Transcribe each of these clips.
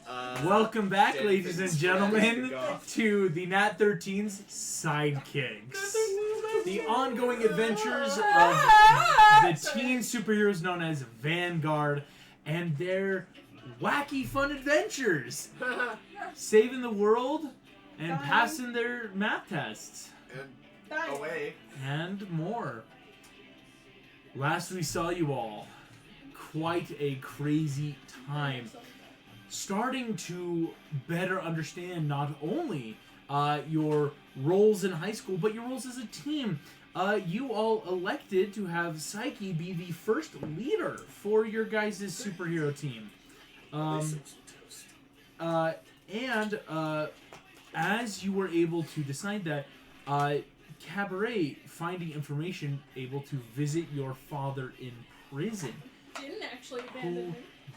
Welcome back, ladies and gentlemen, to the Nat 13's Sidekicks. The ongoing adventures of the teen superheroes known as Vanguard and their wacky fun adventures. Saving the world and passing their math tests. And away. And more. Last we saw you all, quite a crazy time. Starting to better understand not only your roles in high school, but your roles as a team. You all elected to have Psyche be the first leader for your guys' superhero team. And as you were able to decide that, Cabaret, finding information, able to visit your father in prison. Didn't actually abandon him.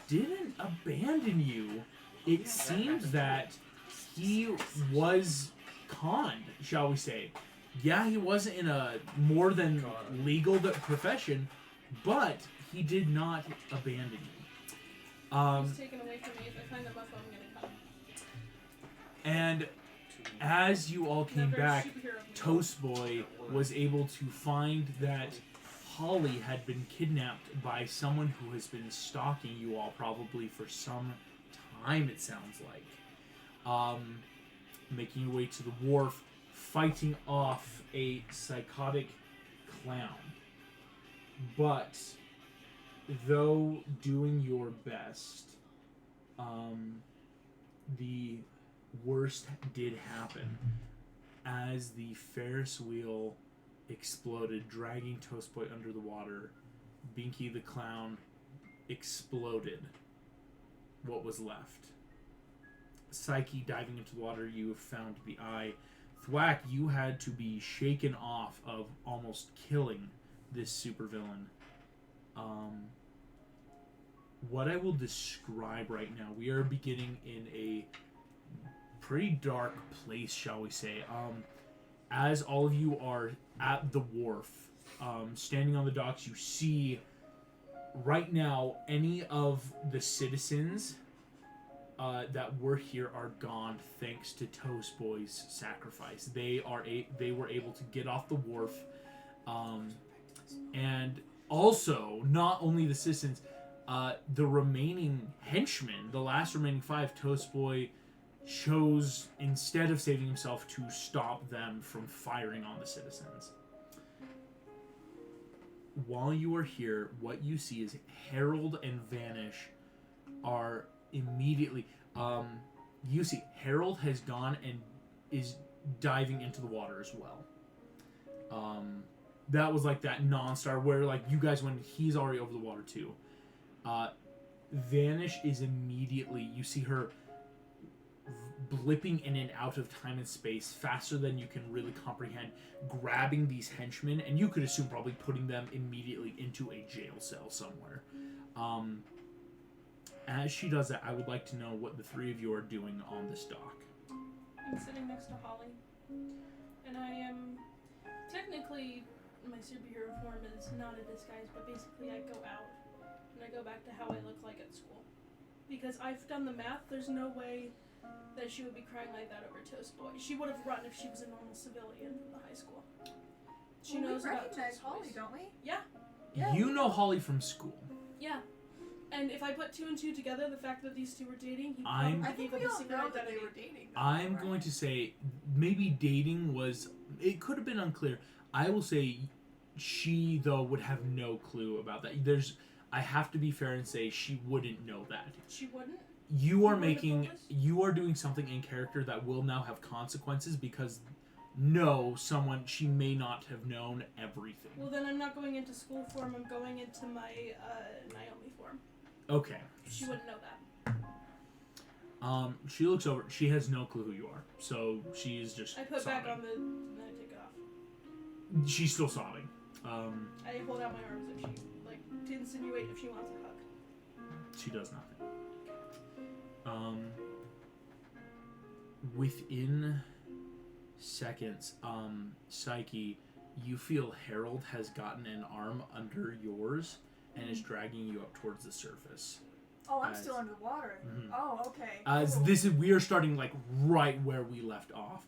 Didn't abandon you. It seems that he was conned, shall we say. Yeah, he wasn't in a more than legal profession, but he did not abandon you. He's taken away from me. If I find that buffalo, I'm gonna come. And as you all came back, Toast Boy was able to find that Holly had been kidnapped by someone who has been stalking you all probably for some time, it sounds like. Making your way to the wharf, fighting off a psychotic clown. But, though doing your best, the worst did happen. As the Ferris wheel exploded, dragging Toast Boy under the water, Binky the Clown exploded what was left. Psyche diving into the water, you found the eye. Thwack, you had to be shaken off of almost killing this supervillain. What I will describe right now, we are beginning in a pretty dark place, shall we say. As all of you are at the wharf, standing on the docks, you see right now any of the citizens that were here are gone thanks to Toast Boy's sacrifice. They were able to get off the wharf, and also not only the citizens, the remaining henchmen, the last remaining 5, Toast Boy chose, instead of saving himself, to stop them from firing on the citizens. While you are here, what you see is Harold and Vanish are immediately... you see Harold has gone and is diving into the water as well. That was like that non-star where like you guys went, he's already over the water too. Vanish is immediately... You see her blipping in and out of time and space faster than you can really comprehend, grabbing these henchmen, and you could assume probably putting them immediately into a jail cell somewhere. As she does that, I would like to know what the 3 of you are doing on this dock. I'm sitting next to Holly, and I am technically, my superhero form is not a disguise, but basically I go out and I go back to how I look like at school. Because I've done the math, there's no way that she would be crying like that over Toast Boy. She would have run if she was a normal civilian from the high school. She knows we about recognize Toast Holly, Boys. don't we? Yeah. You know Holly from school. Yeah. And if I put 2 and 2 together, the fact that these 2 were dating, he I probably think gave we up a all secret know that identity. they were dating. Though, I'm right? going to say maybe dating was... It could have been unclear. I will say she, though, would have no clue about that. I have to be fair and say she wouldn't know that. She wouldn't? You are doing something in character that will now have consequences because she may not have known everything. Well, then I'm not going into school form, I'm going into my Naomi form. Okay. She wouldn't know that. She looks over. She has no clue who you are, so she is just. I put sobbing. back on the... and then I take it off. She's still sobbing. I hold out my arms if she, to insinuate if she wants a hug. She does nothing. Within seconds, Psyche, you feel Harold has gotten an arm under yours and is dragging you up towards the surface. Oh, I'm still under the water. Mm-hmm. Oh, okay. We are starting like right where we left off.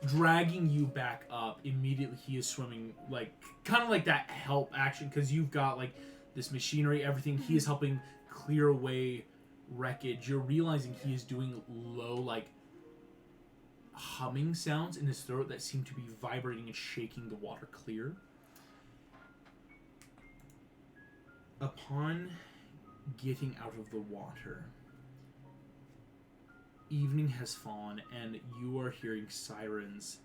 Dragging you back up immediately. He is swimming like kind of like that help action because you've got like this machinery, everything. He is helping clear away wreckage. You're realizing he is doing low like humming sounds in his throat that seem to be vibrating and shaking the water clear. Upon getting out of the water, evening has fallen and you are hearing sirens.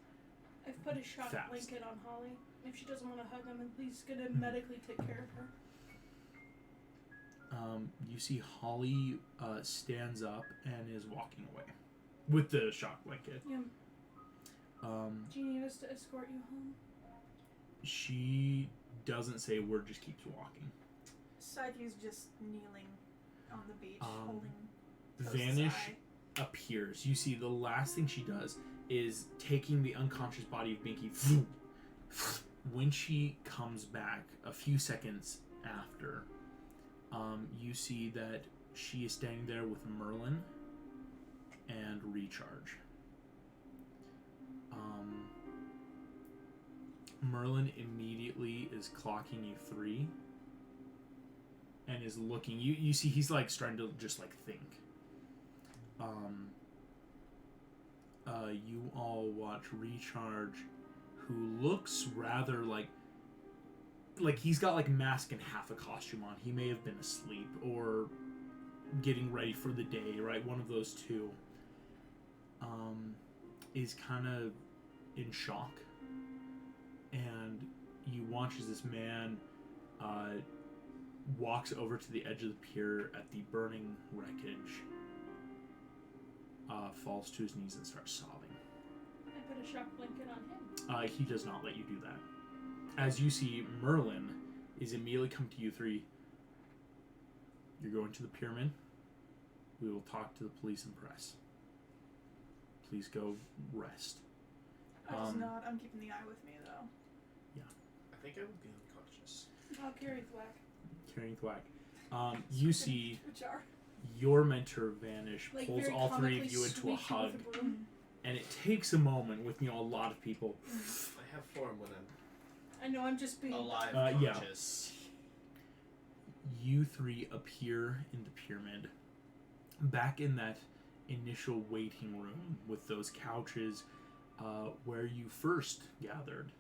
I've put a shock blanket on Holly. If she doesn't want to hug him, at least gonna medically take care of her. You see Holly stands up and is walking away with the shock blanket. Yeah. Do you need us to escort you home? She doesn't say a word, just keeps walking. Psyche's just kneeling on the beach, holding Vanish appears. You see the last thing she does is taking the unconscious body of Binky. When she comes back a few seconds after, you see that she is standing there with Merlin and Recharge. Merlin immediately is clocking you 3 and is looking. You see he's like starting to just like think. You all watch Recharge, who looks rather like he's got like mask and half a costume on. He may have been asleep or getting ready for the day, right? One of those two. Is kind of in shock. And you watch as this man walks over to the edge of the pier at the burning wreckage, falls to his knees and starts sobbing. I put a shock blanket on him. He does not let you do that. As you see, Merlin is immediately come to you 3. You're going to the pyramid. We will talk to the police and press. Please go rest. I'm keeping the eye with me, though. Yeah. I think I would be unconscious. I'll carry Thwack. Carrying Thwack. You see Jar. your mentor Vanish Like, pulls very all 3 of comically you into a sweep hug. with a broom. And it takes a moment with a lot of people. I have form when I'm I know, I'm just being... alive, yeah. conscious. You 3 appear in the pyramid. Back in that initial waiting room with those couches where you first gathered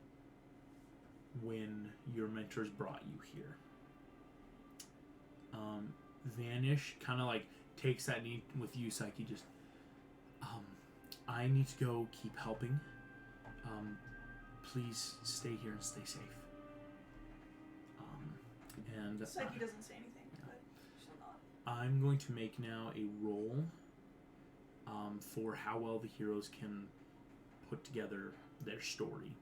when your mentors brought you here. Vanish kind of like takes that knee with you, Psyche, just I need to go keep helping. Please stay here and stay safe. And Psyche doesn't say anything, but she'll nod. I'm going to make now a roll for how well the heroes can put together their story.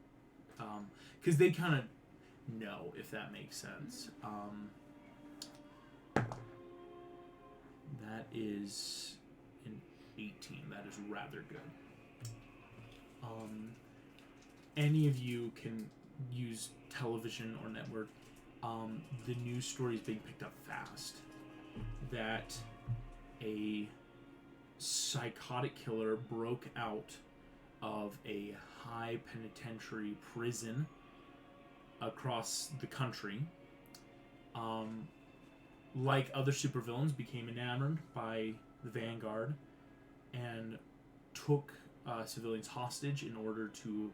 Because they kind of know, if that makes sense. That is an 18. That is rather good. Any of you can use television or network. The news story is being picked up fast that a psychotic killer broke out of a high penitentiary prison across the country. Like other supervillains, became enamored by the Vanguard and took civilians hostage in order to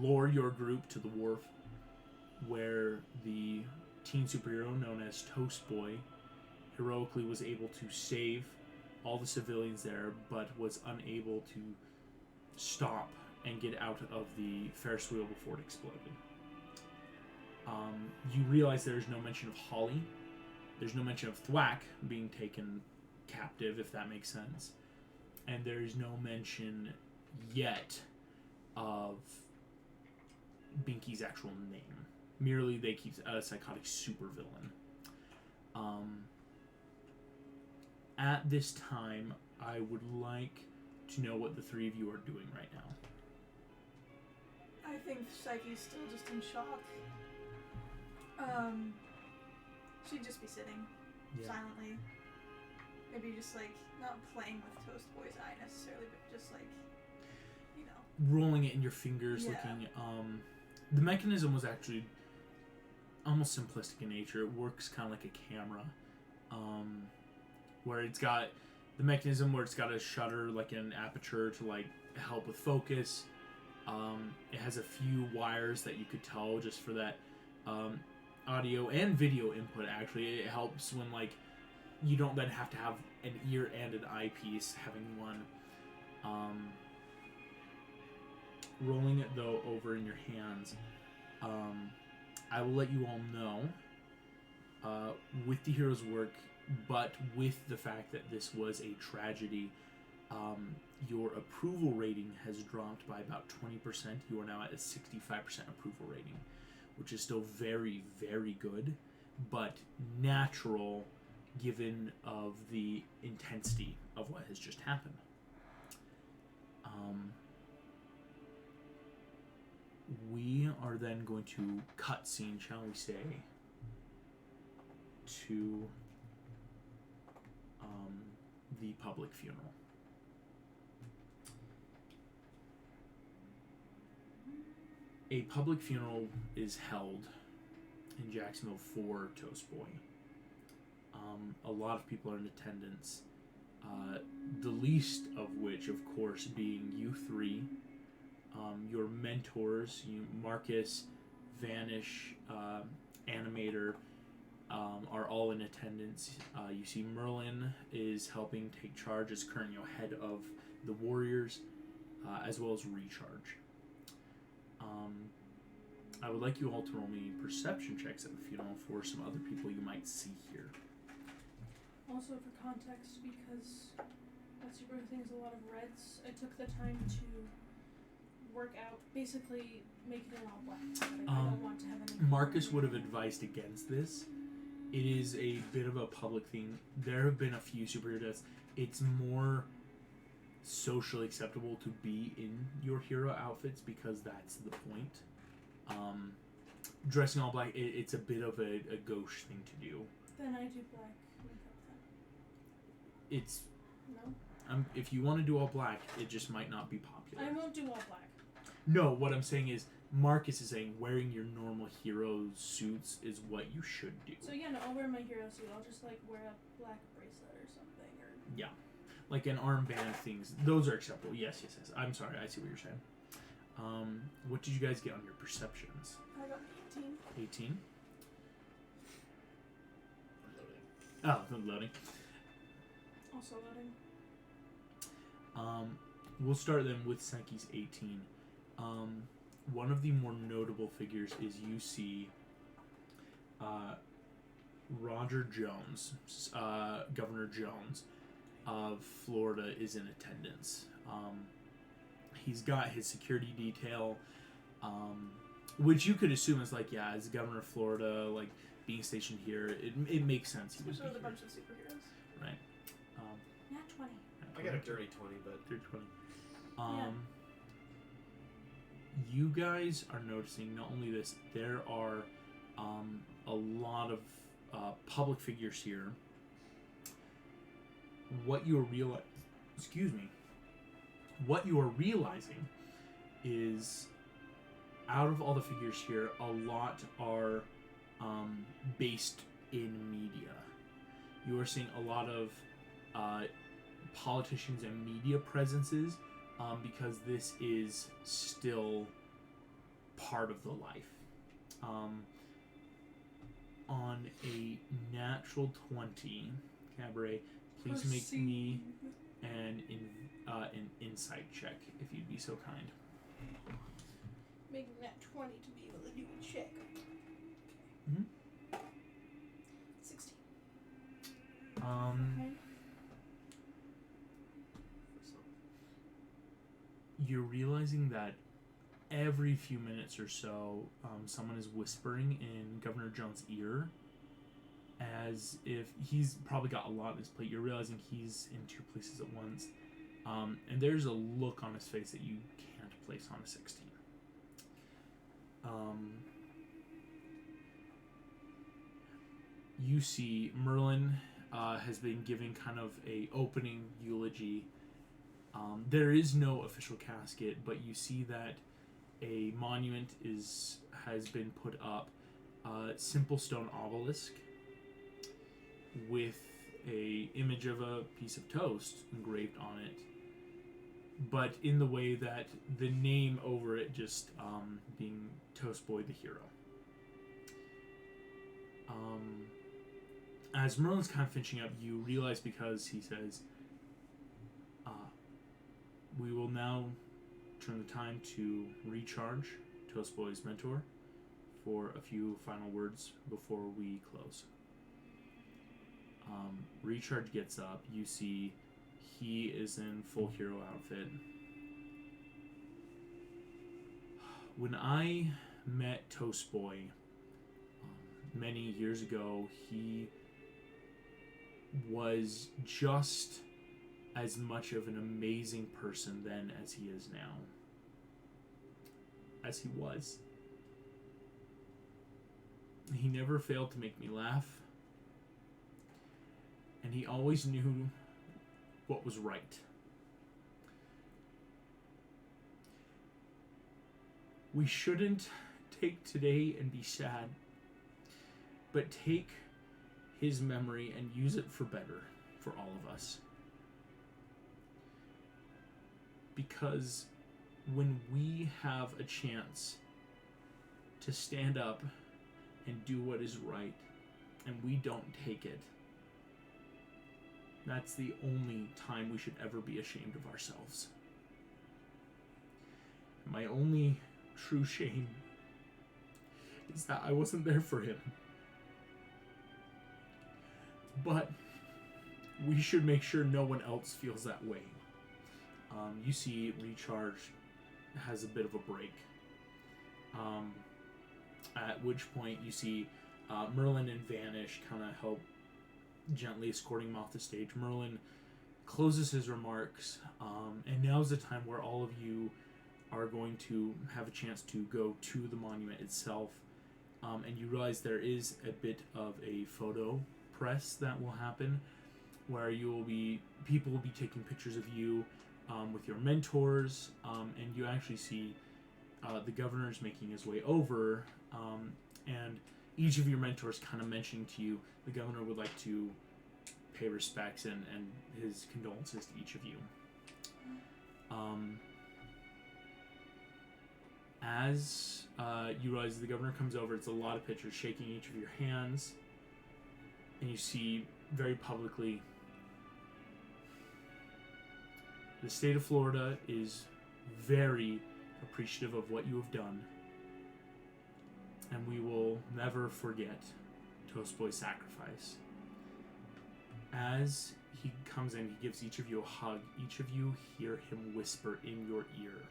lure your group to the wharf, where the teen superhero known as Toast Boy heroically was able to save all the civilians there, but was unable to stop and get out of the Ferris wheel before it exploded. You realize there is no mention of Holly. There's no mention of Thwack being taken captive, if that makes sense. And there is no mention yet of Binky's actual name. Merely they keep a psychotic supervillain. At this time, I would like to know what the 3 of you are doing right now. I think Psyche's still just in shock. She'd just be sitting silently, maybe just like not playing with Toast Boy's eye necessarily, but just like, you know, rolling it in your fingers, Yeah. looking. The mechanism was actually almost simplistic in nature. It works kind of like a camera, where it's got the mechanism where it's got a shutter, like an aperture to like help with focus. It has a few wires that you could tell just for that audio and video input. Actually, it helps when like you don't then have to have an ear and an eyepiece, having one. Rolling it though over in your hands, I will let you all know with the hero's work, but with the fact that this was a tragedy, your approval rating has dropped by about 20%. You are now at a 65% approval rating, which is still very, very good, but natural given of the intensity of what has just happened. We are then going to cut scene, shall we say, to the public funeral. A public funeral is held in Jacksonville for Toast Boy. A lot of people are in attendance, the least of which, of course, being you three, your mentors, Marcus, Vanish, Animator, are all in attendance. You see Merlin is helping take charge as current head of the Warriors, as well as Recharge. I would like you all to roll me perception checks at the funeral for some other people you might see here. Also, for context, because that super thing is a lot of reds, I took the time to work out, basically making it all black. Like, I don't want to have any. Marcus would have advised against this. It is a bit of a public thing. There have been a few superhero deaths. It's more socially acceptable to be in your hero outfits because that's the point. Dressing all black, it's a bit of a gauche thing to do. Then I do black makeup then. It's No? if you want to do all black, it just might not be popular. I won't do all black. No, what I'm saying is Marcus is saying wearing your normal hero suits is what you should do. So yeah, no, I'll wear my hero suit. I'll just like wear a black bracelet or something. Or Yeah. Like an armband things. Those are acceptable. Yes. I'm sorry, I see what you're saying. What did you guys get on your perceptions? I got 18. 18? Loading. Oh, the loading. also loading. We'll start then with Senki's 18. One of the more notable figures is you see Roger Jones, Governor Jones of Florida is in attendance. He's got his security detail, which you could assume is like, yeah, as governor of Florida, like being stationed here, it makes sense. He would Especially be with a here. bunch of superheroes. Right. Not 20. I got a dirty 20, but 320. Yeah. You guys are noticing not only this, there are a lot of public figures here. What you are realizing is out of all the figures here, a lot are based in media. You are seeing a lot of politicians and media presences because this is still part of the life. On a natural 20, Cabaret, please make me an insight check if you'd be so kind. Making that 20 to be able to do a check. Mhm. 16. Um, You're realizing that every few minutes or so, someone is whispering in Governor Jones' ear, as if he's probably got a lot on his plate. You're realizing he's in two places at once, and there's a look on his face that you can't place on a 16. You see Merlin has been giving kind of a opening eulogy. There is no official casket, but you see that a monument has been put up, simple stone obelisk with a image of a piece of toast engraved on it, but in the way that the name over it just being Toast Boy the Hero. As Merlin's kind of finishing up, you realize, because he says, we will now turn the time to recharge Toast Boy's mentor for a few final words before we close. Recharge gets up. You see he is in full hero outfit. When I met Toast Boy many years ago, he was just as much of an amazing person then as he is now. As he was. He never failed to make me laugh. And he always knew what was right. We shouldn't take today and be sad, but take his memory and use it for better for all of us. Because when we have a chance to stand up and do what is right, and we don't take it, that's the only time we should ever be ashamed of ourselves. My only true shame is that I wasn't there for him. But we should make sure no one else feels that way. You see Recharge has a bit of a break. At which point you see Merlin and Vanish kind of help gently escorting him off the stage. Merlin closes his remarks, and now's the time where all of you are going to have a chance to go to the monument itself, and you realize there is a bit of a photo press that will happen, where people will be taking pictures of you with your mentors, and you actually see the governor's making his way over, and each of your mentors kind of mentioning to you the governor would like to pay respects and his condolences to each of you. As you realize the governor comes over, it's a lot of pictures, shaking each of your hands, and you see very publicly, the state of Florida is very appreciative of what you have done, and we will never forget Toast Boy's sacrifice. As he comes in, he gives each of you a hug. Each of you hear him whisper in your ear,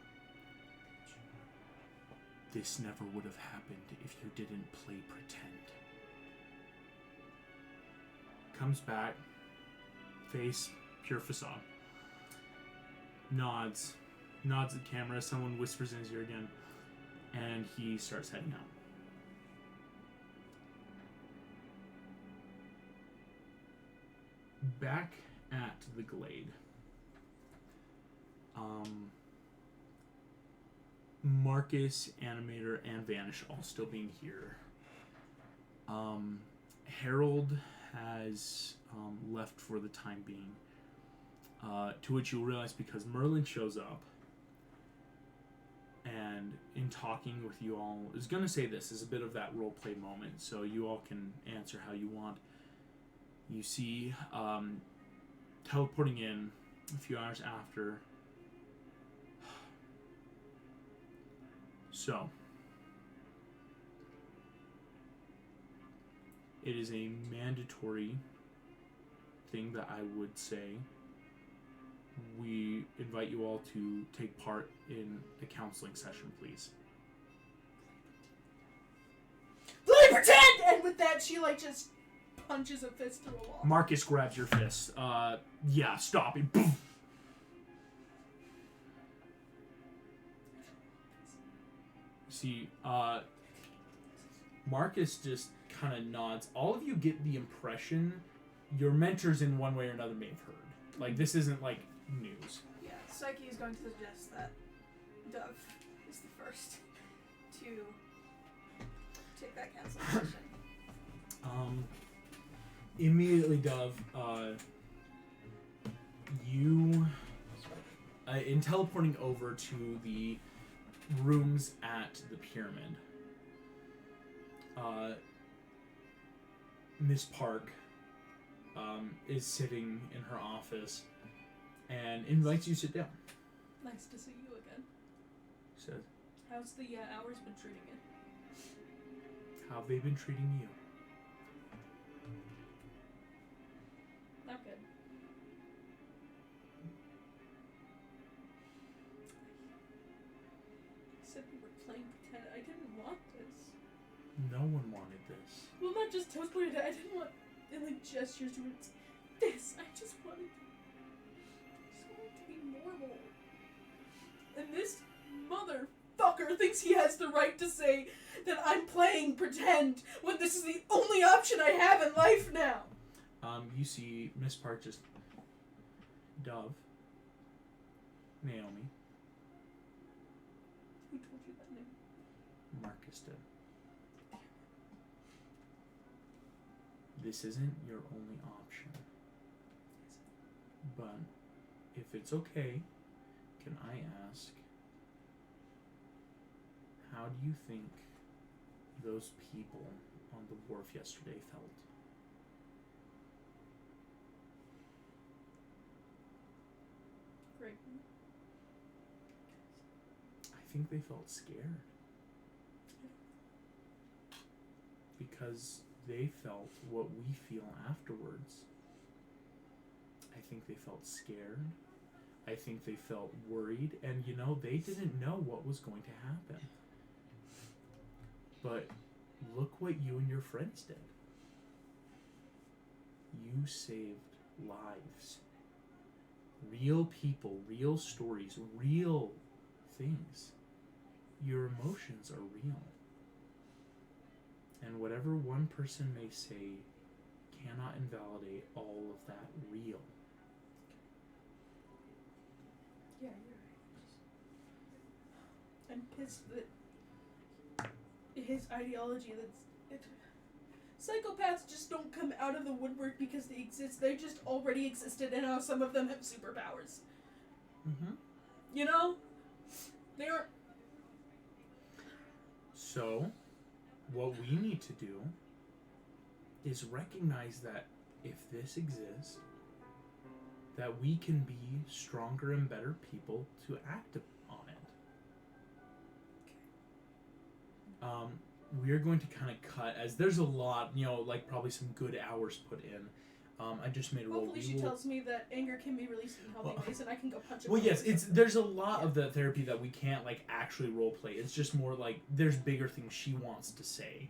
"This never would have happened if you didn't play pretend." Comes back, face, pure facade. Nods at the camera, someone whispers in his ear again, and he starts heading out. Back at the Glade, Marcus, Animator, and Vanish all still being here. Harold has left for the time being, to which you'll realize because Merlin shows up, and in talking with you all, is going to say this is a bit of that roleplay moment, so you all can answer how you want. You see, teleporting in a few hours after. So, it is a mandatory thing that I would say. We invite you all to take part in a counseling session, please. Play pretend! And with that, she just punches a fist through a wall. Marcus grabs your fist. Yeah, stop it. Boom. See, Marcus just kind of nods. All of you get the impression your mentors in one way or another may have heard. Like, this isn't, like, news. Yeah, Psyche is going to suggest that Dove is the first to take that cancellation. Immediately, Dove, you, in teleporting over to the rooms at the pyramid, Miss Park is sitting in her office and invites you to sit down. Nice to see you again. Says, How's the hours been treating you? how have they been treating you? Not good. I said we were playing pretend. I didn't want this. No one wanted this. Well, not just Toast Boy. I didn't want like gestures towards this. I just wanted to be normal. And this motherfucker thinks he has the right to say that I'm playing pretend when this is the only option I have in life now. You see Miss Park just, Dove, Naomi, Who told you that name? Marcus did. This isn't your only option. But if it's okay, can I ask, how do you think those people on the wharf yesterday felt? Great. I think they felt scared. Because they felt what we feel afterwards. I think they felt scared. I think they felt worried. And, you know, they didn't know what was going to happen. But look what you and your friends did. You saved lives. Real people, real stories, real things. Your emotions are real. And whatever one person may say cannot invalidate all of that real. Yeah, you're right. I'm pissed that his ideology psychopaths just don't come out of the woodwork because they exist. They just already existed, and now some of them have superpowers. Mm-hmm. You know? They aren't... So, what we need to do is recognize that if this exists, that we can be stronger and better people to act on it. We're going to kind of cut, as there's a lot, you know, like probably some good hours put in. I just made a roll. Hopefully she tells me that anger can be released in healthy ways and I can go punch it. Well, yes, there's a lot of the therapy that we can't like actually role play. It's just more like there's bigger things she wants to say.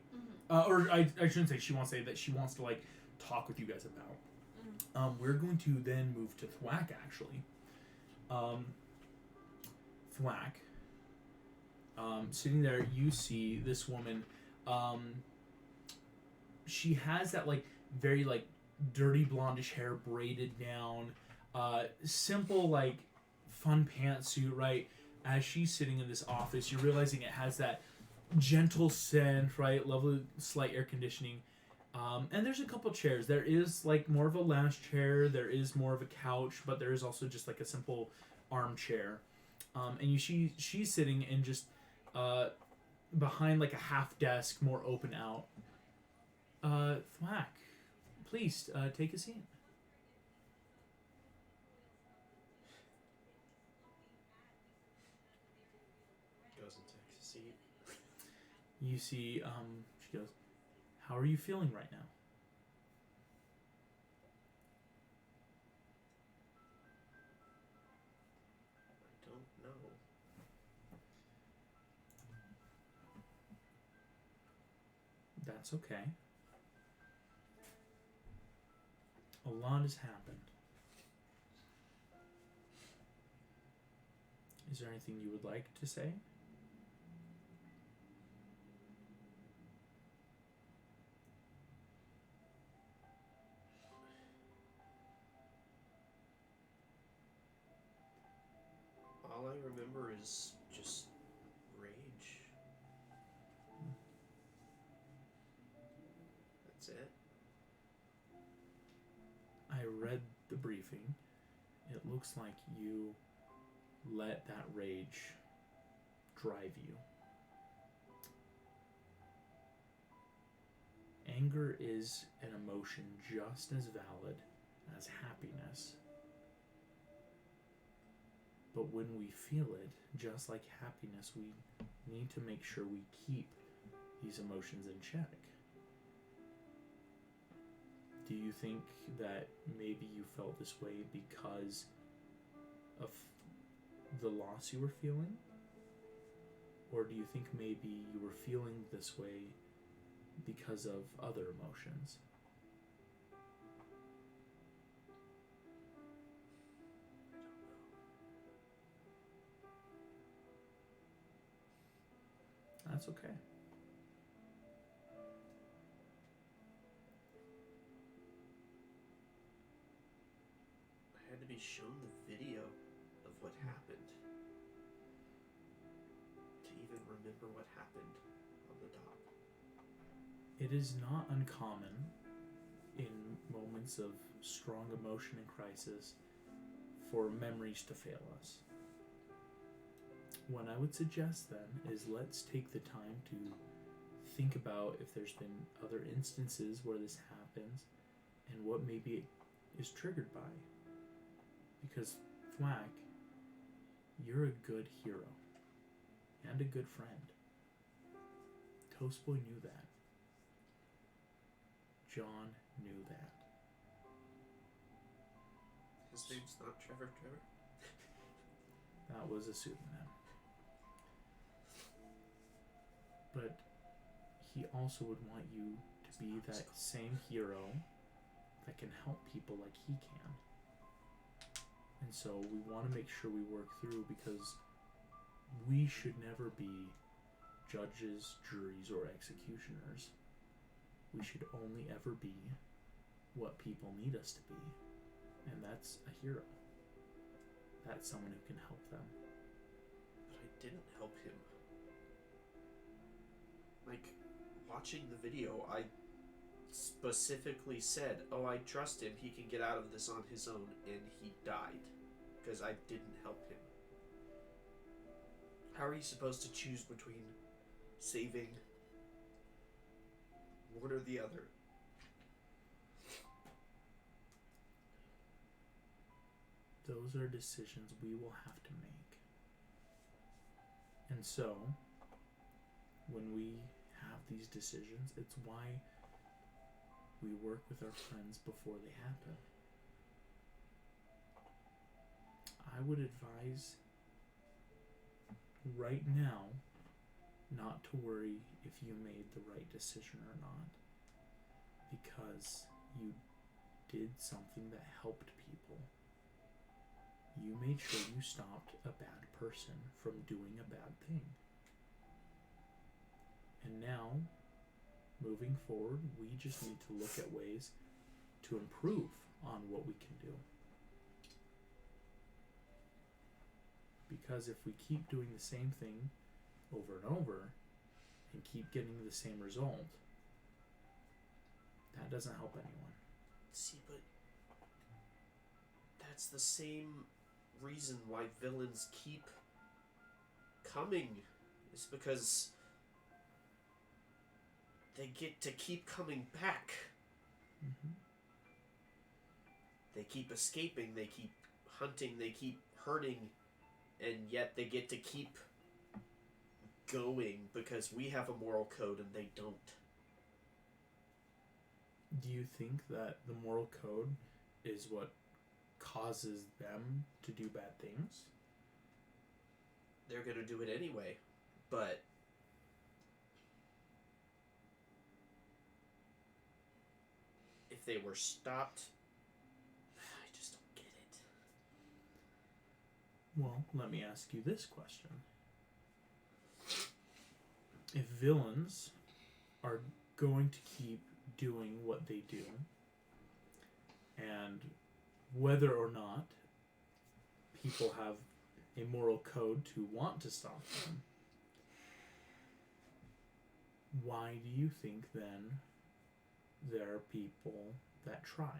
Mm-hmm. Or I shouldn't say she wants to say, that she wants to like talk with you guys about. Mm-hmm. We're going to then move to Thwack, actually. Thwack. Sitting there, you see this woman. She has that like very like dirty blondish hair braided down, simple like fun pantsuit, right? As she's sitting in this office, you're realizing it has that gentle scent, right? Lovely slight air conditioning. And there's a couple chairs. There is like more of a lounge chair. There is more of a couch, but there is also just like a simple armchair. And she's sitting in just behind like a half desk, more open out. Thwack, please take a seat. Goes and takes a seat. You see, she goes, how are you feeling right now? I don't know. That's okay. A lot has happened. Is there anything you would like to say? remember is just rage. That's it. I read the briefing. It looks like you let that rage drive you. Anger is an emotion just as valid as happiness. But when we feel it, just like happiness, we need to make sure we keep these emotions in check. Do you think that maybe you felt this way because of the loss you were feeling? Or do you think maybe you were feeling this way because of other emotions? That's okay. I had to be shown the video of what happened to even remember what happened on the dock. It is not uncommon in moments of strong emotion and crisis for memories to fail us. What I would suggest then is let's take the time to think about if there's been other instances where this happens and what maybe it is triggered by. Because Thwack, you're a good hero and a good friend. Toastboy knew that. John knew that. His name's not Trevor. That was a pseudonym. But he also would want you to be that same hero that can help people like he can. And so we want to make sure we work through, because we should never be judges, juries, or executioners. We should only ever be what people need us to be. And that's a hero. That's someone who can help them. But I didn't help him. Like, watching the video, I specifically said, oh, I trust him, he can get out of this on his own, and he died. Because I didn't help him. How are you supposed to choose between saving one or the other? Those are decisions we will have to make. And so, when we have these decisions, it's why we work with our friends before they happen. I would advise right now not to worry if you made the right decision or not, because you did something that helped people. You made sure you stopped a bad person from doing a bad thing. And now, moving forward, we just need to look at ways to improve on what we can do. Because if we keep doing the same thing over and over and keep getting the same result, that doesn't help anyone. See, but that's the same reason why villains keep coming. It's because they get to keep coming back. Mm-hmm. They keep escaping, they keep hunting, they keep hurting, and yet they get to keep going because we have a moral code and they don't. Do you think that the moral code is what causes them to do bad things? They're gonna do it anyway, but if they were stopped, I just don't get it. Well, let me ask you this question. If villains are going to keep doing what they do, and whether or not people have a moral code to want to stop them, why do you think then there are people that try?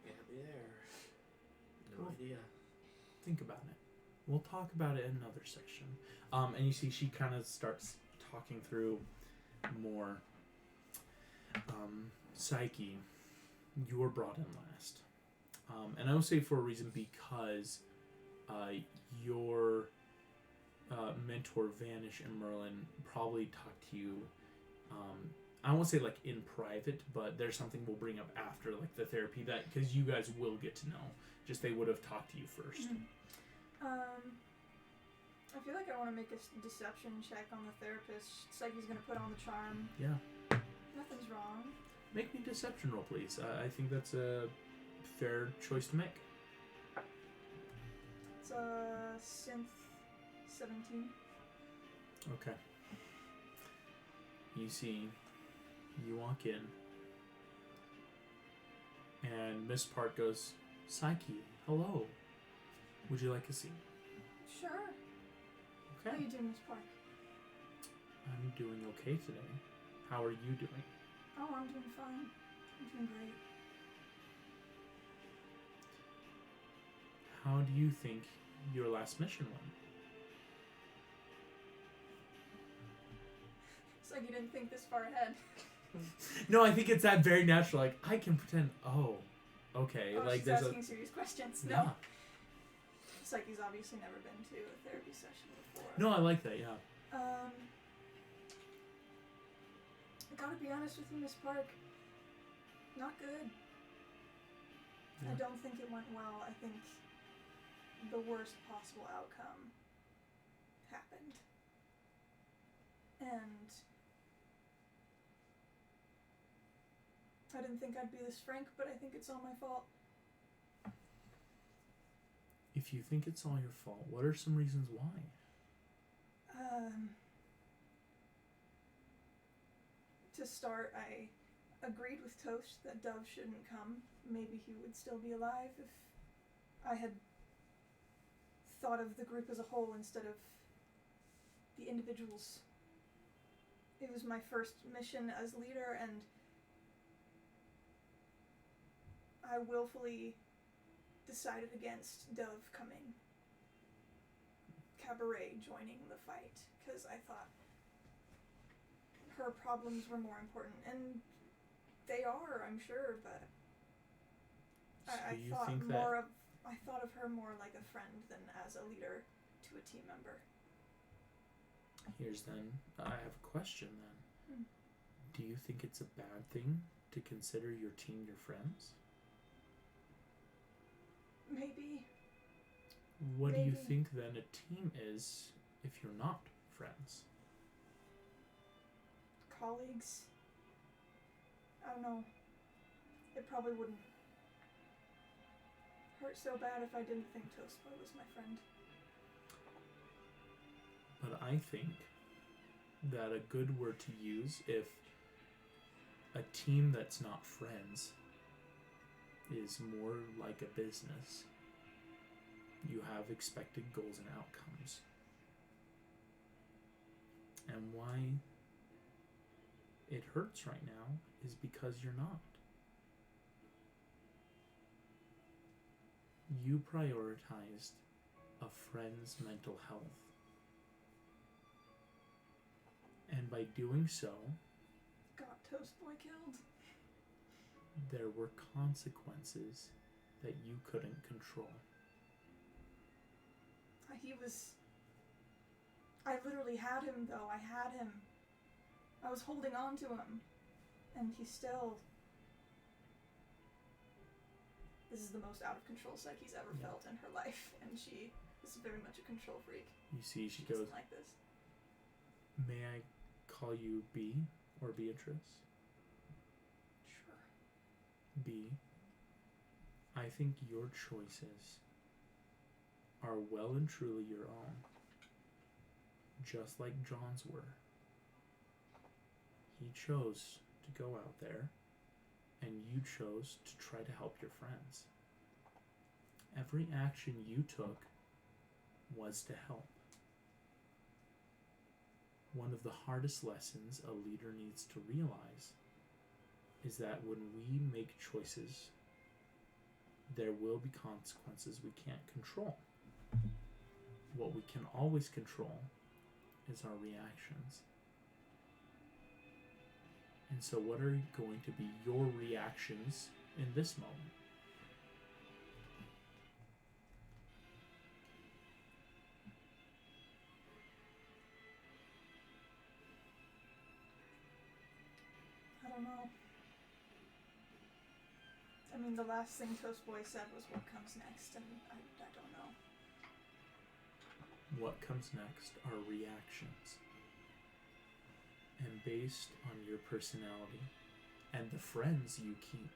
Yeah, there. No Cool. idea. Think about it. We'll talk about it in another section. And you see she kind of starts talking through more. Psyche, you were brought in last. And I will say for a reason because your mentor Vanish and Merlin probably talked to you, I won't say like in private, but there's something we'll bring up after like the therapy that, because you guys will get to know, just they would have talked to you first. I feel like I want to make a deception check on the therapist. Psyche's gonna put on the charm. Yeah. Nothing's wrong. Make me deception roll, please. I think that's a fair choice to make. It's a synth 17. Okay. You see, you walk in, and Miss Park goes, Psyche, hello. Would you like a seat? Sure. Okay. How you doing, Miss Park? I'm doing okay today. How are you doing? Oh, I'm doing fine. I'm doing great. How do you think your last mission went? It's like you didn't think this far ahead. No, I think it's that very natural. Like, I can pretend, okay. Oh, like, she's there's asking serious questions. No. Yeah. Psyche's obviously never been to a therapy session before. No, I like that, yeah. I gotta be honest with you, Miss Park. Not good. Yeah. I don't think it went well. I think the worst possible outcome happened. And I didn't think I'd be this frank, but I think it's all my fault. If you think it's all your fault, what are some reasons why? To start, I agreed with Toast that Dove shouldn't come. Maybe he would still be alive if I had thought of the group as a whole instead of the individuals. It was my first mission as leader, and I willfully decided against Dove coming. Cabaret joining the fight, because I thought her problems were more important, and they are, I'm sure, but So I you thought think more that of I thought of her more like a friend than as a leader to a team member. Here's then, I have a question then. Hmm. Do you think it's a bad thing to consider your team your friends? Maybe. What do you Maybe. think then a team is if you're not friends? Colleagues. I don't know. It probably wouldn't hurt so bad if I didn't think Toastboy was my friend. But I think that a good word to use if a team that's not friends is more like a business. You have expected goals and outcomes. And why it hurts right now is because you're not. You prioritized a friend's mental health. And by doing so, Got Toastboy killed. there were consequences that you couldn't control. I literally had him, though. I had him. I was holding on to him. And he still... This is the most out of control Psyche's ever Yeah. felt in her life. And she is very much a control freak. You see, she She goes, doesn't like this. may I call you B or Beatrice? Sure. B, I think your choices are well and truly your own, just like John's were. He chose to go out there, and you chose to try to help your friends. Every action you took was to help. One of the hardest lessons a leader needs to realize is that when we make choices, there will be consequences we can't control. What we can always control is our reactions. And so what are going to be your reactions in this moment? I don't know. I mean, the last thing Toast Boy said was what comes next, and I don't know. What comes next are reactions. And based on your personality and the friends you keep,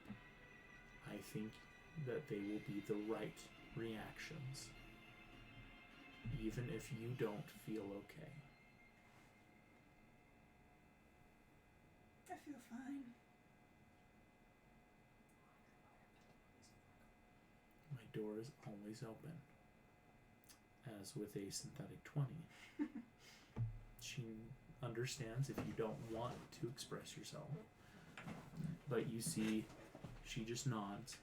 I think that they will be the right reactions, even if you don't feel okay. I feel fine. My door is always open, as with a synthetic 20. She understands if you don't want to express yourself, but you see she just nods,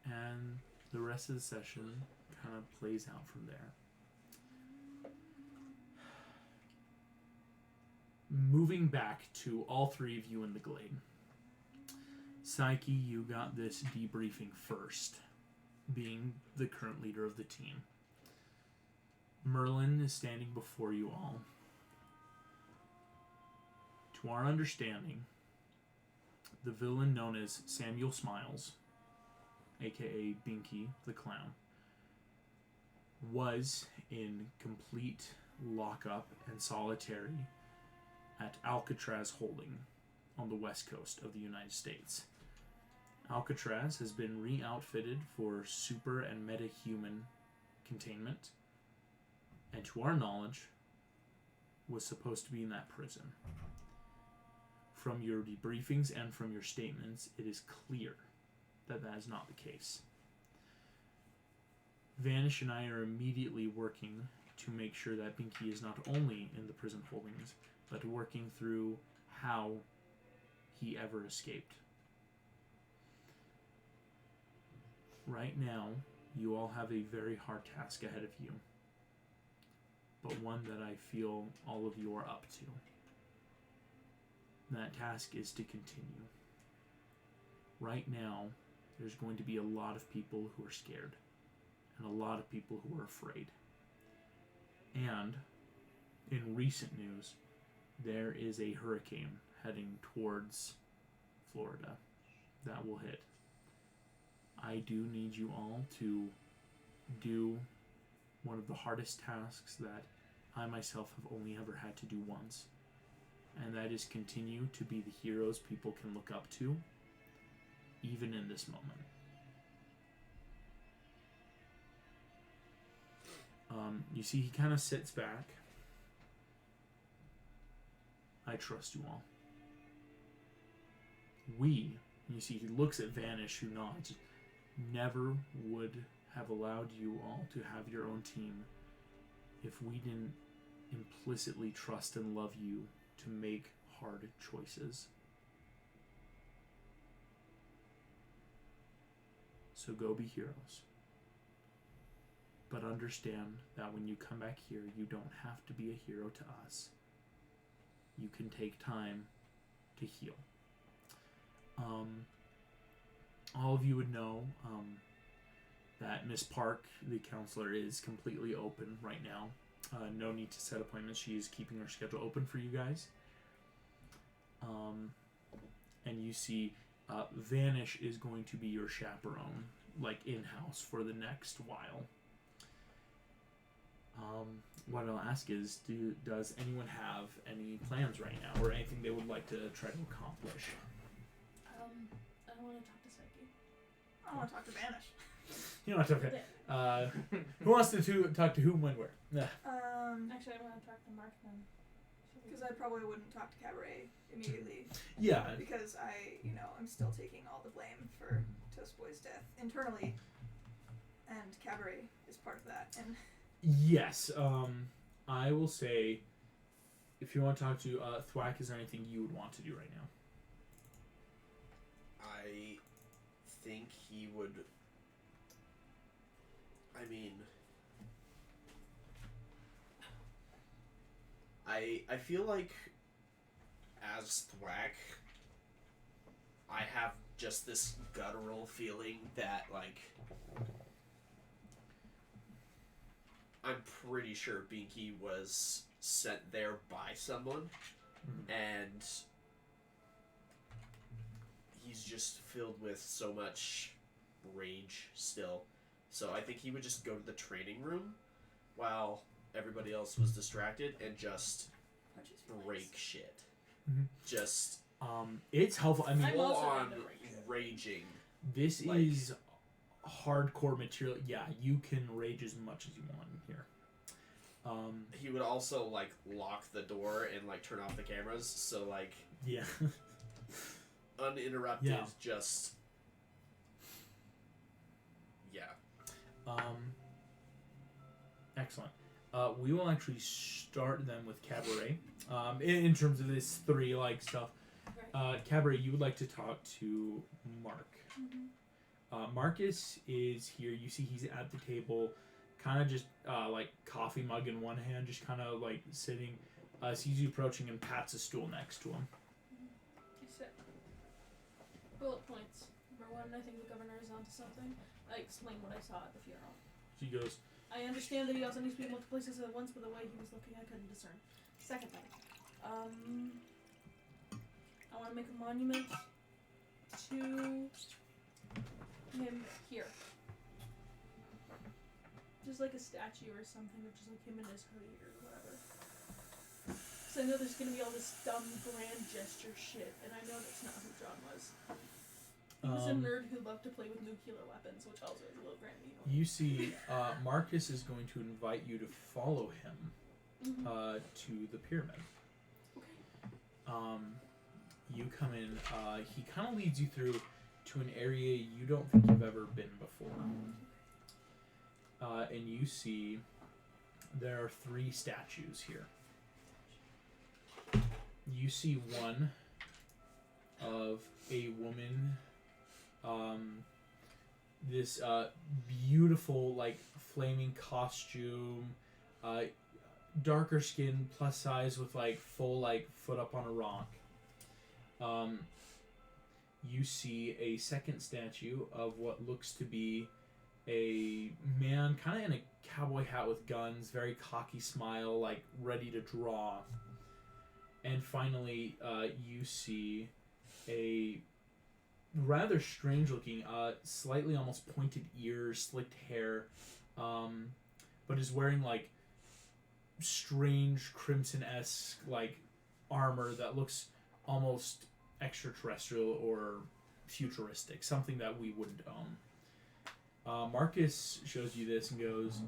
and the rest of the session kind of plays out from there. Moving back to all three of you in the glade. Psyche, you got this debriefing first, being the current leader of the team. Merlin is standing before you all. To our understanding, the villain known as Samuel Smiles, aka Binky the Clown, was in complete lockup and solitary at Alcatraz Holding on the west coast of the United States. Alcatraz has been re-outfitted for super and meta-human containment, and to our knowledge, was supposed to be in that prison. From your debriefings and from your statements, it is clear that that is not the case. Vanish and I are immediately working to make sure that Binky is not only in the prison holdings, but working through how he ever escaped. Right now, you all have a very hard task ahead of you, but one that I feel all of you are up to. That task is to continue. Right now, there's going to be a lot of people who are scared, and a lot of people who are afraid. And, in recent news, there is a hurricane heading towards Florida that will hit. I do need you all to do one of the hardest tasks that I myself have only ever had to do once, and that is continue to be the heroes people can look up to, even in this moment. You see, he kind of sits back. I trust you all. We, you see, he looks at Vanish, who nods, never would have allowed you all to have your own team if we didn't implicitly trust and love you to make hard choices. So go be heroes. But understand that when you come back here, you don't have to be a hero to us. You can take time to heal. All of you would know that Miss Park, the counselor, is completely open right now. No need to set appointments. She is keeping her schedule open for you guys. And you see Vanish is going to be your chaperone, like in-house for the next while. What I'll ask is, does anyone have any plans right now, or anything they would like to try to accomplish? I want to talk to Psyche. I want to talk to Vanish. You know what? Okay. Who wants to talk to whom, when, where? Actually, I want to talk to Mark then. Because I probably wouldn't talk to Cabaret immediately. Yeah. Because I'm still taking all the blame for Toast Boy's death internally, and Cabaret is part of that. And yes, I will say, if you want to talk to Thwack, is there anything you would want to do right now? I think he would. I mean, I feel like as Thwack, I have just this guttural feeling that, like, I'm pretty sure Binky was sent there by someone, and he's just filled with so much rage still. So I think he would just go to the training room while everybody else was distracted and just break shit. Mm-hmm. Just it's helpful. I mean, I'm full also on into rage. raging. this like- is hardcore material. Yeah, you can rage as much as you want here. He would also like lock the door and like turn off the cameras, so like Yeah. uninterrupted. Yeah. Just Excellent. We will actually start them with Cabaret. In terms of this 3 like stuff, Cabaret, you would like to talk to Mark. Marcus is here. You see he's at the table, kind of just like coffee mug in one hand, just kind of like sitting. Sees you approaching and pats a stool next to him. You sit. Bullet points. Number 1, I think the governor is onto something. I explained what I saw at the funeral. She goes, I understand that he also needs to be in multiple places at once, but the way he was looking, I couldn't discern. Second thing, I want to make a monument to him here. Just like a statue or something, or just like him in his hoodie or whatever. So I know there's gonna be all this dumb grand gesture shit, and I know that's not who John was. He was a nerd who loved to play with nuclear weapons, which also is a little grand mean. you see Marcus is going to invite you to follow him to the pyramid. Okay. You come in, he kind of leads you through to an area you don't think you've ever been before. And you see there are 3 statues here. You see one of a woman, this beautiful like flaming costume, darker skin, plus size with like full like foot up on a rock. You see a second statue of what looks to be a man kind of in a cowboy hat with guns, very cocky smile, like ready to draw. And finally, you see a rather strange looking, slightly almost pointed ears, slicked hair, but is wearing like strange crimson-esque like armor that looks almost extraterrestrial or futuristic, something that we wouldn't own. Marcus shows you this and goes,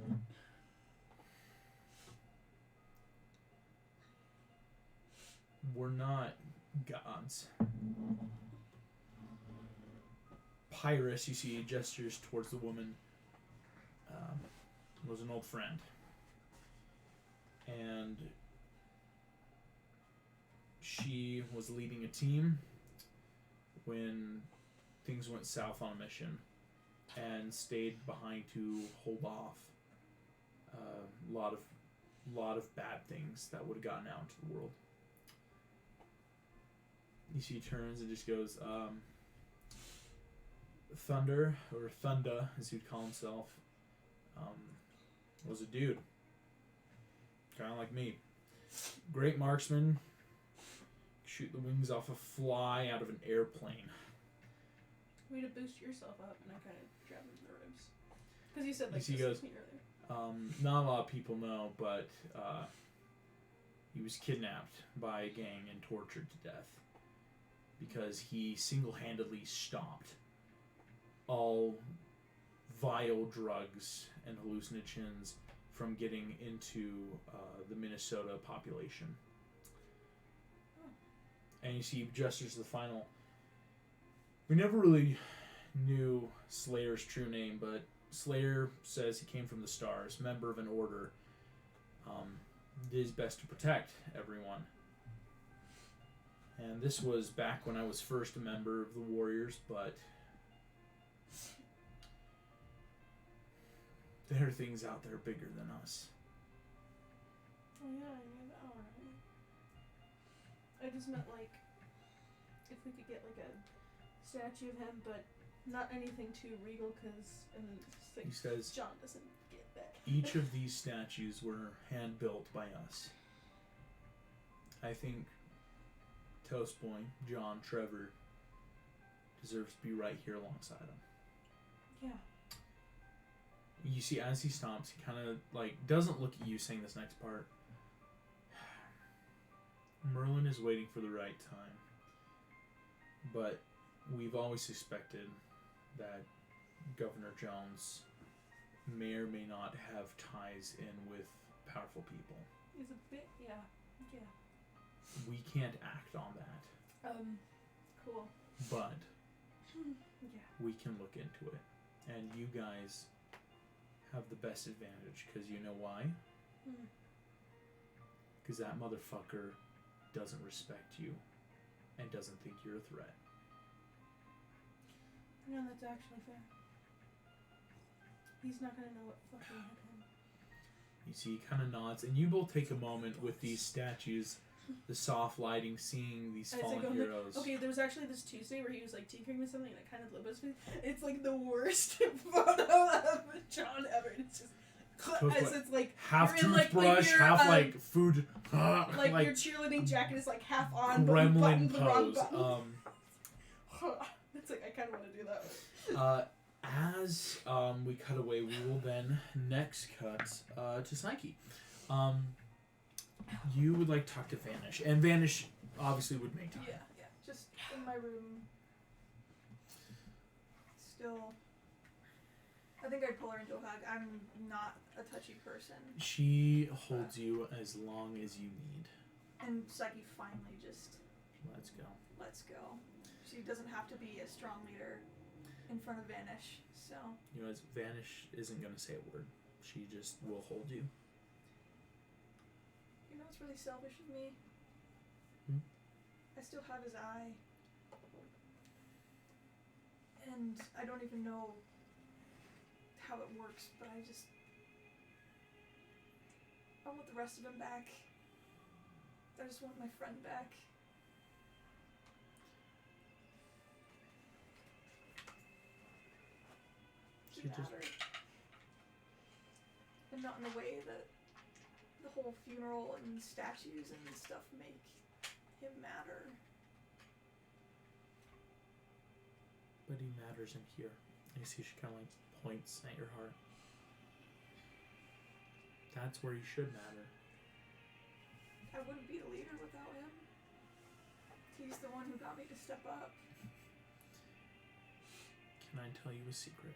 "We're not gods." Pyrrhus, you see, gestures towards the woman, was an old friend. And she was leading a team when things went south on a mission and stayed behind to hold off a lot of bad things that would have gotten out into the world. You see he turns and just goes, Thunder, or Thunda, as he'd call himself, was a dude. Kind of like me. Great marksman. Shoot the wings off a fly out of an airplane. Way to boost yourself up, and I kind of grabbed him in the ribs. Because you said like He this goes, to me earlier. Not a lot of people know, but he was kidnapped by a gang and tortured to death because he single-handedly stopped all vile drugs and hallucinogens from getting into the Minnesota population. And you see gestures to the final. We never really knew Slayer's true name, but Slayer says he came from the stars, member of an order. Did his best to protect everyone. And this was back when I was first a member of the Warriors, but there are things out there bigger than us. Oh yeah, I knew that already. I just meant like if we could get like a statue of him, but not anything too regal, because He says John doesn't get that. each of these statues were hand built by us. I think Toast Boy, John, Trevor deserves to be right here alongside him. Yeah. You see, as he stomps, he kind of like doesn't look at you saying this next part. Merlin is waiting for the right time. But we've always suspected that Governor Jones may or may not have ties in with powerful people. He's a bit, yeah. We can't act on that. Cool. But Yeah. we can look into it. And you guys have the best advantage, because you know why? Because that motherfucker doesn't respect you and doesn't think you're a threat. No, that's actually fair. He's not gonna know what fucking hit him. You see, he kind of nods, and you both take a moment with these statues, the soft lighting, seeing these As I fallen go, heroes. Okay, there was actually this Tuesday where he was like tinkering with something and it kind of lit his face. It's like the worst photo of John ever. It's just as it's like half you're in, like, toothbrush, your, half like food, like your cheerleading jacket is like half on, but you gremlin buttoned the wrong pose. button. It's like I kind of want to do that. As we cut away, we will then next cut to Psyche. You would like to talk to Vanish, and Vanish obviously would make time. Yeah. Just in my room. Still. I think I'd pull her into a hug. I'm not a touchy person. She holds you as long as you need. And Psyche finally just Let's go. lets go. She doesn't have to be a strong leader in front of Vanish, so. You know, as Vanish isn't going to say a word. She just will hold you. You know what's really selfish of me? I still have his eye. And I don't even know how it works, but I want the rest of him back. I just want my friend back. She He just- mattered. And not in the way that the whole funeral and statues and stuff make him matter. But he matters in here. You see she kind of like points at your heart. That's where he should matter. I wouldn't be the leader without him. He's the one who got me to step up. Can I tell you a secret?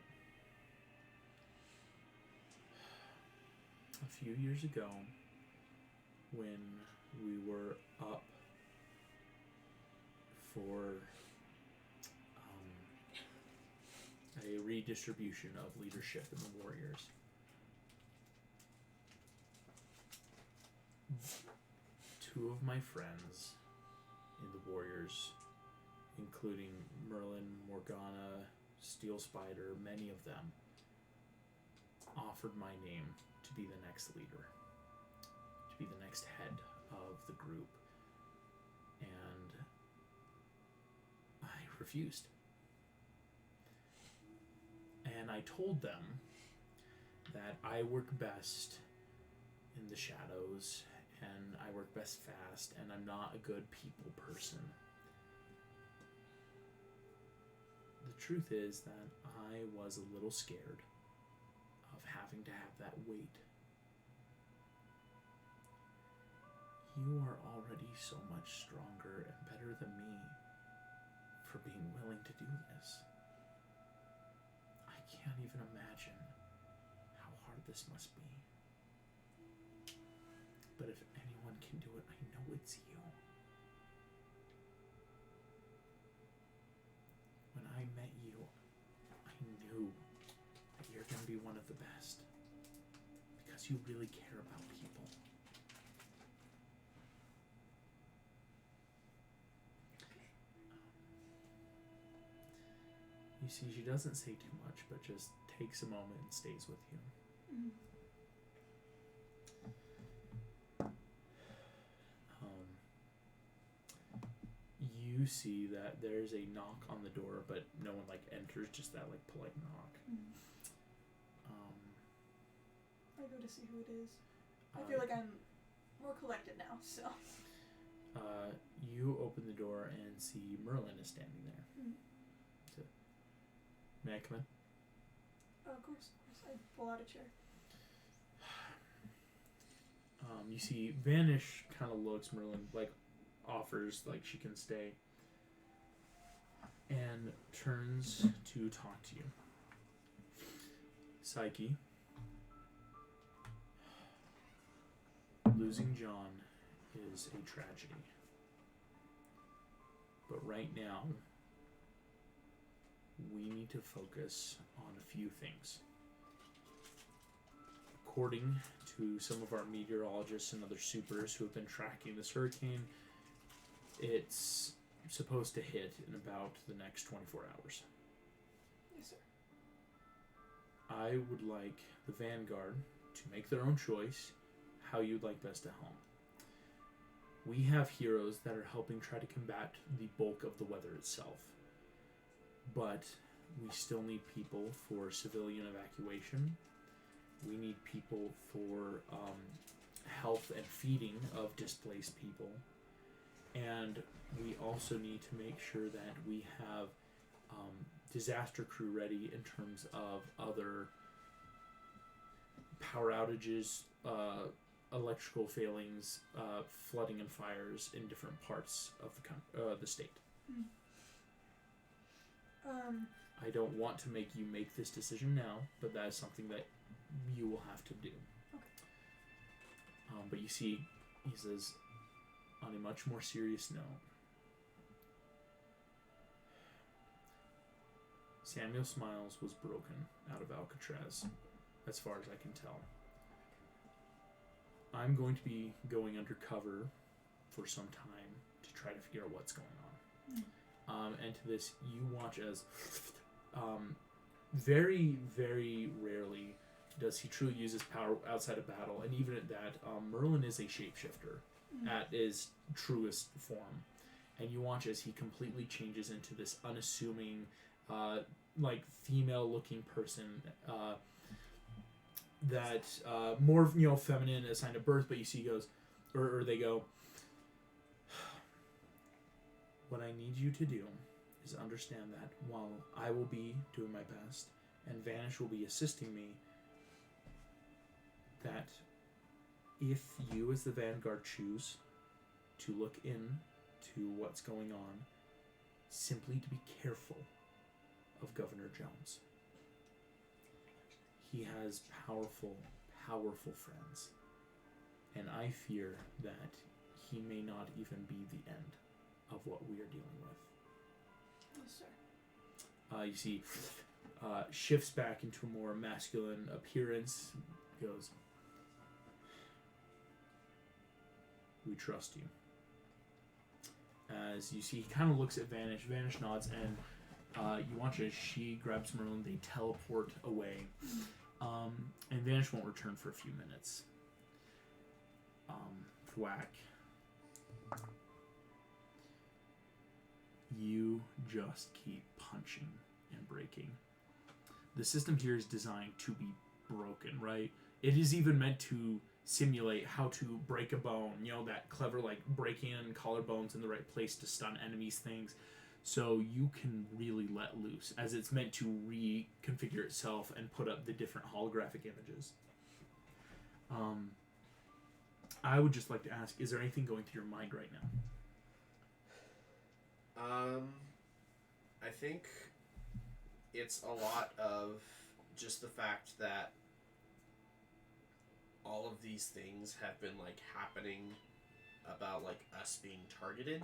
A few years ago, when we were up for a redistribution of leadership in the Warriors, two of my friends in the Warriors, including Merlin, Morgana, Steel Spider, many of them, offered my name to be the next leader, to be the next head of the group, and I refused. And I told them that I work best in the shadows, and I work best fast, and I'm not a good people person. The truth is that I was a little scared of having to have that weight. You are already so much stronger and better than me for being willing to do this. I can't even imagine how hard this must be. But if anyone can do it, I know it's you. the best. Because you really care about people. You see, she doesn't say too much, but just takes a moment and stays with you. Mm. You see that there's a knock on the door, but no one enters. Just that polite knock. Mm. I go to see who it is. I feel like I'm more collected now, so. You open the door and see Merlin is standing there. Mm. So, may I come in? Of course. I pull out a chair. You see Vanish kind of looks, Merlin offers she can stay, and turns to talk to you. Psyche, losing John is a tragedy, but right now we need to focus on a few things. According to some of our meteorologists and other supers who have been tracking this hurricane, it's supposed to hit in about the next 24 hours. Yes, sir. I would like the Vanguard to make their own choice how you'd like best to helm. We have heroes that are helping try to combat the bulk of the weather itself, but we still need people for civilian evacuation. We need people for health and feeding of displaced people. And we also need to make sure that we have disaster crew ready in terms of other power outages, electrical failings, flooding and fires in different parts of the state. Mm. I don't want to make you make this decision now, but that is something that you will have to do. Okay. But you see, he says, on a much more serious note, Samuel Smiles was broken out of Alcatraz, as far as I can tell. I'm going to be going undercover for some time to try to figure out what's going on. And to this, you watch as very, very rarely does he truly use his power outside of battle, and even at that, Merlin is a shapeshifter at his truest form, and you watch as he completely changes into this unassuming, female-looking person that more feminine assigned at birth, but you see he goes, or they go, what I need you to do is understand that while I will be doing my best and Vanish will be assisting me, that if you as the Vanguard choose to look into what's going on, simply to be careful of Governor Jones. He has powerful, powerful friends, and I fear that he may not even be the end of what we are dealing with. Yes, sir. You see, shifts back into a more masculine appearance, goes, we trust you. As you see, he kind of looks at Vanish. Vanish nods, and you watch as she grabs Merlin. They teleport away. And Vanish won't return for a few minutes. Thwack. You just keep punching and breaking. The system here is designed to be broken, right? It is even meant to simulate how to break a bone, that clever breaking in collarbones in the right place to stun enemies things, so you can really let loose, as it's meant to reconfigure itself and put up the different holographic images. I would just like to ask, is there anything going through your mind right now? I think it's a lot of just the fact that all of these things have been happening about us being targeted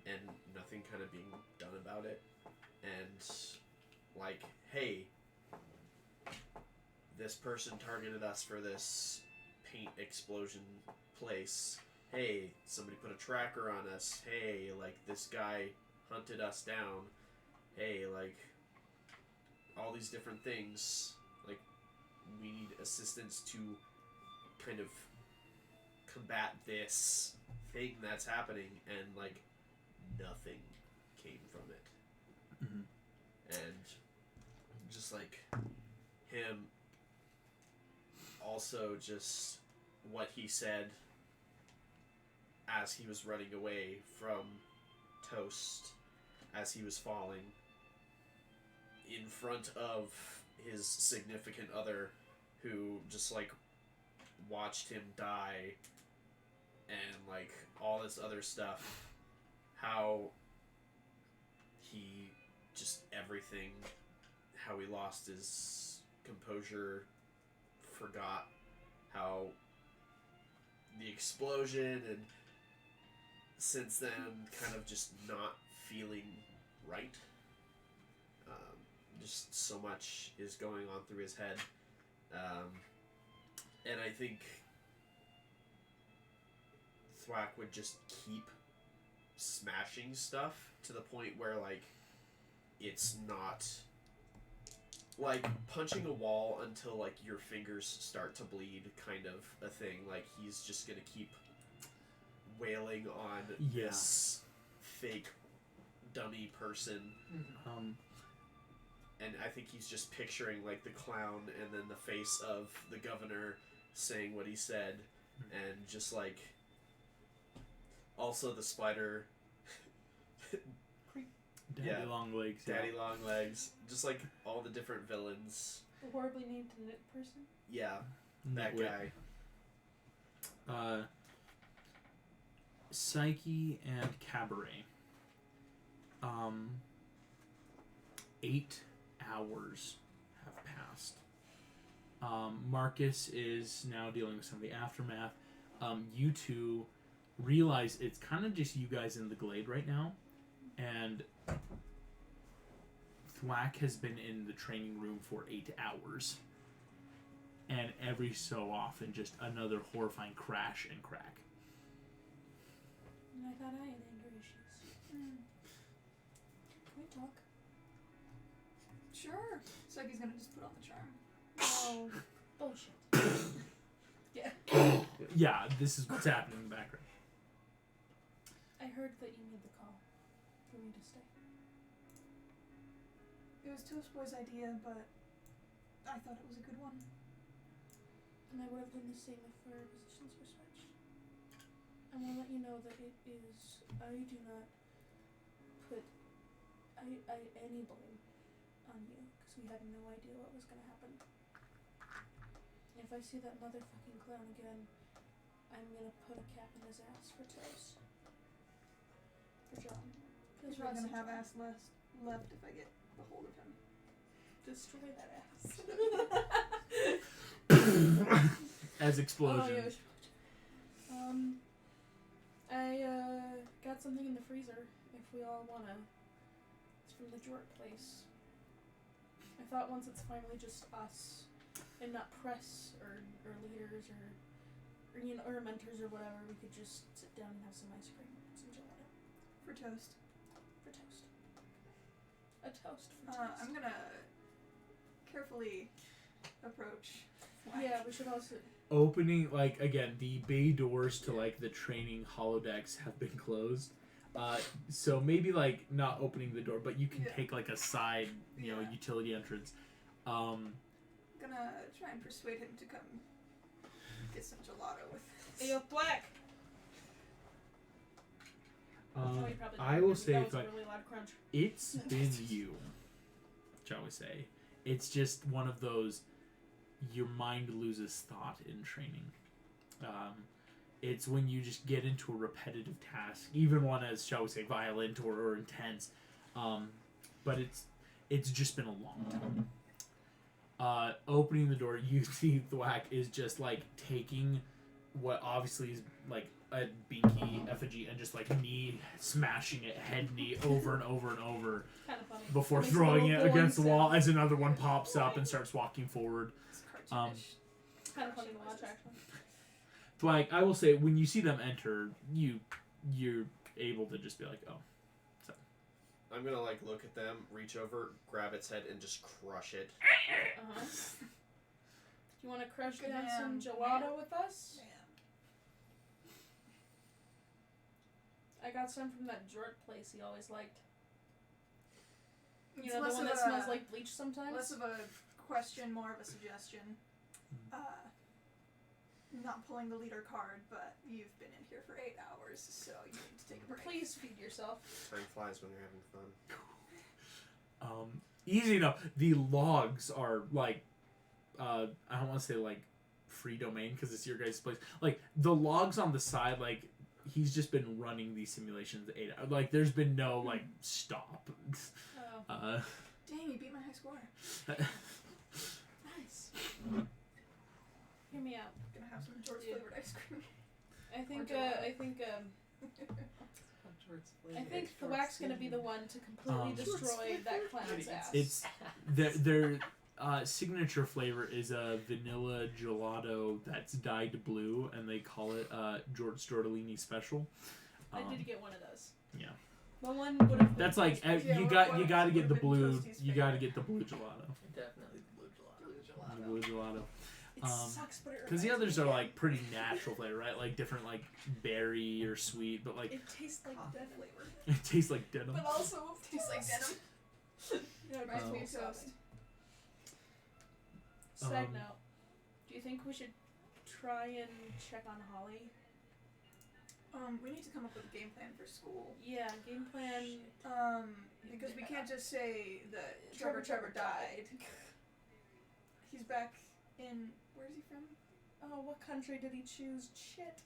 and nothing kind of being done about it, and hey, this person targeted us for this paint explosion place. Hey, somebody put a tracker on us. Hey, like, this guy hunted us down. Hey, like, all these different things. Like, we need assistance to kind of combat this thing that's happening, and, like, nothing came from it. Mm-hmm. And just, like, him also just what he said as he was running away from Toast, as he was falling in front of his significant other, who just, like, watched him die, and, like, all this other stuff, how he just everything, how he lost his composure, forgot how the explosion, and since then kind of just not feeling right. Just so much is going on through his head. And I think Thwack would just keep smashing stuff to the point where, like, it's not like punching a wall until, like, your fingers start to bleed kind of a thing. Like, he's just gonna keep wailing on this fake dummy person. And I think he's just picturing, like, the clown and then the face of the governor saying what he said, and just, like, also the spider. Daddy Long Legs. Daddy Long Legs. Just, like, all the different villains. The horribly named knit person? Yeah, that Nitwit. guy. Psyche and Cabaret. 8 hours have passed. Marcus is now dealing with some of the aftermath. You two realize it's kind of just you guys in the glade right now, and Thwack has been in the training room for 8 hours, and every so often just another horrifying crash and crack. And I thought I had anger issues. Can we talk? Sure. Psyche's gonna just put on the charm. Oh, bullshit. Yeah. Yeah, this is what's happening in the background. I heard that you made the call for me to stay. It was Toast Boy's idea, but I thought it was a good one. And I would have done the same if our positions were switched. I want to let you know that it is, I do not put any blame on you, because we had no idea what was going to happen. If I see that motherfucking clown again, I'm going to put a cap in his ass for Toast. For John. He's probably gonna have ass left if I get a hold of him. Destroy that ass. As explosion. Oh, yeah. I got something in the freezer if we all wanna. It's from the Jork place. I thought once it's finally just us and not press or leaders or you know, or mentors or whatever, we could just sit down and have some ice cream, some gelato. For Toast. For Toast. A toast for Toast. I'm gonna carefully approach Thwack. Yeah, we should also. Opening, like, again, the bay doors to, like, the training holodecks have been closed. So maybe, like, not opening the door, but you can take, like, a side, you know, utility entrance. Gonna try and persuade him to come get some gelato with us. Hey, yo, Black! I will say, that was like, a really loud crunch. it's been you, shall we say. It's just one of those, your mind loses thought in training. It's when you just get into a repetitive task, even one as, shall we say, violent or intense. But it's just been a long time. Opening the door, you see Thwack is just, like, taking what obviously is, like, a binky effigy and just, like, knee smashing it, head knee, over and over and over. Kind of funny. Before Makes throwing little it against the boing wall sound. as another one pops up and starts walking forward. It's cartoon. cartoonish. Kind of funny to watch, actually. Like, I will say, when you see them enter, you're able to just be like, oh. So. I'm gonna like look at them, reach over, grab its head, and just crush it. Uh-huh. You want to crush Good down man. some gelato with us? Man. I got some from that Jort place he always liked. You It's know, the less one of that a- smells like bleach sometimes? Less of a question, more of a suggestion. Not pulling the leader card, but you've been in here for 8 hours, so you need to take a break. Please feed yourself. Time flies when you're having fun. Easy enough. The logs are like, I don't want to say like free domain because it's your guys' place. Like the logs on the side, like he's just been running these simulations 8 hours. Like there's been no like stop. Oh. Dang, you beat my high score. Nice. Hear me out. Gonna have some George flavored ice cream. I think the Wax gonna be the one to completely destroy that clown's ass. It's their signature flavor is a vanilla gelato that's dyed blue, and they call it George Stortellini Special. I did get one of those. Yeah. The one would have. That's like you got to get the blue. You got to get the blue gelato. Definitely the blue gelato. The blue gelato. It sucks, but it Because the reminds others me. are like pretty natural flavor, right? Like different, like berry or sweet, but like It tastes like Coffee denim. flavored. it tastes like denim. But also Tastes like denim. Yeah, Reminds me of toast. toast. Side Um, note, do you think we should try and check on Holly? We need to come up with a game plan for school. Yeah, game plan. Because we can't just say that Trevor died. He's back in. Where is he from? Oh, what country did he choose? Shit.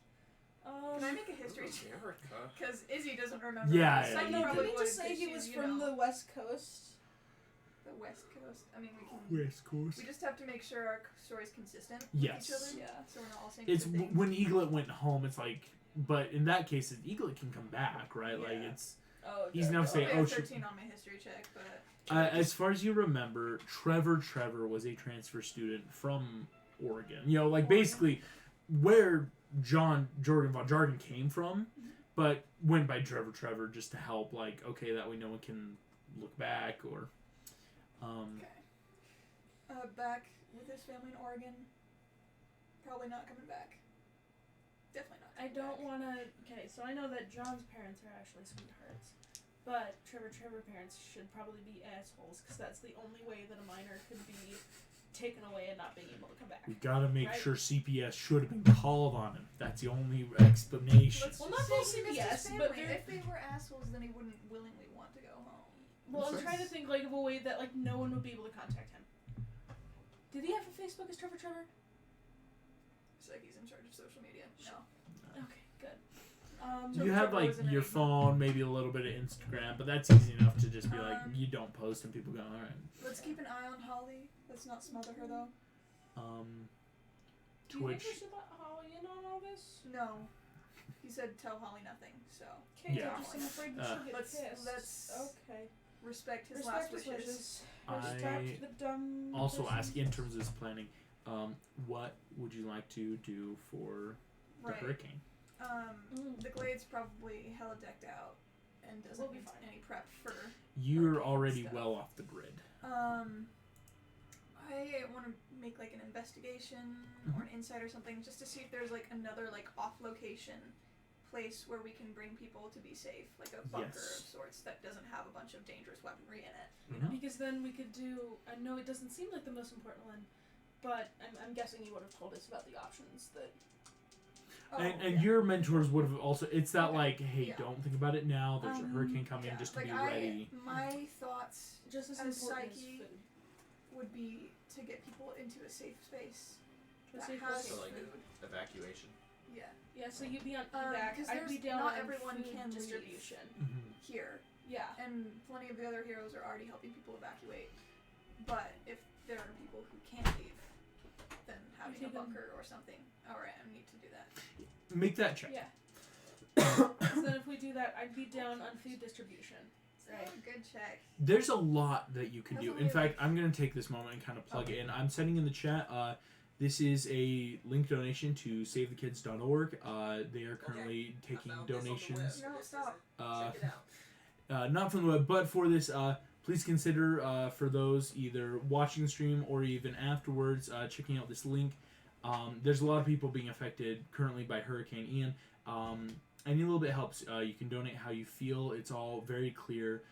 Can I make a history check? America. Because Izzy doesn't remember. Yeah, So yeah, I you know. probably Did he would, just say 'cause he she's, was you from know, the West Coast? the West Coast. I mean, we can. West Coast. We just have to make sure our story's consistent Yes. with each other. Yeah. So we're not all saying It's different things. when Eaglet went home. It's like, but in that case, Eaglet can come back, right? Like Yeah. it's Oh, he's now I saying, have oh, should, 13 on my history check, but as far as you remember, Trevor was a transfer student from Oregon. You know, like Oregon. basically where Jorgen von Jargen came from, but went by Trevor just to help. Like, okay, that way no one can look back or. okay. Back with his family in Oregon. Probably not coming back. Definitely not. I Coming don't back. want to. Okay, so I know that John's parents are actually sweethearts, but Trevor parents should probably be assholes because that's the only way that a minor could be taken away and not being able to come back. We gotta make Right. sure CPS should have been called on him. That's the only explanation. Let's Well, just not say full he missed his CPS, but family. they're- If they were assholes, then he wouldn't willingly want to go home. Well, I'm trying to think like of a way that like no one would be able to contact him. Did he have a Facebook as Trevor? It's like he's in charge of social media. No. Okay, good. So You have Trevor like was an your enigma. phone, maybe a little bit of Instagram, but that's easy enough to just be like you don't post and people go, all right. Let's keep an eye on Holly. Let's not smother her though. Do you think we Twitch. should let Holly in on all this? No. He said tell Holly nothing. So Okay, Yeah. I'm just afraid that she'll get Let's- pissed. let's Okay. respect his Respect last his wishes. wishes. I Respect the dumb. Also ask in decisions. terms of this planning, what would you like to do for the Right. hurricane? The Glade's probably hella decked out and doesn't We'll be need fine. any prep for. You're hurricane already stuff. well off the grid. I want to make like an investigation or an insight or something just to see if there's like another like off location place where we can bring people to be safe, like a bunker Yes. of sorts that doesn't have a bunch of dangerous weaponry in it. Mhm. Because then we could do. I know it doesn't seem like the most important one, but I'm guessing you would have told us about the options that. And yeah. your mentors would have also. It's that Okay. like, hey, Yeah. don't think about it now. There's a hurricane coming, Yeah, just to like be ready. my thoughts Just as As important psyche- as food. would be to get people into a safe space A that safe has So, like, food. evacuation. Yeah, Yeah, so you'd be on evac. 'cause I'd be there's- down not on everyone food can leave. distribution. Mhm. here, Yeah. and plenty of the other heroes are already helping people evacuate. But if there are people who can't leave, then having a take them- bunker or something. All right, I need to do that. Make that check. Yeah. So then if we do that, I'd be down on food distribution. Right. Oh, good check. There's a lot that you can That's do. only In fact, like- I'm going to take this moment and kind of plug it in. I'm sending in the chat. This is a link donation to savethekids.org. They are currently taking donations. No, stop. Check it out. Not from the web, but for this, please consider for those either watching the stream or even afterwards checking out this link. There's a lot of people being affected currently by Hurricane Ian. Any little bit helps. You can donate how you feel. It's all very clear.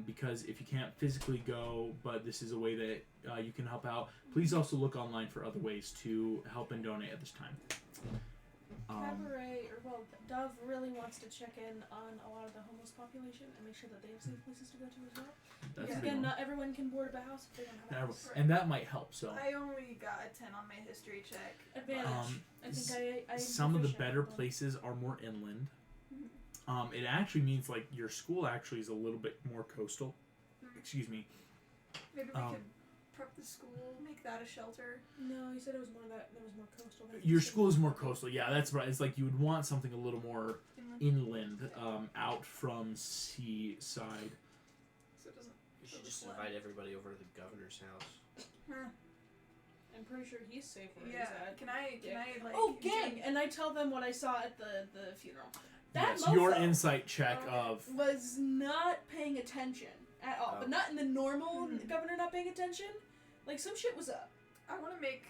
Because if you can't physically go, but this is a way that you can help out, please also look online for other ways to help and donate at this time. Cabaret, Dove really wants to check in on a lot of the homeless population and make sure that they have safe places to go to as well. That's Yeah. a big Again, one. not everyone can board a house if they don't have a house. And that might help. So I only got a 10 on my history check. Advantage. I think I some of the proficient, better but- places are more inland. Mhm. It actually means like your school actually is a little bit more coastal. Mhm. Excuse me. Maybe we could prep the school, make that a shelter. No, you said it was more that there was more coastal. than Your city. school is more coastal. Yeah, that's right. It's like you would want something a little more Inland. inland, out from seaside. So it doesn't. You should just invite everybody over to the governor's house. Huh. I'm pretty sure he's safe where Yeah. he's at. Can I like? Oh, do- gang! And I tell them what I saw at the funeral. That Yes, your mofo insight check Okay. of was not paying attention at all, but Oh. not in the normal Mhm. governor not paying attention. Like some shit was up. I want to make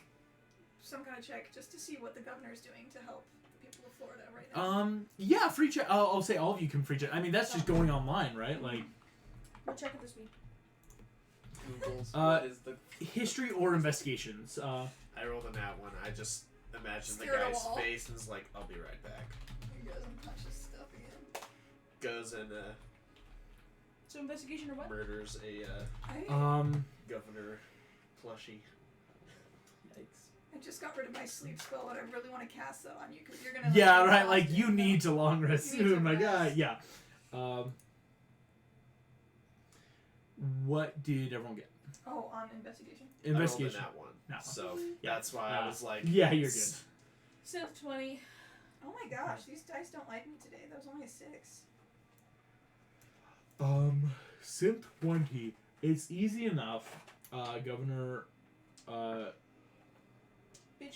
some kind of check just to see what the governor's doing to help the people of Florida right now. yeah, free check. I'll say all of you can free check. I mean, that's just going online, right? Like What check would this be? Google's Uh, what is the history or investigations. I rolled a nat one. I just imagine the Stare at a guy's wall. face and is like, I'll be right back. He goes and touches stuff again. Goes and So investigation or what? murders a I governor plushie. yikes? I just got rid of my sleep spell, but I really want to cast that on you because you're gonna. Yeah, be right. Like exhausted. you need to long rest You need to soon. Like, rest. yeah. What did everyone get? Oh, on investigation. Investigation. I rolled a nat one. Nat one. So Yeah. that's why I was like, Yeah, you're good. s- Synth 20. Oh my gosh, these dice don't like me today. That was only a 6. Synth 20. It's easy enough. Governor Bitch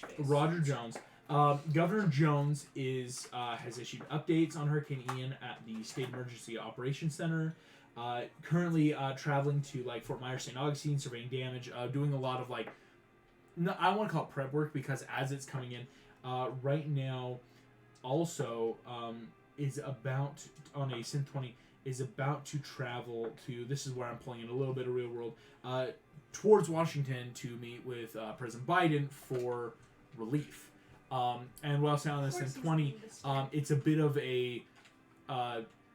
face. Roger Jones. Governor Jones is has issued updates on Hurricane Ian at the State Emergency Operations Center. Currently traveling to like Fort Myers, St. Augustine, surveying damage, doing a lot of like, no, I want to call it prep work because as it's coming in, right now, also is about on a Synth 20 is about to travel to. This is where I'm pulling in a little bit of real world towards Washington to meet with President Biden for relief. And while on this Synth 20, it's a bit of a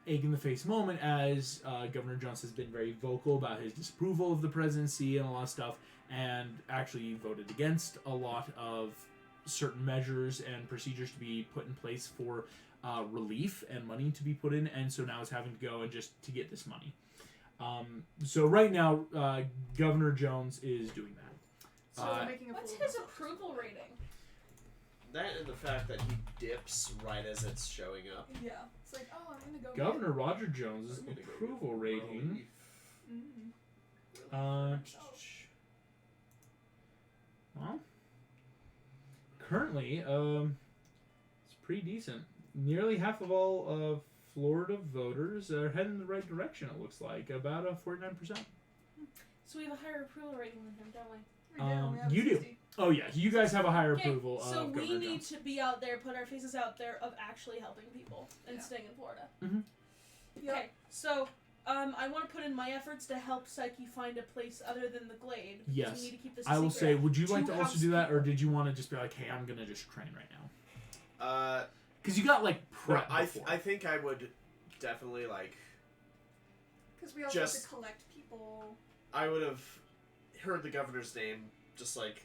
egg in the face moment as Governor Jones has been very vocal about his disapproval of the presidency and a lot of stuff, and actually voted against a lot of certain measures and procedures to be put in place for relief and money to be put in, and so now is having to go and just to get this money. So right now, Governor Jones is doing that. So we're making a What's fool of his ourselves. approval rating? that and the fact that he dips right as it's showing up. Yeah, it's like, oh, I'm gonna go. Governor Roger Jones' I'm gonna go approval get rating. relief. Well, currently, it's pretty decent. Nearly half of all of Florida voters are heading in the right direction. It looks like about 49%. So we have a higher approval rating than him, don't we? We have a you do. 60. Oh yeah, you guys have a higher Okay, approval so of we Governor need Jones. to be out there, put our faces out there of actually helping people and Yeah. staying in Florida. Yep. Okay, so I want to put in my efforts to help Psyche find a place other than the Glade. Because Yes. we need to keep this. I will say, secret. would you like Two to also house do that, or people. did you want to just be like, hey, I'm gonna just train right now? Uh, Because you got like prep I before. think I would definitely like. Because we also have Just- to collect people. I would have heard the governor's name, just like,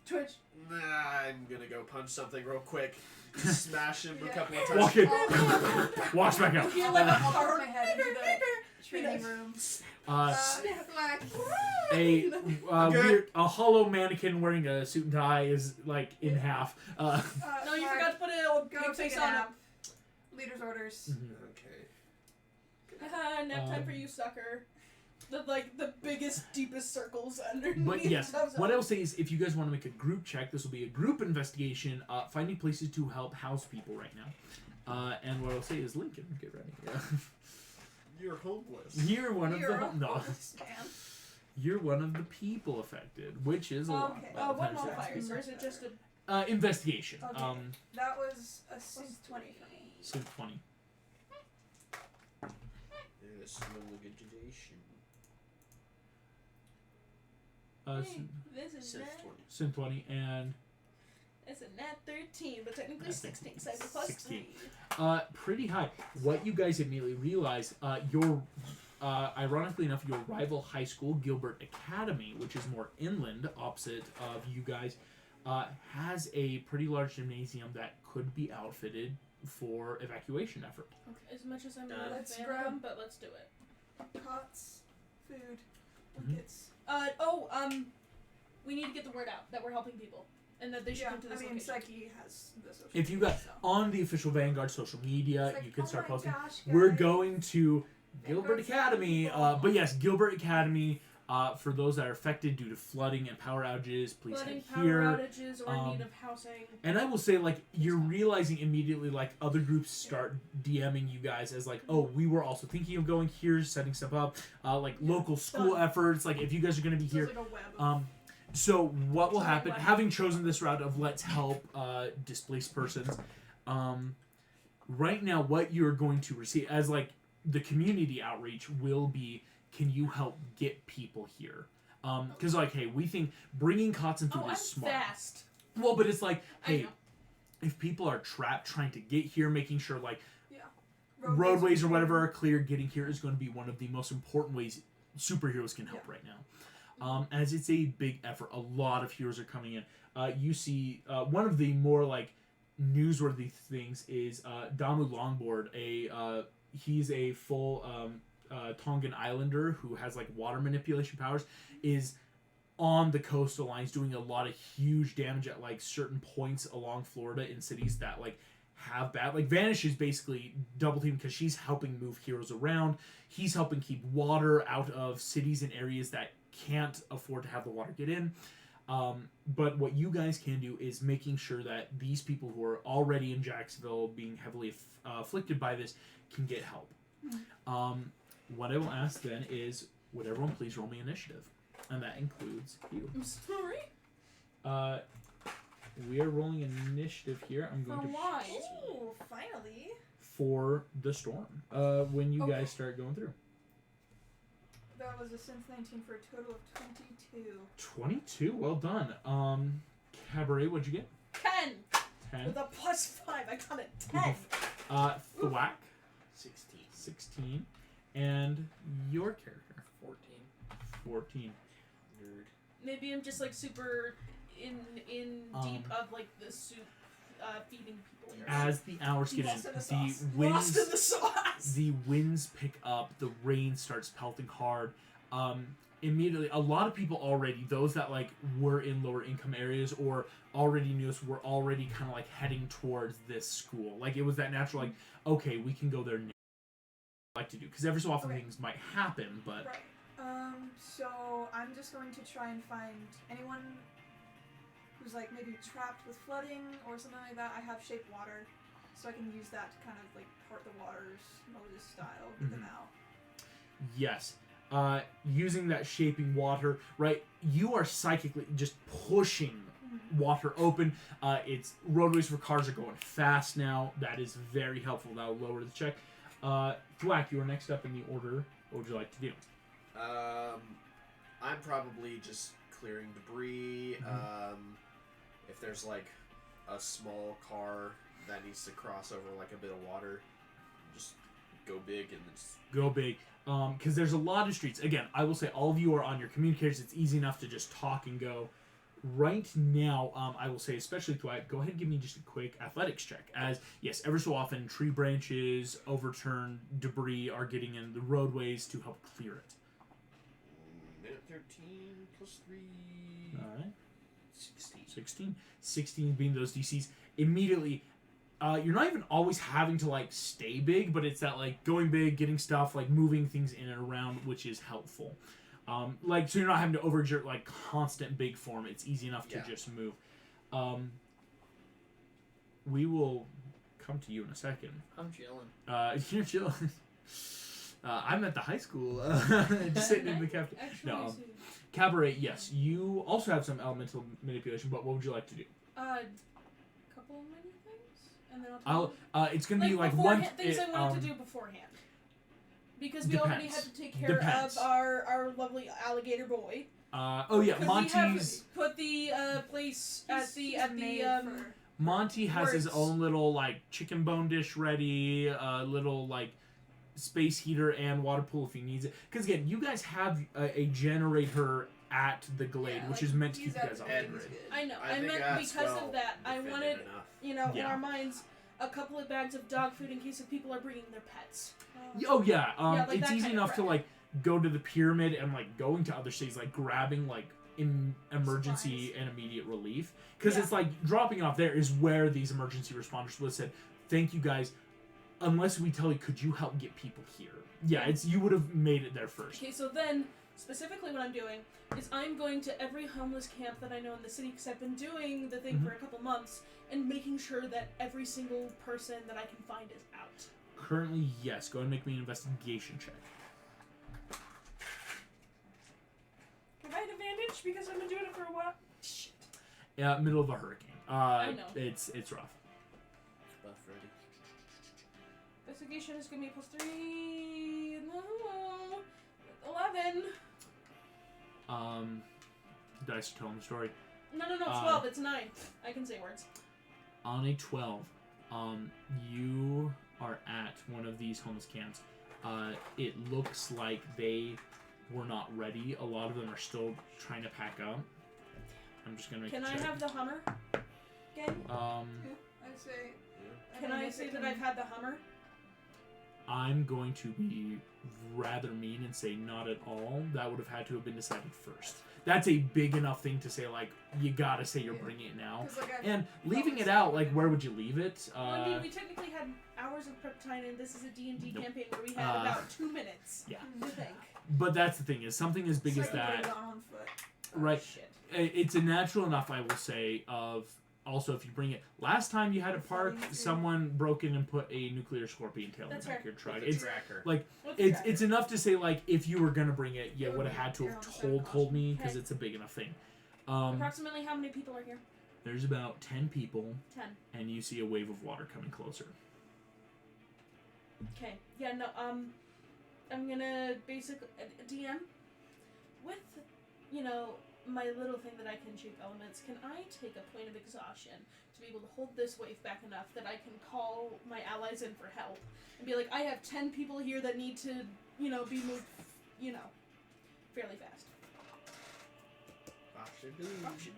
Twitch. nah, I'm gonna go punch something real quick, smash him a Yeah. couple of times. Walk in, Oh, walks back out. Feel like a I'll car. put my head into the training room. Slack. A hollow mannequin wearing a suit and tie is like in half. No, you Slack. forgot to put it old Go big take face a on nap. him. Leader's orders. Okay. Haha, nap time for you, sucker. The biggest, deepest circles underneath. But yes, of what I will say is if you guys want to make a group check, this will be a group investigation, finding places to help house people right now. And what I'll say is Lincoln, get ready. Yeah. You're homeless. You're one of You're the a no. homeless man. You're one of the people affected, which is a lot. Okay. by the What time it's modifiers, or is it just a... investigation. Okay. That was a synth 20 for me. So 20. Yes, investigation. Hey, this is Synth nat... 20. Sim 20 and It's a nat 13, but technically Nat 16, so I have a plus 16. 3. pretty high. What you guys immediately realize, ironically enough, your rival high school, Gilbert Academy, which is more inland, opposite of you guys, has a pretty large gymnasium that could be outfitted for evacuation effort. Okay. As much as I'm Done. not a Let's fan grab- of them, but let's do it. Cots, food, Mhm. blankets. We need to get the word out that we're helping people, and that they should Yeah, come to I this mean, location. Psyche has the social If you media, got so. on the official Vanguard social media, It's like, you can start oh my posting. gosh, We're guys. going to Gilbert Vanguard's Academy. people. But yes, Gilbert Academy. For those that are affected due to flooding and power outages, please Flooding, head power here. outages, or in need um, of housing. And I will say, like, you're realizing immediately, like, other groups start DMing you guys as, like, oh, we were also thinking of going here, setting stuff up, like, local school Done. efforts, like, if you guys are going to be So here. it's like a web of So what will happen, Right. having chosen this route of let's help displaced persons, right now what you're going to receive as, like, the community outreach will be, can you help get people here? Because, like, hey, we think bringing cots and food Oh, I'm is smart. fast. Well, but it's like, I hey, know. if people are trapped trying to get here, making sure, like, roadways or whatever are clear, getting here is going to be one of the most important ways superheroes can help right now. As it's a big effort, a lot of heroes are coming in. You see, one of the more, like, newsworthy things is Damu Longboard. He's a full Tongan Islander who has, like, water manipulation powers, is on the coastal lines doing a lot of huge damage at, like, certain points along Florida in cities that, like, have bad, like, Vanish is basically double teamed because she's helping move heroes around. He's helping keep water out of cities and areas that can't afford to have the water get in. But what you guys can do is making sure that these people who are already in Jacksonville being heavily afflicted by this can get help. What I will ask then is, would everyone please roll me initiative? And that includes you. I'm sorry. We are rolling initiative here. I'm going For to why? Ooh, finally. for the storm. When you Okay. guys start going through. That was a synth 19 for a total of 22. 22. Well done. Cabaret, what'd you get? 10. 10. With a plus 5, I got a 10. Thwack, 16. 16. And your character, 14. 14. Nerd. Maybe I'm just like super in deep of like the soup feeding people. As the hours get in, Lost in the the sauce. Lost in winds, the sauce. the winds pick up, the rain starts pelting hard. Immediately, a lot of people already, those that, like, were in lower income areas or already knew us, were already kind of, like, heading towards this school. Like, it was that natural, like, okay, we can go there now. Like to do, because every so often Okay. things might happen, but Right. So I'm just going to try and find anyone who's, like, maybe trapped with flooding or something like that. I have shaped water, so I can use that to kind of, like, part the waters, Moses style, get them out. yes, using that shaping water, right? You are psychically just pushing water open. It's roadways for cars are going fast now. That is very helpful. That will lower the check. Thwack, you are next up in the order. What would you like to do? I'm probably just clearing debris. If there's, like, a small car that needs to cross over, like, a bit of water, just go big and just... Go big. Because there's a lot of streets. Again, I will say all of you are on your communicators. It's easy enough to just talk and go. Right now, I will say, especially Thwack, go ahead and give me just a quick athletics check. As, yes, ever so often, tree branches, overturned debris are getting in the roadways to help clear it. Minute 13 plus 3. All right. 16. 16 being those DCs. Immediately, you're not even always having to like stay big, but it's that like going big, getting stuff, like moving things in and around, which is helpful. Like so you're not having to overexert like constant big form. It's easy enough to just move. We will come to you in a second. I'm chilling. You're chilling. I'm at the high school, just sitting in the cafeteria. Actually, No, Cabaret, yes. You also have some elemental manipulation, but what would you like to do? Couple of many things, and then I'll. It's gonna be like beforehand- one. things I wanted to do beforehand. Because we Depends. already had to take care Depends. of our lovely alligator boy. Oh yeah, 'Cause Monty's. we have put the place at the Monty has his works. own little like chicken bone dish ready, little like space heater and water pool if he needs it. Because again, you guys have a generator at the glade, which is meant to keep you guys off the everything's grid. I know. I I think meant that's because well of that. I defended wanted, enough. in Yeah. our minds, a couple of bags of dog food in case if people are bringing their pets. Oh yeah, like it's that easy kind of enough to bread. like go to the pyramid and like going to other cities, like grabbing like in emergency and immediate relief, because it's like dropping off there is where these emergency responders would have said, "Thank you guys. Unless we tell you, could you help get people here?" Yeah, it's you would have made it there first. Okay, so then, specifically what I'm doing is I'm going to every homeless camp that I know in the city, because I've been doing the thing for a couple months, and making sure that every single person that I can find is out. Currently, yes. Go ahead and make me an investigation check. Have I had advantage because I've been doing it for a while? Shit. Yeah, middle of a hurricane. I know. It's rough. Buff ready. Investigation is going to be +3. No. 11. Dice are telling the story. No, 12. It's 9. I can say words. On a 12, you are at one of these homeless camps. It looks like they were not ready. A lot of them are still trying to pack up. I'm just gonna make Can a I check. have the Hummer? Again? I'd say. Can I say that I've had the Hummer? I'm going to be rather mean and say not at all. That would have had to have been decided first. That's a big enough thing to say, like, you gotta say you're bringing it now. 'Cause, like, And leaving it out, like, where would you leave it? Well, I mean, we technically had hours of prep time, and this is a D&D Nope. campaign where we had about 2 minutes Yeah. to think. But that's the thing, is something as big as that, On foot. right? Shit. It's a natural enough, I will say, of also if you bring it. Last time you had it parked, someone broke in and put a nuclear scorpion tail in the That's back right. of your truck. With It's the tracker. like What's the it's enough to say like if you were gonna bring it, you would have had to You're have on the side of told me because Okay. it's a big enough thing. Approximately how many people are here? There's about 10 people, 10. and you see a wave of water coming closer. Okay. Yeah, no, I'm gonna basically, DM, with, my little thing that I can shape elements, can I take a point of exhaustion to be able to hold this wave back enough that I can call my allies in for help? And be like, I have 10 people here that need to, be moved, fairly fast.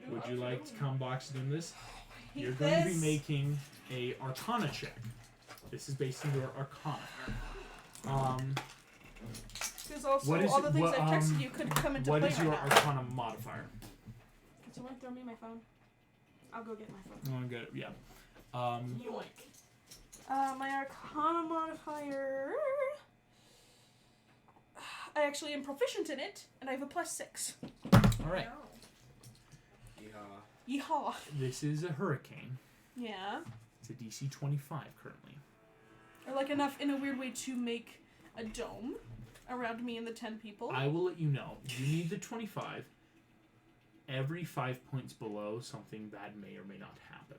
Would you like to come box in this? Hate You're going to be this. making a Arcana check. This is based on your Arcana. Because also What is all the things what, I've texted you could come into What play is right your now. Arcana modifier? Can someone throw me my phone? I'll go get my phone. Oh, good. Yeah. Yoink. My Arcana modifier. I actually am proficient in it, and I have a +6. All right. Yeah. Yeehaw. This is a hurricane. Yeah. It's a DC 25 currently. I like enough in a weird way to make a dome around me and the 10 people. I will let you know. You need the 25. Every 5 points below, something bad may or may not happen.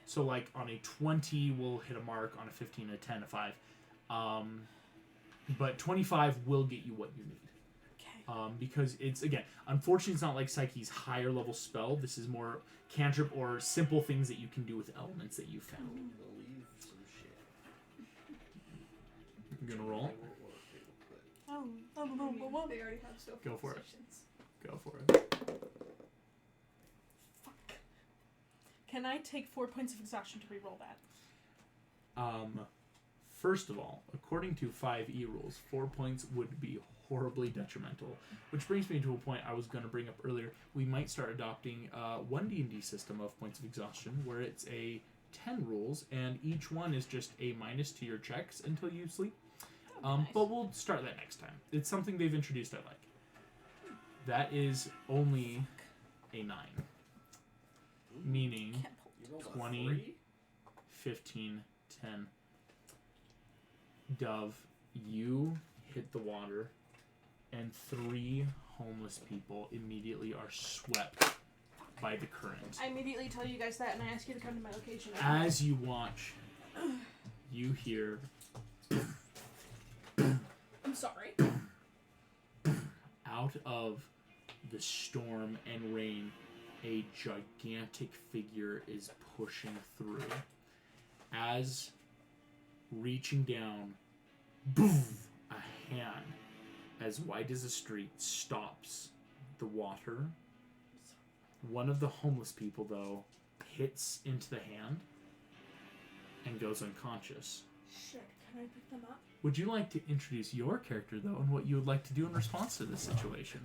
So, like, on a 20, we'll hit a mark. On a 15, a 10, a 5. But 25 will get you what you need. Okay. Because it's, again, unfortunately, it's not like Psyche's higher level spell. This is more cantrip or simple things that you can do with elements that you found. Believe some shit. I'm gonna roll. They already have so. Go for it. Go for it. Fuck. Can I take 4 points of exhaustion to reroll that? First of all, according to 5e rules, 4 points would be horribly detrimental. Which brings me to a point I was going to bring up earlier. We might start adopting one D&D system of points of exhaustion, where it's a 10 rules, and each one is just a minus to your checks until you sleep. Nice. But we'll start that next time. It's something they've introduced I like. That is only a 9. Meaning Can't pull. You rolled a 20. 3? 15, 10. Dove, you hit the water, and 3 homeless people immediately are swept by the current. I immediately tell you guys that, and I ask you to come to my location. As you watch, you hear I'm sorry. out of the storm and rain, a gigantic figure is pushing through. As reaching down, boom, a hand as wide as a street stops the water. One of the homeless people, though, hits into the hand and goes unconscious. Shit, can I pick them up? Would you like to introduce your character, though, and what you would like to do in response to this situation?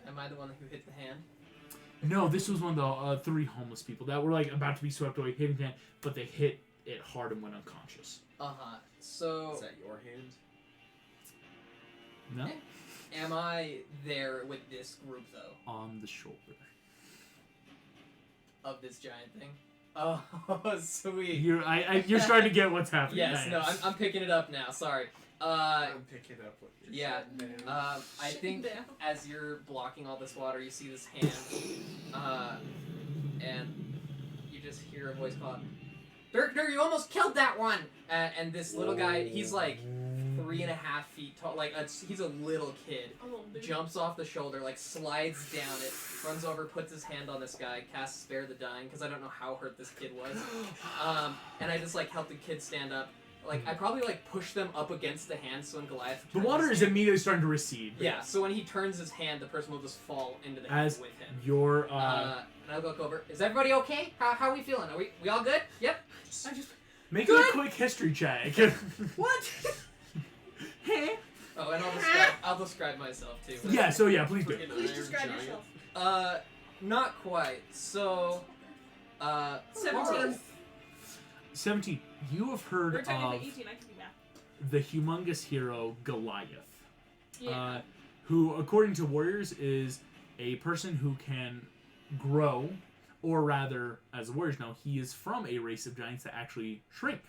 Am I the one who hit the hand? No, this was one of the 3 homeless people that were like about to be swept away, hitting the hand, but they hit it hard and went unconscious. So Is that your hand? No? am I there with this group though? On the shoulder. Of this giant thing? Oh, sweet. You're starting to get what's happening. Yes, no, I'm picking it up now. Sorry. I'm picking up what you're Yeah. saying now. I think Down. as you're blocking all this water, you see this hand, and you just hear a voice call, "Dirk, you almost killed that one!" And this little guy, he's like 3.5 feet tall, like he's a little kid. A little dude. Jumps off the shoulder, like slides down it, runs over, puts his hand on this guy, casts Spare the Dying, because I don't know how hurt this kid was. And I just like help the kid stand up. Like I probably like push them up against the hand so when Goliath The turns water his is hand- immediately starting to recede. Yeah, so when he turns his hand, the person will just fall into the hand As with him. your And I'll look over. Is everybody okay? How are we feeling? Are we all good? Yep. I just. make Good. a quick history check. What? Oh, and I'll describe myself too. Yeah. So yeah, please do. Freaking Please iron describe giant. yourself. Not quite. So, 17. 17. You have heard We're talking of 18. I can be back. the humongous hero Goliath. Yeah. Who, according to warriors, is a person who can grow, or rather, as the warriors know, he is from a race of giants that actually shrink.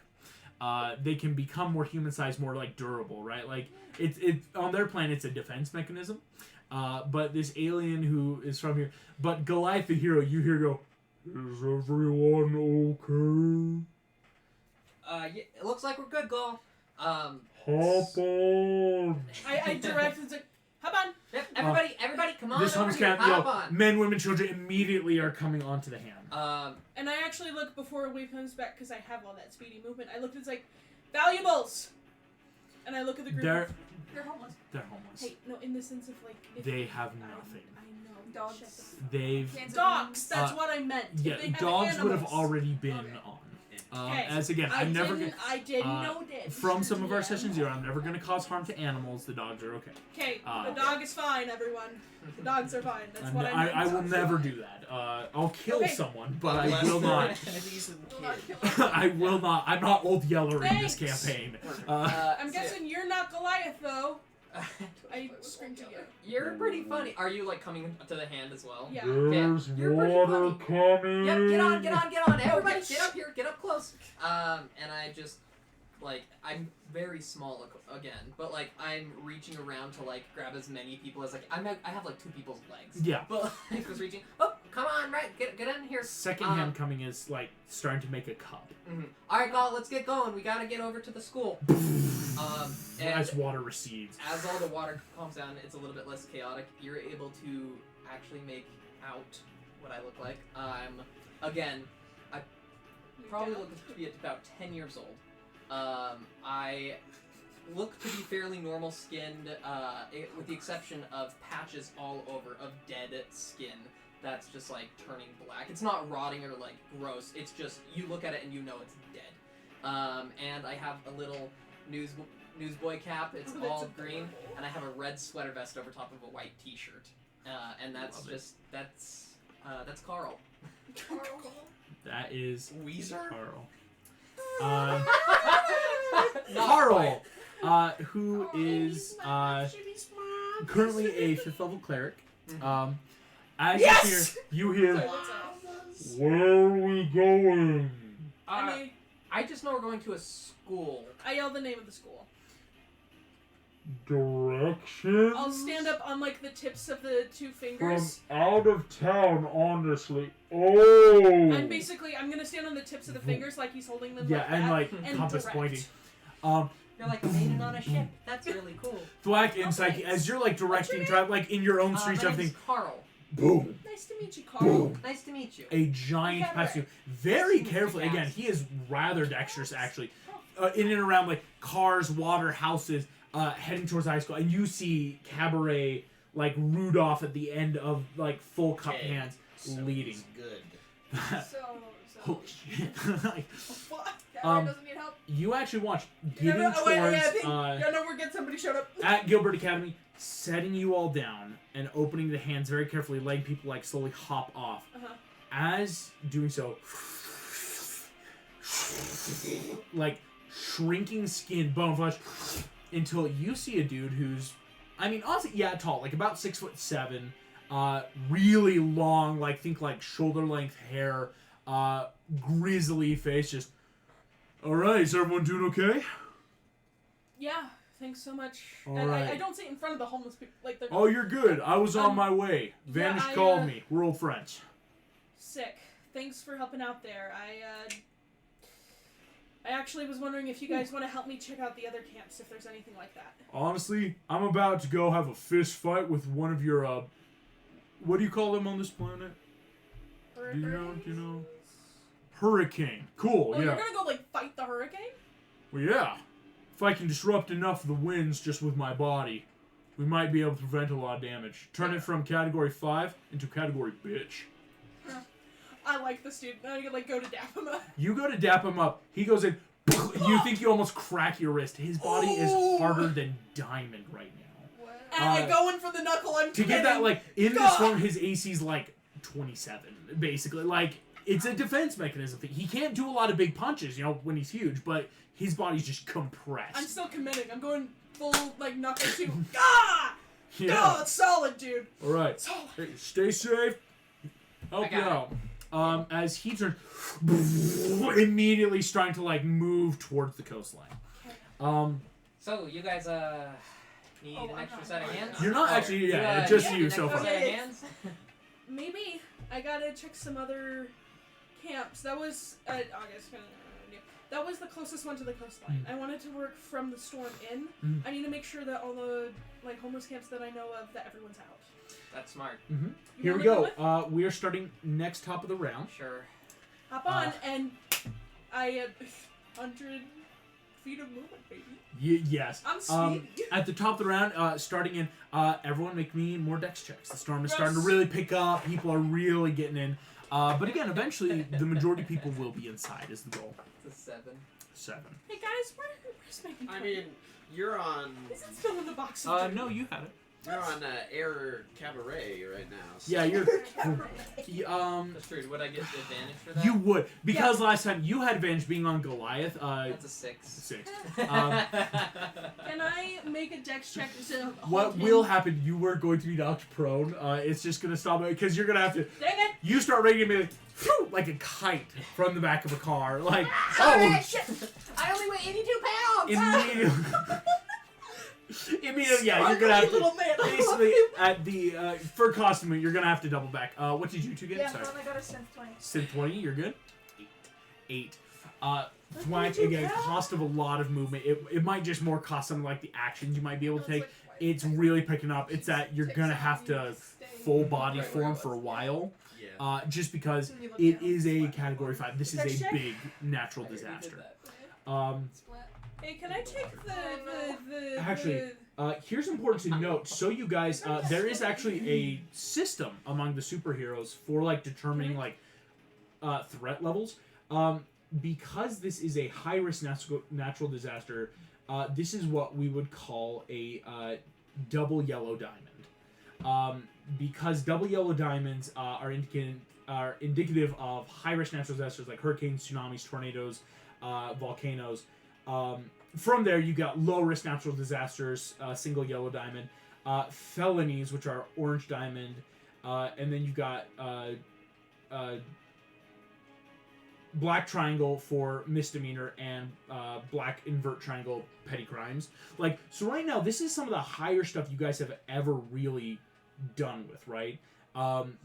They can become more human-sized, more like durable, right? Like it on their planet, it's a defense mechanism. But this alien who is from here, but Goliath the hero, you hear go, "Is everyone okay? yeah, it looks like we're good, Gol. Hop on." I direct. It's like, hop on. Yep, everybody, come on This over homeless here. camp, Hop on. men, women, children immediately are coming onto the hand. And I actually look before Wave comes back because I have all that speedy movement. I look at it's like valuables, and I look at the group. They're They're homeless. homeless. Hey, no, in the sense of like if They have I nothing. know. Dogs. Shut the f- They've Cans of Dogs. beans. That's what I meant. If yeah, they had dogs would have animals. already been Okay. on. Okay. As again, I I'm never didn't. gonna. I didn't uh, know this. From some of our Yeah. sessions here, I'm never going to cause harm to animals. The dogs are okay. Okay, Uh, the dog is fine, everyone. The dogs are fine. That's And what I meant. I will never do that. I'll kill Okay. someone, but I Unless will they're not. enemies and Will not kids. kill I will not. I'm not Old Yeller in this Thanks. campaign. I'm guessing you're not Goliath, though. I screamed to you. You're pretty funny. Are you like coming to the hand as well? Yeah. There's You're pretty water funny. coming. Yep, get on. Everybody, Everybody get up here, get up close. And I just, like, I'm very small again, but like I'm reaching around to like grab as many people as I have like 2 people's legs. Yeah. But I was reaching. Oh, come on, right? Get in here. Second hand coming is like starting to make a cup. All right, Gal, let's get going. We gotta get over to the school. And As water recedes. as all the water calms down, it's a little bit less chaotic. You're able to actually make out what I look like. Again, I probably look to be about 10 years old. I look to be fairly normal skinned, with the exception of patches all over of dead skin that's just like turning black. It's not rotting or like gross. It's just you look at it and you know it's dead. And I have a little newsboy cap. It's Oh, that's all adorable. green, and I have a red sweater vest over top of a white T-shirt. And that's Love it. just that's Carl. That is Weezer? Carl. Not Carl, quite. who is currently a 5th level cleric. As Yes! you hear, Sorry, what's up? where are we going? I just know we're going to a school. I yell the name of the school. Directions? I'll stand up on like the tips of the 2 fingers. out of town, honestly. Oh! I'm gonna stand on the tips of the fingers like he's holding them Yeah, like and that, like and compass direct. pointing. You're like maiden on a ship. That's really cool. Thwack and Psyche, thanks. as you're like directing, like in your own streets, My everything. name's Carl. Boom! Nice to meet you, Carl. Nice to meet you. A giant Okay, past you. right. Very Nice to meet carefully. you, Again, guys. he is rather dexterous, actually. In and around like cars, water, houses, heading towards high school, and you see Cabaret like Rudolph at the end of like full cup Okay, hands leading. Good. Holy shit! Like, Fuck. doesn't need help. You actually watch getting I think, towards no, we're good. Somebody showed up. at Gilbert Academy, setting you all down and opening the hands very carefully, letting people like slowly hop off. Uh-huh. As doing so, like shrinking skin, bone, flesh, until you see a dude who's, I mean, honestly, yeah, tall, like about 6'7", really long, like think like shoulder length hair, grizzly face, just. All right, is everyone doing okay? Yeah, thanks so much. All And right. I don't sit in front of the homeless people like they're Oh, you're good. I was on Um, my way. Vanish I, called me. We're old friends. sick. Thanks for helping out there. I actually was wondering if you guys want to help me check out the other camps if there's anything like that. Honestly, I'm about to go have a fist fight with one of your, what do you call them on this planet? Do you know? Hurricane. Cool, Oh, yeah. you're gonna go like fight the hurricane? Well, yeah. If I can disrupt enough of the winds just with my body, we might be able to prevent a lot of damage. Turn it from category 5 into category bitch. I like the student. I like go to dap him up. You go to dap him up. He goes in. You think you almost crack your wrist. His body is harder than diamond right now. And I go in for the knuckle. I'm To get that, like, in this God. form, his AC's like 27, basically. Like, it's a defense mechanism thing. He can't do a lot of big punches, when he's huge, but his body's just compressed. I'm still committing. I'm going full like knuckle too. Ah! Yeah. Oh, it's solid, dude. All right. Solid. Hey, stay safe. Help you got out. As he turns, immediately starting to like move towards the coastline. So you guys need an extra set of hands? You're not Or actually, yeah, you, just need you an so extra far. set of hands? Maybe I gotta check some other camps. That was August. That was the closest one to the coastline. I wanted to work from the storm in. I need to make sure that all the like homeless camps that I know of that everyone's out. That's smart. Mm-hmm. You Here wanna we go go. with? We are starting next top of the round. Sure. Hop on and I 100 feet of movement, baby. Yes. I'm speedy. At the top of the round, starting in, everyone make me more dex checks. The storm is starting to Yes. really pick up. People are really getting in. But again, eventually, the majority of people will be inside is the goal. It's a 7. 7. Hey guys, where's my I mean, you're on. is it still in the box? Of No, you had it. You're on Air Cabaret right now. So. Yeah, you're. That's true. Would I get the advantage for that? You would because last time you had advantage being on Goliath. That's a 6. 6. Can I make a dex check to hold What him? will happen? You were going to be knocked prone. It's just gonna stop it because you're gonna have to. Dang it! You start ready to be like, phew, like a kite from the back of a car, like Oh, shit! I only weigh 82 pounds! immediately. Immediately, yeah, you're gonna have to. little man. Basically, at the for costuming, you're gonna have to double back. What did you two get? Yeah, Sorry, I got a synth 20. Synth 20. You're good. 8. Thwack again. Cost of a lot of movement. It might just more cost something like the actions you might be able to take. It's really picking up. It's that you're gonna have to full body Right where I form was. for a while. Yeah. Just because Can you look it down? is a category 5. This is Dex a check? big natural I already did disaster. that. Hey, can I take the Actually, here's important to note. So you guys, there is actually a system among the superheroes for like determining like threat levels. Because this is a high risk natural disaster, this is what we would call a double yellow diamond. Because double yellow diamonds are indicated are indicative of high-risk natural disasters like hurricanes, tsunamis, tornadoes, volcanoes. From there, you got low-risk natural disasters, single yellow diamond, felonies, which are orange diamond, and then you got black triangle for misdemeanor and black invert triangle petty crimes. Like, so right now, this is some of the higher stuff you guys have ever really done with, right?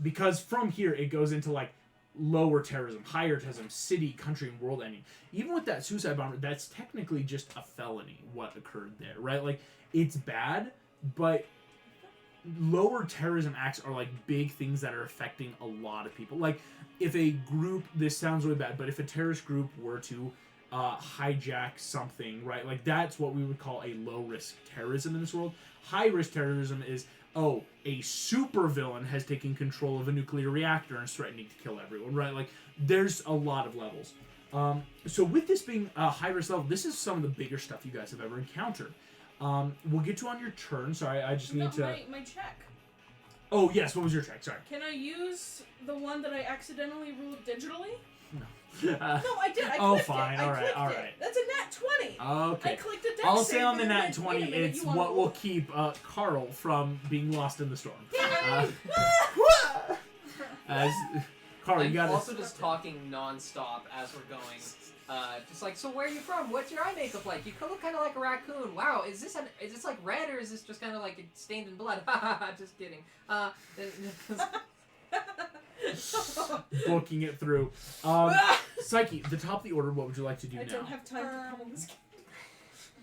Because from here, it goes into, like, lower terrorism, higher terrorism, city, country, and world ending. Even with that suicide bomber, that's technically just a felony, what occurred there, right? Like, it's bad, but lower terrorism acts are, like, big things that are affecting a lot of people. Like, if a group, this sounds really bad, but if a terrorist group were to hijack something, right? Like, that's what we would call a low-risk terrorism in this world. High-risk terrorism is, oh, a supervillain has taken control of a nuclear reactor and is threatening to kill everyone, right? Like, there's a lot of levels. So with this being a high-risk level, this is some of the bigger stuff you guys have ever encountered. We'll get to on your turn. Sorry, I just need to... My check. Oh, yes, what was your check? Sorry. Can I use the one that I accidentally ruled digitally? No. No, I did. I Oh, clicked fine. it. All I right, clicked all it. right. That's a nat 20. Okay. I clicked a dex I'll save say on the and nat went, 20, wait a minute, it's you wanna what will roll? keep Carl from being lost in the storm. Yay! As Carl, you I'm got also just talking non-stop as we're going. Just like, so where are you from? What's your eye makeup like? You look kind of like a raccoon. Wow, is this like red or is this just kind of like it's stained in blood? Just kidding. booking it through. Psyche, the top of the order, what would you like to do I now? don't have time to pummel this game.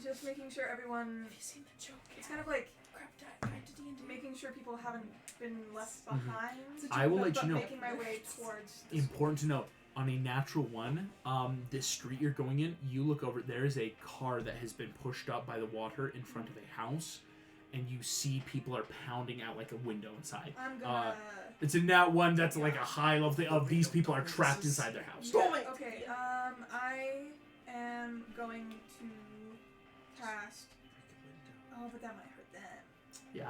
Just making sure everyone. Have you seen the joke? It's kind of like Crap, Guide to D&D. making sure people haven't been left behind. I will let but you know. Making my way towards. The Important to note, on a natural one, this street you're going in, you look over, there is a car that has been pushed up by the water in front of a house, and you see people are pounding out like a window inside. I'm gonna. It's in that one that's like a high level thing of these people are trapped inside their house. Okay. I am going to cast. Oh, but that might hurt them. Yeah.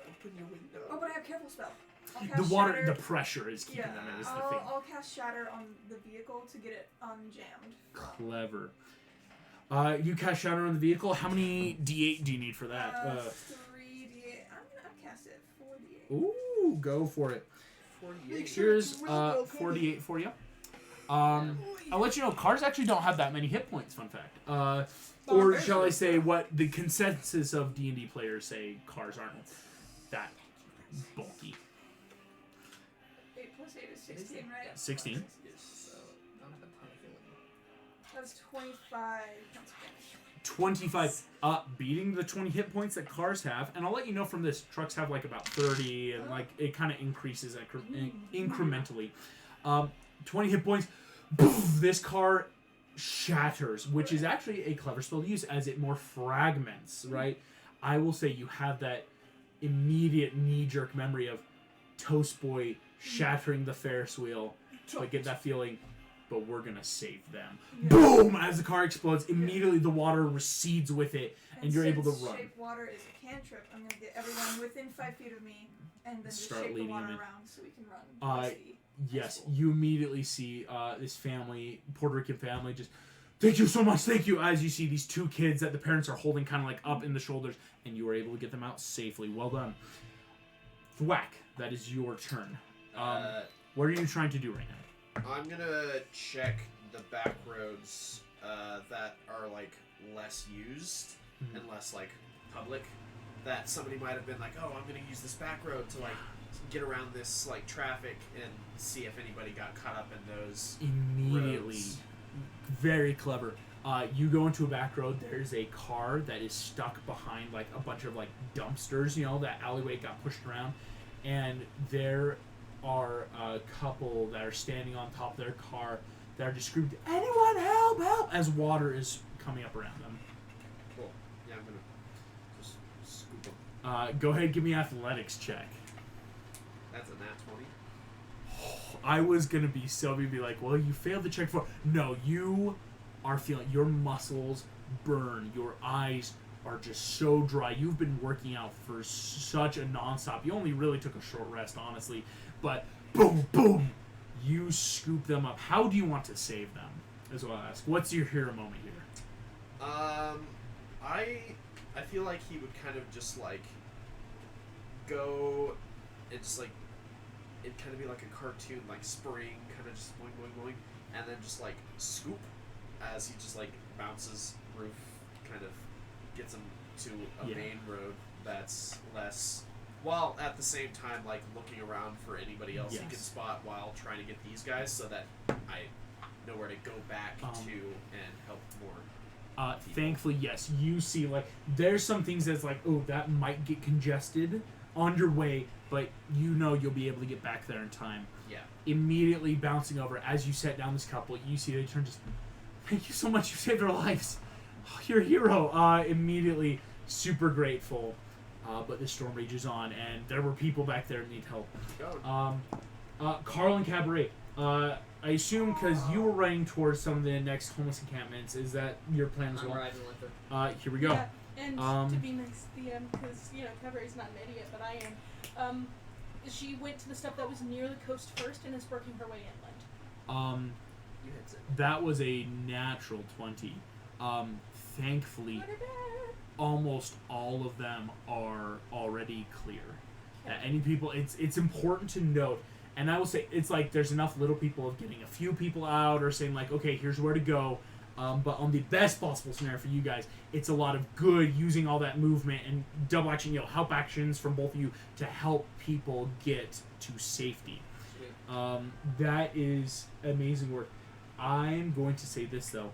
Open your window. Oh, but I have careful spell. I'll The cast water, shatter. the pressure is keeping Yeah, them in, is the thing. I'll cast shatter on the vehicle to get it unjammed. Clever. You cast shatter on the vehicle. How many D8 do you need for that? 3d8. I'm gonna upcast it. 4d8. Ooh, go for it. 48. Here's 4d8 for you. I'll let you know, cars actually don't have that many hit points, fun fact. Or shall I say what the consensus of D&D players say cars aren't that bulky. 8 plus 8 is 16, right? 16. So, don't have a ton of feeling. That's 25 points of damage. 25. Beating the 20 hit points that cars have. And I'll let you know from this, trucks have like about 30, and like it kind of increases incrementally. 20 hit points. Poof, this car shatters, which is actually a clever spell to use as it more fragments, right? I will say you have that immediate knee-jerk memory of Toast Boy shattering the Ferris wheel, but get that feeling, but we're gonna save them. Yeah. Boom! As the car explodes, immediately the water recedes with it, and you're able to since run. Shape water is a cantrip, I'm gonna get everyone within 5 feet of me, and then just Start shape the leading water them in. around so we can run. towards the Yes, high school. you immediately see this family, Puerto Rican family, just, thank you so much, thank you, as you see these two kids that the parents are holding kind of like up in the shoulders, and you were able to get them out safely. Well done. Thwack, that is your turn. What are you trying to do right now? I'm gonna check the back roads that are like less used Mhm. and less like public. That somebody might have been like, oh, I'm gonna use this back road to like get around this like traffic and see if anybody got caught up in those Immediately. roads. Very clever. You go into a back road, there's a car that is stuck behind like a bunch of like dumpsters, you know, that alleyway got pushed around, and there are a couple that are standing on top of their car that are just screaming, anyone help, help, as water is coming up around them. Cool. Yeah, I'm gonna just scoop them. Go ahead and give me an athletics check. That's a nat 20. I was gonna be so be like, well, you failed the check for. No, you are feeling your muscles burn, your eyes are just so dry. You've been working out for such a nonstop. You only really took a short rest, honestly, but boom, boom. You scoop them up. How do you want to save them? Is what I'll ask. What's your hero moment here? I feel like he would kind of just like go. It's like it'd kind of be like a cartoon, like spring, kind of just boing, boing, boing, and then just like scoop as he just like bounces roof, kind of gets him to a main road that's less. While at the same time, like looking around for anybody else he can spot while trying to get these guys, so that I know where to go back to and help more. Thankfully, yes. You see, like, there's some things that's like, oh, that might get congested on your way, but you know you'll be able to get back there in time. Yeah. Immediately bouncing over, as you set down this couple, you see they turn just, thank you so much, you saved our lives. Oh, you're a hero. Immediately super grateful. But the storm rages on, and there were people back there that need help. Carl and Cabaret, I assume because you were running towards some of the next homeless encampments, is that your plan as well? I'm riding with her. Here we go. Yeah, and to be nice to the end, because, Cabaret's not an idiot, but I am. She went to the stuff that was near the coast first and is working her way inland. You hit it. That was a natural 20. Thankfully, almost all of them are already clear. Any people, it's important to note, and I will say, it's like there's enough little people of getting a few people out or saying like, okay, here's where to go. But on the best possible scenario for you guys, it's a lot of good using all that movement and double action, help actions from both of you to help people get to safety. That is amazing work. I'm going to say this though.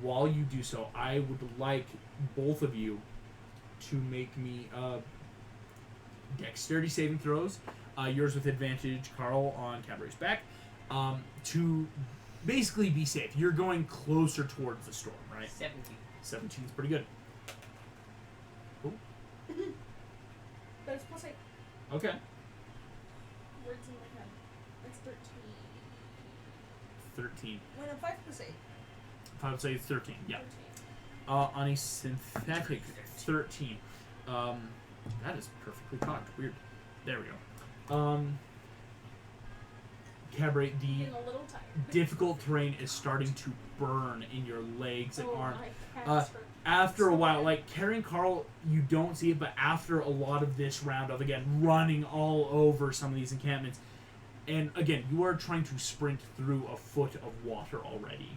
While you do so, I would like both of you to make me dexterity saving throws. Yours with advantage, Carl, on Cabaret's back. To basically be safe. You're going closer towards the storm, right? 17. 17 is pretty good. Cool. But it's +8. Okay. Words in my head. It's 13. 13. Wait, no, 5 + 8. 5 would say it's 13, yeah. 13. On a synthetic 13. That is perfectly cocked. Weird. There we go. Cabaret, the Getting a little tired. difficult terrain is starting to burn in your legs and arms. My calves hurt. After a while, like carrying Carl, you don't see it, but after a lot of this round of, again, running all over some of these encampments, and again, you are trying to sprint through a foot of water already.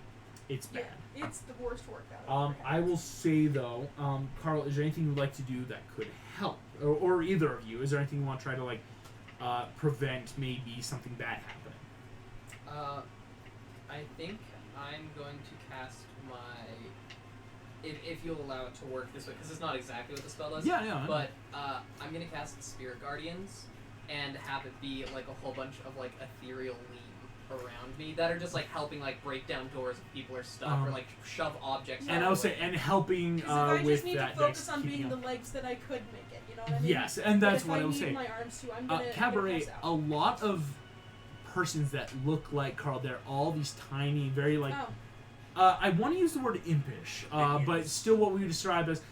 It's bad. Yeah, it's the worst workout. I will say, though, Carl, is there anything you'd like to do that could help? Or either of you, is there anything you want to try to, like, prevent maybe something bad happening? I think I'm going to cast my... If you'll allow it to work this way, because it's not exactly what the spell does. Yeah. But I'm going to cast Spirit Guardians and have it be, like, a whole bunch of, like, ethereal leaves around me that are just like helping like break down doors if people are stuck or like shove objects. And I would say, and helping if I with just need that to focus on keeping being up. the legs that I could make it, you know what I mean? Yes, and that's but what I if would I say. need my arms too, I'm gonna Cabaret, pass out. a lot of persons that look like Carl, they're all these tiny, very like. I want to use the word impish, but still what we would describe as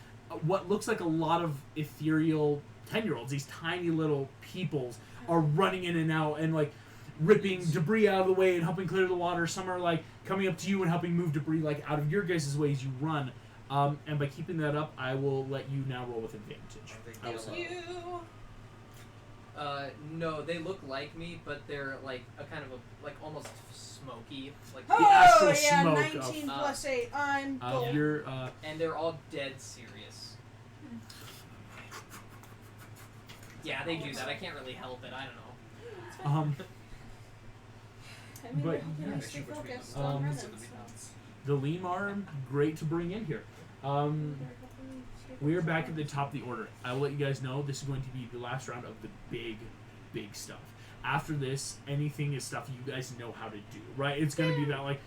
what looks like a lot of ethereal 10-year-olds. These tiny little peoples are running in and out and like ripping debris out of the way and helping clear the water. Some are like coming up to you and helping move debris like out of your guys' way as you run. And by keeping that up, I will let you now roll with advantage. Thank you. No, they look like me, but they're like a kind of a like almost smoky, like The astral Oh yeah, smoke 19 of- plus 8. I'm gold. Your and they're all dead serious. Yeah, they do that. I can't really help it. I don't know. I mean, but they're helping yeah, me stay focused um, on Renan, so. the Leam are great to bring in here. They're helping me stay We are focused back on at the top of the order. I will let you guys know this is going to be the last round of the big stuff. After this, anything is stuff you guys know how to do, right? It's going to be that, like,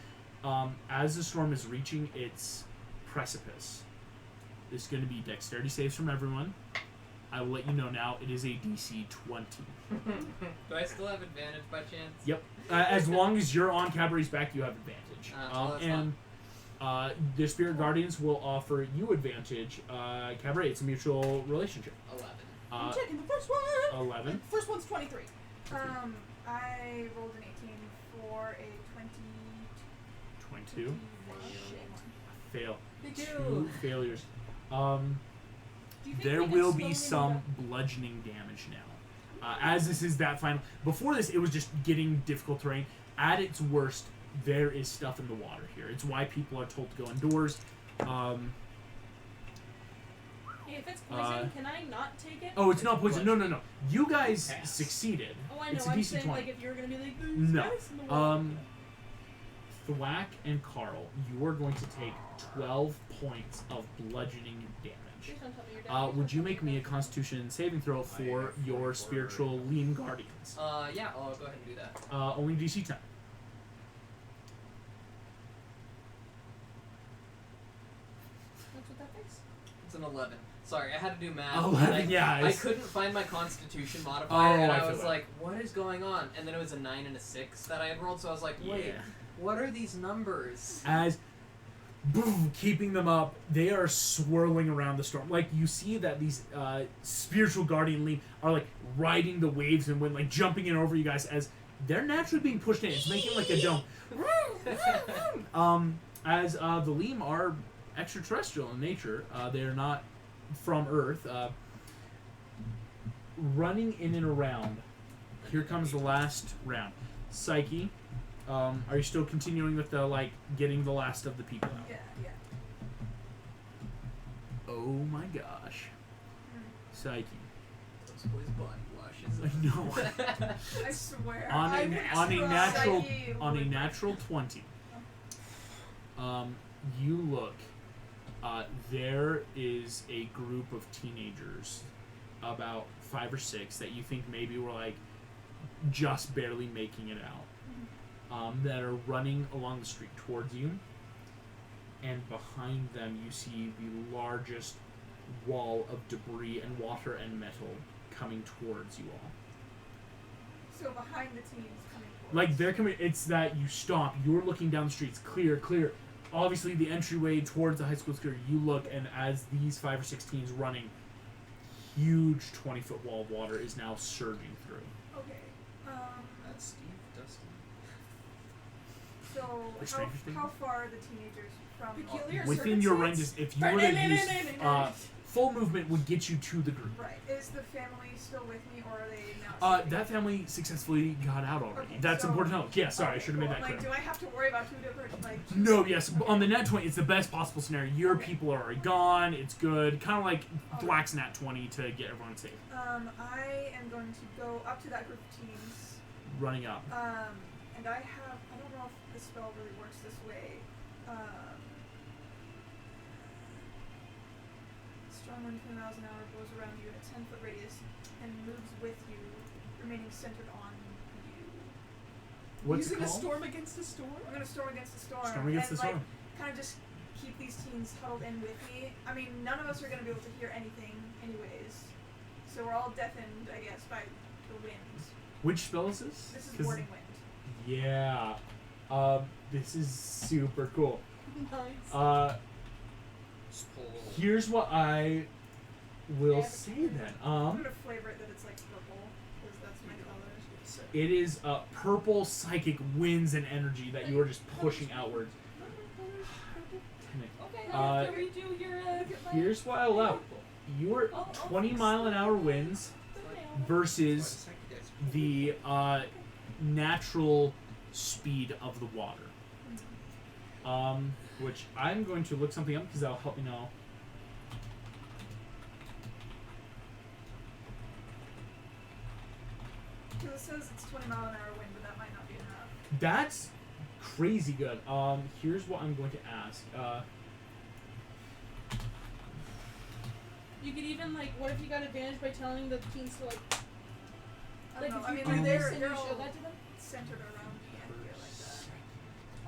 as the storm is reaching its precipice, it's going to be dexterity saves from everyone. I will let you know now, it is a DC 20. Do I still have advantage by chance? Yep. As long as you're on Cabaret's back, you have advantage. Well, that's The Spirit Guardians will offer you advantage. Cabaret, it's a mutual relationship. 11. I'm taking the first one. 11. The first one's 23. I rolled an 18 for a 22. 21. Fail. They 2 failures. Do you think There we can will be slowly some bludgeoning damage now. As this is that final. Before this, it was just getting difficult terrain. At its worst, there is stuff in the water here. It's why people are told to go indoors. Hey, if it's poison, can I not take it? Oh, it's not poison. No. You guys succeeded. Oh, I know. It's a I'm DC saying 20. like if you're gonna be like No. guys in the world. Thwack and Carl, you are going to take 12 points of bludgeoning damage. Please don't tell me you're dead. Please Would don't you tell make me a Constitution saving throw for your spiritual Lean Guardians? Yeah, I'll go ahead and do that. Only DC 10. What's with that face? It's an 11. Sorry, I had to do math. 11, yeah. I couldn't find my Constitution modifier, and I I feel was that. like, what is going on? And then it was a 9 and a 6 that I had rolled, so I was like, wait, Yeah. what are these numbers? As boom, keeping them up, they are swirling around the storm. Like you see that these spiritual guardian lean are like riding the waves and wind, like jumping in over you guys as they're naturally being pushed in. It's making like a dome. As the Leam are extraterrestrial in nature, they are not from Earth. Running in and around. Here comes the last round. Psyche. Are you still continuing with the like getting the last of the people out? Yeah. Oh my gosh. Psyche. Those boys' body washes. I know. I swear. on I a would on a try. natural Psyche on a would- natural 20. You look. There is a group of teenagers, about 5 or 6, that you think maybe were like just barely making it out. That are running along the street towards you, and behind them you see the largest wall of debris and water and metal coming towards you all. So behind the teams coming forward. Like they're coming. It's that you stop. You're looking down the streets, clear. Obviously, the entryway towards the high school is clear. You look, and as these 5 or 6 teens running, huge 20-foot wall of water is now surging through. Okay. That's Steve Dusty. So The Stranger Things? how far are the teenagers from? Peculiar Within your range, circumstance? if you were to use full movement, would get you to the group. Right. Is the family still with me, or are they now? sleeping? That family successfully got out already. Okay, That's so- important to know. Yeah, sorry, I Okay, should have made cool. that Like, clear. do I have to worry about 2 different like? No, yes. On the Nat 20, it's the best possible scenario. Your Okay. people are already gone. It's good. Kind of like Okay. Thwack's Nat 20 to get everyone safe. I am going to go up to that group of teens. Running up. And I don't know if the spell really works this way. Strong wind 20 miles an hour blows around you in a 10-foot radius and moves with you, remaining centered on you. What's Using it a called? storm against a storm? I'm gonna storm against the storm. Storm against and, the storm. Kind of just keep these teens huddled in with me. I mean, none of us are gonna be able to hear anything, anyways. So we're all deafened, I guess, by the wind. Which spell is this? This is 'Cause- warding wind. Yeah. This is super cool. Nice. Just pull a little. Here's what I will Yeah, say then. I'm gonna flavor it that it's like purple, because that's my color. It is purple psychic winds and energy that you are just pushing outwards. Okay, Uh, after we do your Here's what I allow. Your 20-mile-an-hour winds versus the natural speed of the water. Which I'm going to look something up because that'll help me know. Because it says it's 20-mile-an-hour wind, but that might not be enough. That's crazy good. Here's what I'm going to ask. You could even like, what if you got advantage by telling the teens to like, I like don't know. if I you mean, do they're, this and they're you show all that to them? centered around me and here like that.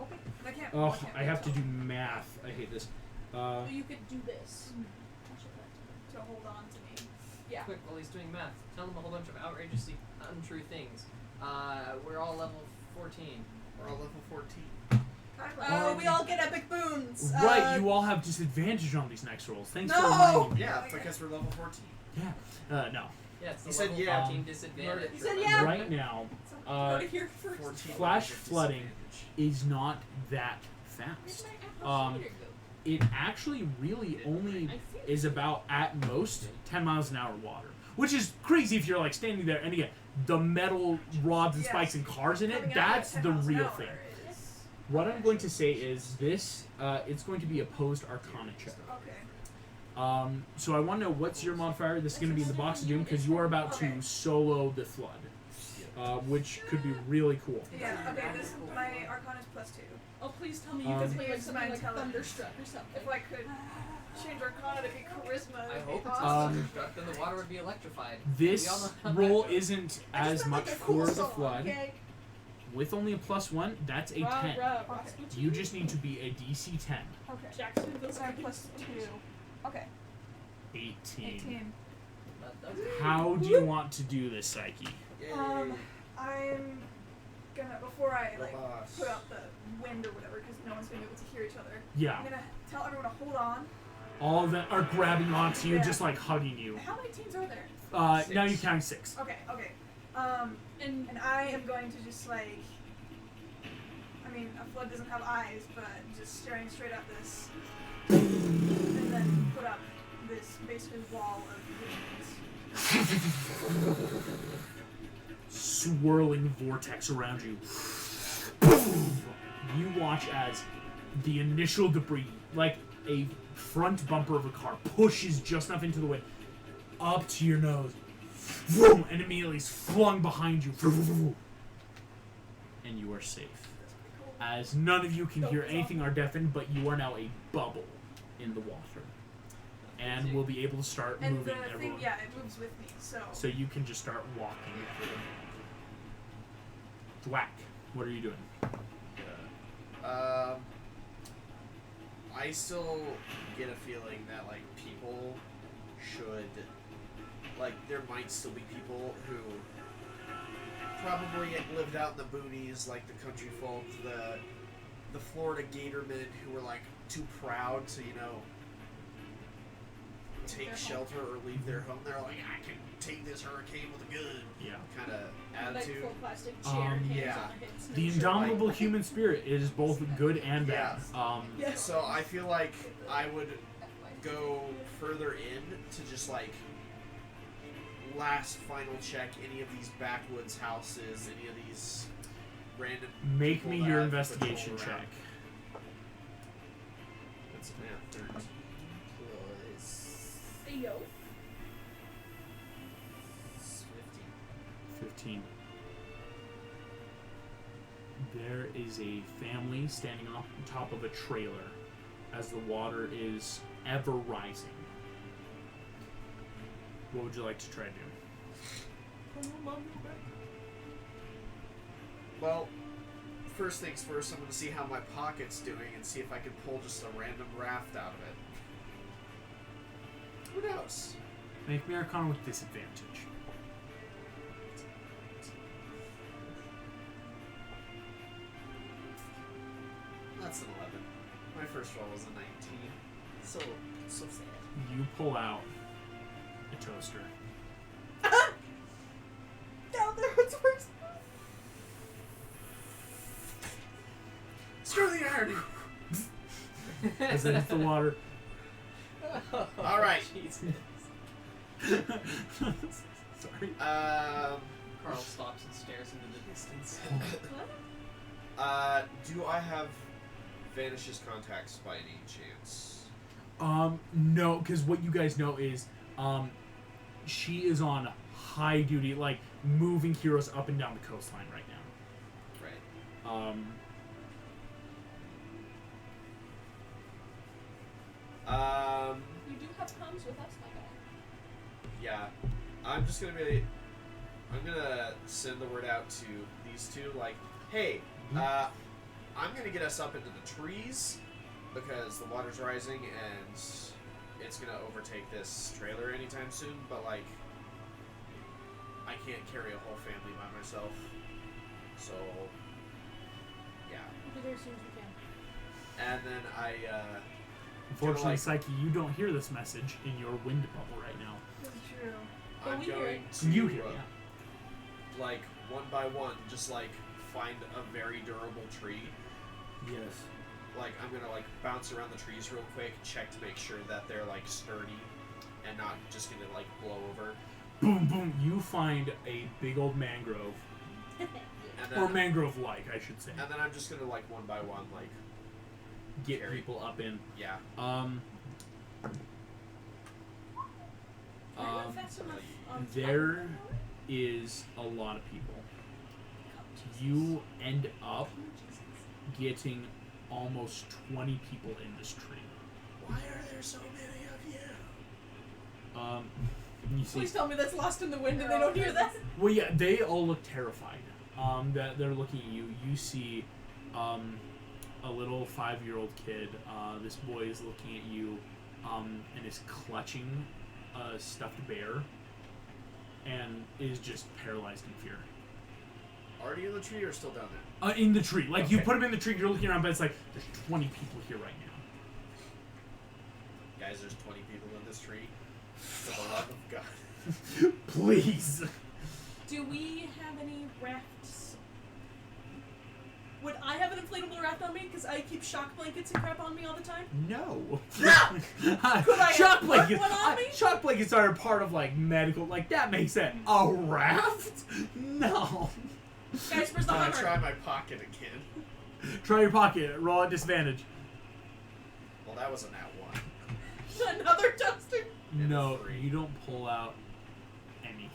Okay. And I can't. Oh, can't I have to tell do math. I hate this. So you could do this. I'll show that to them. to hold on to me. Yeah. Quick, while he's doing math, tell him a whole bunch of outrageously untrue things. We're all level 14. We're all level 14. Kind of like We all get epic boons. Right, you all have disadvantage on these next rolls. Thanks for No! reminding me. Yeah, because we're level 14. Yeah. No. Yeah, it's the He said level yeah. 14 disadvantage. He said remember? yeah. Right now, So, Uh, go to here first. 14 flash with flooding disadvantage. is not that Where'd fast. my apple cider go? It actually really only I see. is about at most 10 miles an hour water, which is crazy if you're like standing there and again the metal rods and Yes. spikes and cars in it. Coming out That's at 10 the miles an real hour thing. is- What I'm going to say is this: it's going to be opposed Arcana check. Okay. So I want to know what's your modifier. This is going to be in the box of doom because you are about Okay. to solo the flood, which could be really cool. Yeah. Okay. This my Arcana's +2. Oh, please tell me you Um, can play like Use something my like intelligence. Thunderstruck or something. If I could change Arcana to be Charisma, I it'd be hope it's awesome. Thunderstruck, then the water would be electrified. This We all know how that roll goes. isn't I just as meant, much like, a cool for the song, flood. Okay? With only a +1, that's a Rah, 10. rah, Okay. Rasputin. You just need to be a DC 10. Okay. Jackson feels So I like +2. Okay. 18. 18. That does it. How do you want to do this, Psyche? Yay. I'm gonna before I The like boss. put out the wind or whatever, because no one's gonna be able to hear each other. Yeah. I'm gonna tell everyone to hold on. All of them are grabbing onto you, Yeah. just like hugging you. How many teams are there? Now you 6. count 6. Okay. Okay. and And I am going to just like, I mean, a flood doesn't have eyes, but just staring straight at this, and then put up this basically wall of winds. Swirling vortex around you. You watch as the initial debris, like a front bumper of a car, pushes just enough into the wind, up to your nose, vroom, and immediately is flung behind you. And you are safe. As none of you can hear anything or deafened, but you are now a bubble in the water. And will be able to start And moving the thing, everyone. yeah, it moves with me, so. So you can just start walking through. Thwack. What are you doing? I still get a feeling that like people should, like, there might still be people who probably lived out in the boonies, like the country folk, the Florida Gatormen who were like too proud to, you know, take shelter or leave their home. They're like, I can take this hurricane with a gun, Yeah. kind of like attitude. full plastic chair, hands yeah. on hips. The indomitable human spirit is both good and bad. Yes. So I feel like I would go further in to just like last final check any of these backwoods houses, any of these random. Make people me that your have investigation patrol around. check. That's a 13 plus Hey, yo. 15. 15. There is a family standing on top of a trailer as the water is ever rising. What would you like to try to do? Well, first things first, I'm going to see how my pocket's doing and see if I can pull just a random raft out of it. Who knows? Make me Arcana with disadvantage. That's an 11. My first roll was a 19. So sad. You pull out a toaster. Down there, it's worse. Screw the irony! As it hits the water. All right. Jesus. Sorry. Carl stops and stares into the distance. Do I have Vanish's contacts by any chance? No, because what you guys know is, she is on high duty, like moving heroes up and down the coastline right now. Right. You do have comms with us, my guy. Yeah. I'm just gonna be. I'm gonna send the word out to these two, like, hey, I'm gonna get us up into the trees because the water's rising and it's gonna overtake this trailer anytime soon. But like, I can't carry a whole family by myself, so yeah. We'll be there as soon as we can. And then I. Unfortunately, like- Psyche, you don't hear this message in your wind bubble right now. That's true. Well, I'm we hear going it. to You hear, yeah. like one by one, just like find a very durable tree. Yes. Like I'm gonna like bounce around the trees real quick, check to make sure that they're like sturdy and not just gonna like blow over. Boom, boom. You find a big old mangrove. And then, Or mangrove-like, I should say. and then I'm just gonna like one by one like Get carry. people up in. Yeah. Can I go fast enough on There is a lot of people. You end up getting almost 20 people in this tree. Why are there so many of you? You see, Please tell me that's lost in the wind and they don't hear that. well, yeah, they all look terrified. That they're looking at you. You see, a little 5-year-old kid. This boy is looking at you, and is clutching a stuffed bear, and is just paralyzed in fear. Already in the tree or still down there? In the tree. Like, you Okay. put him in the tree, you're looking around, but it's like, there's 20 people here right now. Guys, there's 20 people in this tree. For the love of God. Please. Do we have any rafts? Would I have an inflatable raft on me? Because I keep shock blankets and crap on me all the time. No. Could I shock put blankets. one on me? Shock blankets are a part of like medical. Like that makes sense. A raft? No. Guys, where's the I'm gonna hammer? try my pocket again. Try your pocket. Roll at disadvantage. Well, that was a nat 1. Another toaster. And No, a 3. you don't pull out anything.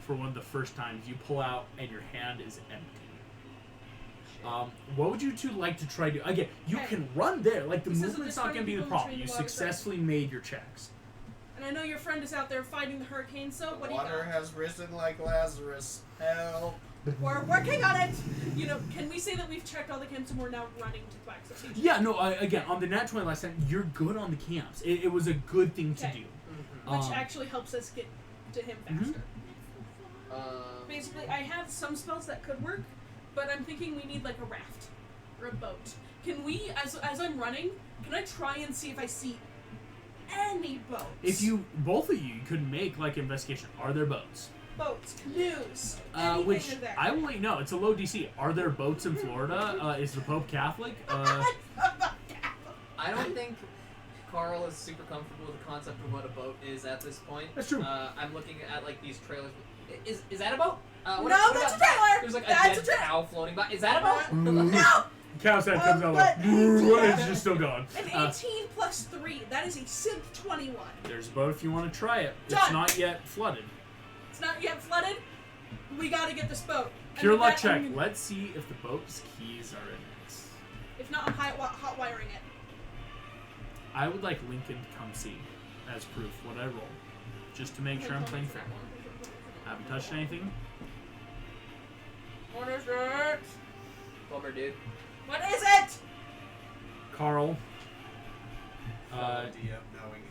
For one of the first times, you pull out and your hand is empty. What would you two like to try to... Again, you Okay. can run there. Like, the This is a movement's not going to be the people in problem. the You train water successfully made your checks. And I know your friend is out there fighting the hurricane, so The what do you water got? has risen like Lazarus. Help. We're working on it! You know, can we say that we've checked all the camps and we're now running to Quack's location? Yeah, no, again, on the Nat 20 last time, you're good on the camps. It was a good thing to Okay. do. Which actually helps us get to him faster. Mm-hmm. Basically, I have some spells that could work, but I'm thinking we need like a raft or a boat. Can we, as I'm running, can I try and see if I see any boats? If you, both of you could make, like, investigation. Are there boats? Boats, canoes, anything Which, in there. I will let you know, it's a low DC. Are there boats in Florida? Is the Pope Catholic? I don't think Carl is super comfortable with the concept of what a boat is at this point. That's true. I'm looking at like these trailers. Is that a boat? No, that's a trailer! There's like That's a a dead trailer! cow floating by. Is that a boat? No! Cow's head comes out but- like, it's just still gone. An 18 plus 3, that is a synth 21. There's a boat if you want to try it. It's Done. not yet flooded. It's not yet flooded. We gotta get this boat. And Pure with luck that, check. I'm- Let's see if the boat's keys are in it. If not, I'm hot wiring it. I would like Lincoln to come see as proof what I roll. Just to make sure I'm playing fair. Have you touched anything? What is it? Bummer, dude. What is it? Carl, Fellow DM knowing.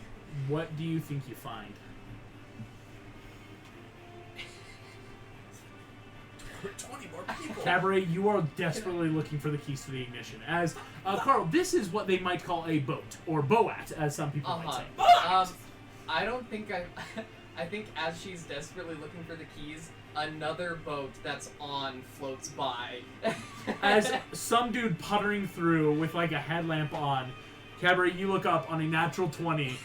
what do you think you find? 20 more people. Cabaret, you are desperately looking for the keys to the ignition. As, Carl, this is what they might call a boat, or boat, as some people might say. I don't think I think as she's desperately looking for the keys, another boat that's on floats by. As some dude puttering through with like a headlamp on, Cabaret, you look up on a natural 20.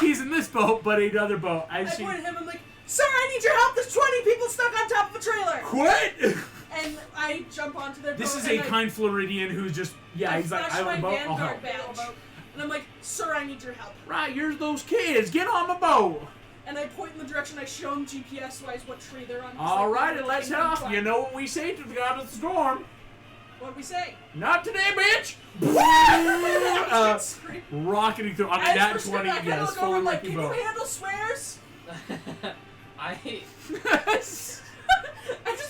He's in this boat, but another boat. I As she, point at him, I'm like, sir, I need your help. There's 20 people stuck on top of a trailer. quit! And I jump onto their This boat. is and a kind Floridian who's just, I he's like, flash I my want a boat, I'll Vanguard help. badge. And I'm like, sir, I need your help. Right, here's those kids, get on the boat! And I point in the direction, I show them GPS-wise what tree they're on. Alrighty, let's head off. You know what we say to the god of the storm? What'd we say? Not today, bitch! Scream. Rocketing through on a As nat we're 20, screaming, I kinda yes, look fully over, like, lucky can boat. you handle swears? I I just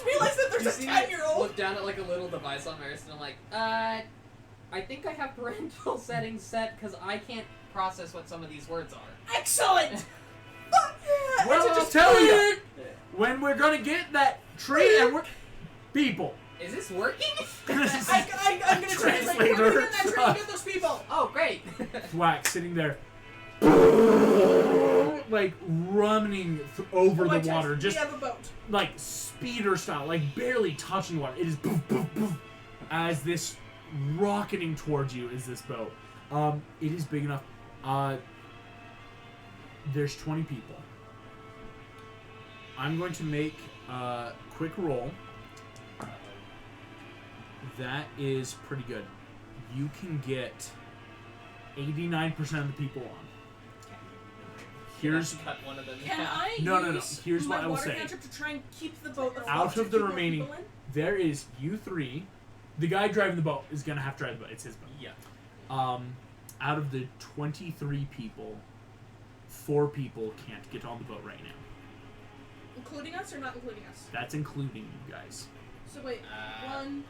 realized that you there's a see me 10-year-old. look down at like a little device on my wrist, and I'm like, I think I have parental settings set because I can't process what some of these words are. Excellent! Fuck yeah! Well, I should I'll just tell you, when we're gonna get that tree and we're... People. Is this working? I'm gonna translate. Translator. We're gonna get that tree and get those people. Oh, great. Thwack sitting there. like running over the water, We just have a boat. like speeder style, like barely touching water. It is poof, poof, poof, as this rocketing towards you is this boat. It is big enough. There's 20 people. I'm going to make a quick roll. That is pretty good. You can get 89% of the people on. Here's cut one of them. Can I No. use Here's my what I will water say. cantrip to try and keep the boat afloat Out to of the keep more remaining, people in? there is you three. The guy driving the boat is gonna have to drive the boat. It's his boat. Yeah. Out of the 23 people, 4 people can't get on the boat right now. Including us or not including us? That's including you guys. So wait, 1,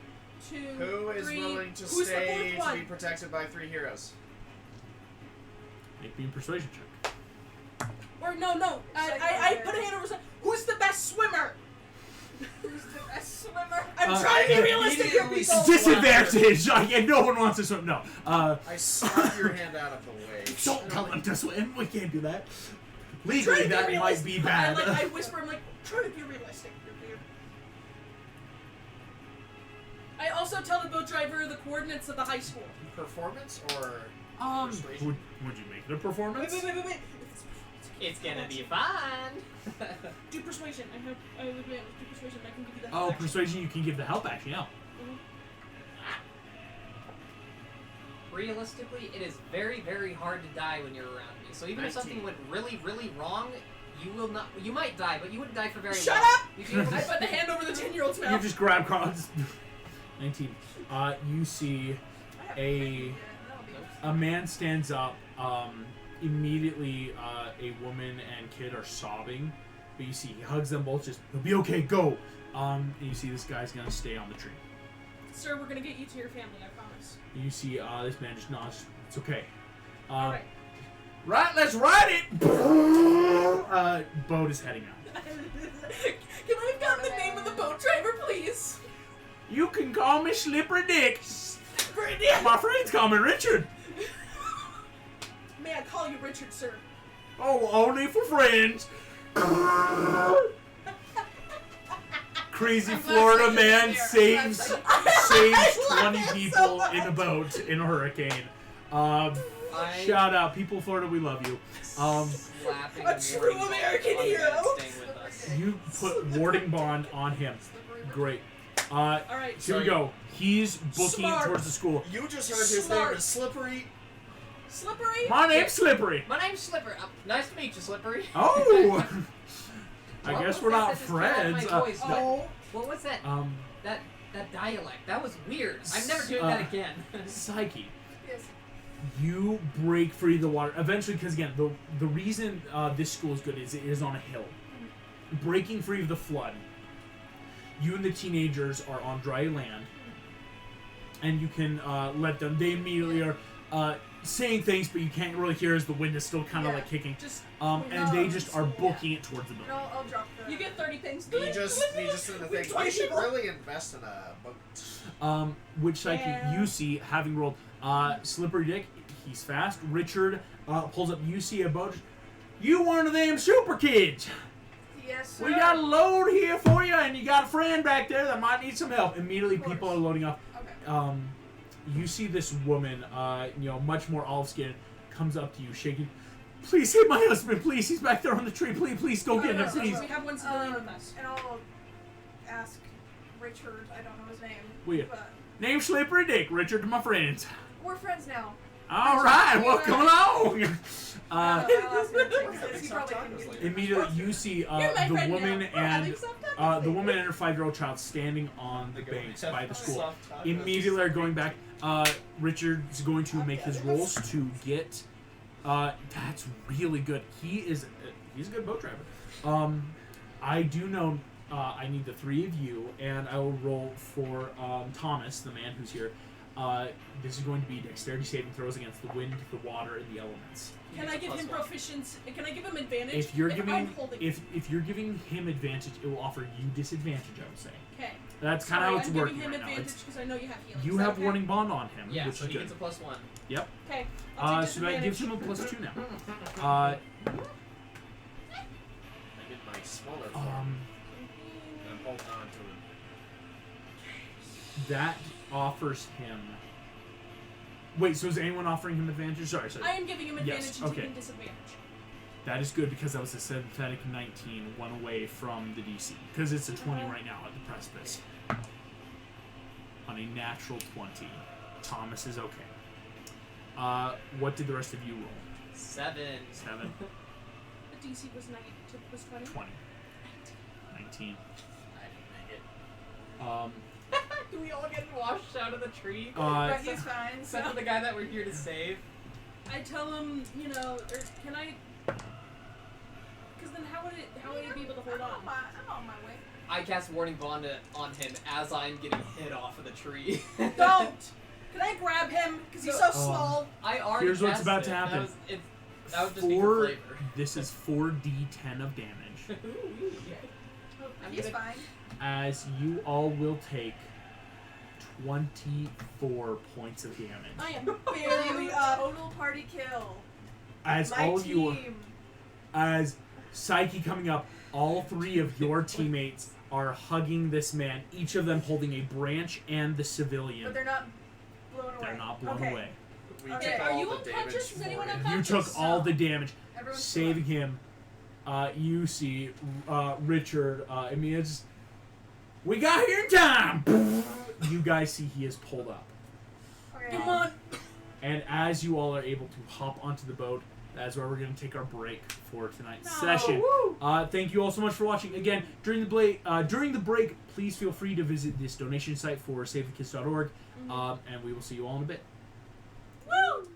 2, Who is 3. willing to Who's stay the to fourth be one? protected by 3 heroes? Make me a persuasion check. Or no. I put a hand over. Who's the best swimmer? Who's the best swimmer? I'm trying to be realistic here, immediately people. Disadvantage! Like, no one wants to swim. No. I slap your hand out of the way. Don't tell him to swim. We can't do that. Try Legally, to that might realistic. be bad. I whisper. I'm like, try to be realistic. I also tell the boat driver the coordinates of the high school. Performance or persuasion? would you make it a performance? Wait. It's gonna be fun. Do persuasion. I would do persuasion. I can give you the Oh, help action. persuasion, you can give the help action, yeah. Realistically, it is very, very hard to die when you're around me. So even if 19. something went really, really wrong, you will not. You might die, but you wouldn't die for very Shut long. up! You'd be able to I put the hand over the 10-year-old's You mouth. just grab cards. 19. You see a man stands up. Immediately, a woman and kid are sobbing. But you see, he hugs them both. Just, it'll be okay, go. And you see this guy's gonna stay on the tree. Sir, we're gonna get you to your family. I promise. And you see, this man just nods. It's okay. All right. Right, let's ride it. Boat is heading out. Can I have got the name of the boat driver, please? You can call me Slippery Dick. Brittany. My friends call me Richard. May I call you Richard, sir? Oh, only for friends. Crazy I'm glad Florida you're man there. saves I'm 20 glad people so much. in a boat in a hurricane. I- Shout out, people Florida, we love you. Slapping A true warding American bond on the hero. man staying with us. You put warding bond on him. Great. All right. Here we go. He's booking Smart. towards the school. You just heard his Smart. name is Slippery. Slippery. My name's Slippery. My name's Slipper. Nice to meet you, Slippery. Oh. I What guess was we're that not that just came out of my friends. voice? Oh. What was that? That dialect. That was weird. I'm never doing Uh, that again. Psyche. Yes. You break free of the water eventually, because again, the reason this school is good is it is on a hill. Breaking free of the flood, you and the teenagers are on dry land, and you can let them. They immediately are saying things, but you can't really hear as the wind is still kind of Yeah. like kicking. Just And they just are booking it towards the And boat. I'll drop the. you get 30 things. You just did the thing. We should really invest in a boat. Which Psyche Yeah. you see having rolled. Slippery Dick, he's fast. Richard pulls up. You see a boat. You one of them super kids. Yes, sir. We got a load here for you, and you got a friend back there that might need some help. Immediately, Of course. people are loading up. Okay. You see this woman, much more olive skin, comes up to you, shaking. Please save my husband, please. He's back there on the tree. Please go get him, please. We have one civilian with us. And I'll ask Richard. I don't know his name. Weird. But Name Slippery Dick. Richard to my friends. we're friends now. All right, well, come along. I'll ask him to Having take he probably can subtitles get later. Immediately, you see You're my the friend woman now. We're and having subtitles. the woman and her 5-year-old child standing on the banks by the school. Immediately are going back. Richard's going to make his rolls to get. That's really good. He's a good boat driver. I do know. I need the 3 of you, and I will roll for Thomas, the man who's here. This is going to be dexterity saving throws against the wind, the water, and the elements. Can I give him proficiency? Can I give him advantage? If you're I'm giving holding if you're giving him advantage, it will offer you disadvantage. I would say. Okay. That's kind of how it's I'm working giving him right now. advantage It's, because I know you have healing. you Is that have okay? warning bond on him, Yeah, which so is he good. gets a +1. Okay. I'll take So that gives him a disadvantage. +2 now. smaller form. And I'm holding on to him. That offers him. Wait, so is anyone offering him advantage? Sorry. I am giving him advantage Yes, and okay. taking disadvantage. That is good because that was a synthetic 19, one away from the DC. Because it's a 20 right now at the precipice. On a natural 20. Thomas is okay. What did the rest of you roll? 7. 7, The DC was 20. 20, 19. I didn't make it. Do we all get washed out of the tree? But he's fine. Except for the guy that we're here to save. I tell him, or can I? Because then how would it be able to hold on? I'm on my way. I cast Warning Bond on him as I'm getting hit off of the tree. Don't! Can I grab him? Because he's so small. I already Here's what's cast about it. to happen. That would just be for flavor. This is 4d10 of damage. He's fine. As you all will take 24 points of damage. I am Barely up. total party kill. As My all of you, team. as Psyche coming up, all 3 of your teammates are hugging this man, each of them holding a branch and the civilian. But they're not blown away. They're not blown Okay. away. We Okay. took Are all you the damage unconscious? Is anyone for him. You unconscious? took all the damage, Everyone's saving him. You see Richard, Emia's. We got here in time! You guys see he is pulled up. Okay. Come on. And as you all are able to hop onto the boat, that's where we're going to take our break for tonight's No. session. Woo! Thank you all so much for watching. Again, during the break, please feel free to visit this donation site for savethekids.org, and we will see you all in a bit. Woo!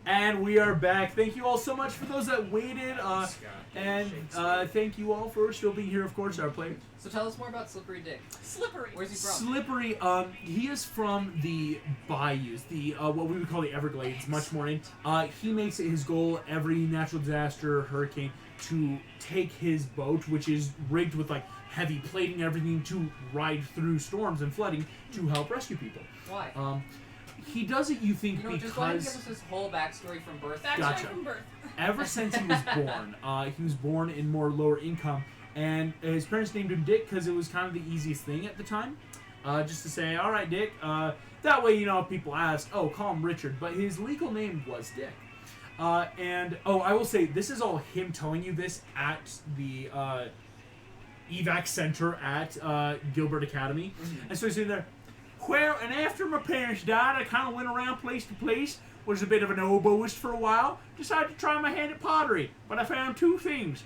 And we are back. Thank you all so much for those that waited. And thank you all for still being here, of course, our players. So tell us more about Slippery Dick. Slippery. Where's he from? Slippery, he is from the bayous, the what we would call the Everglades, much more in. He makes it his goal every natural disaster, hurricane, to take his boat, which is rigged with like heavy plating and everything, to ride through storms and flooding to help rescue people. Why? He does it, you think, Just go ahead and give because us his whole backstory from birth. Backstory Gotcha. from birth. ever since he was born in more lower income, and his parents named him Dick because it was kind of the easiest thing at the time, just to say, all right, Dick. That way, if people ask, oh, call him Richard, but his legal name was Dick. And I will say, this is all him telling you this at the evac center at Gilbert Academy, and so he's sitting there. Well, and after my parents died, I kind of went around place to place, was a bit of an oboist for a while, decided to try my hand at pottery, but I found two things.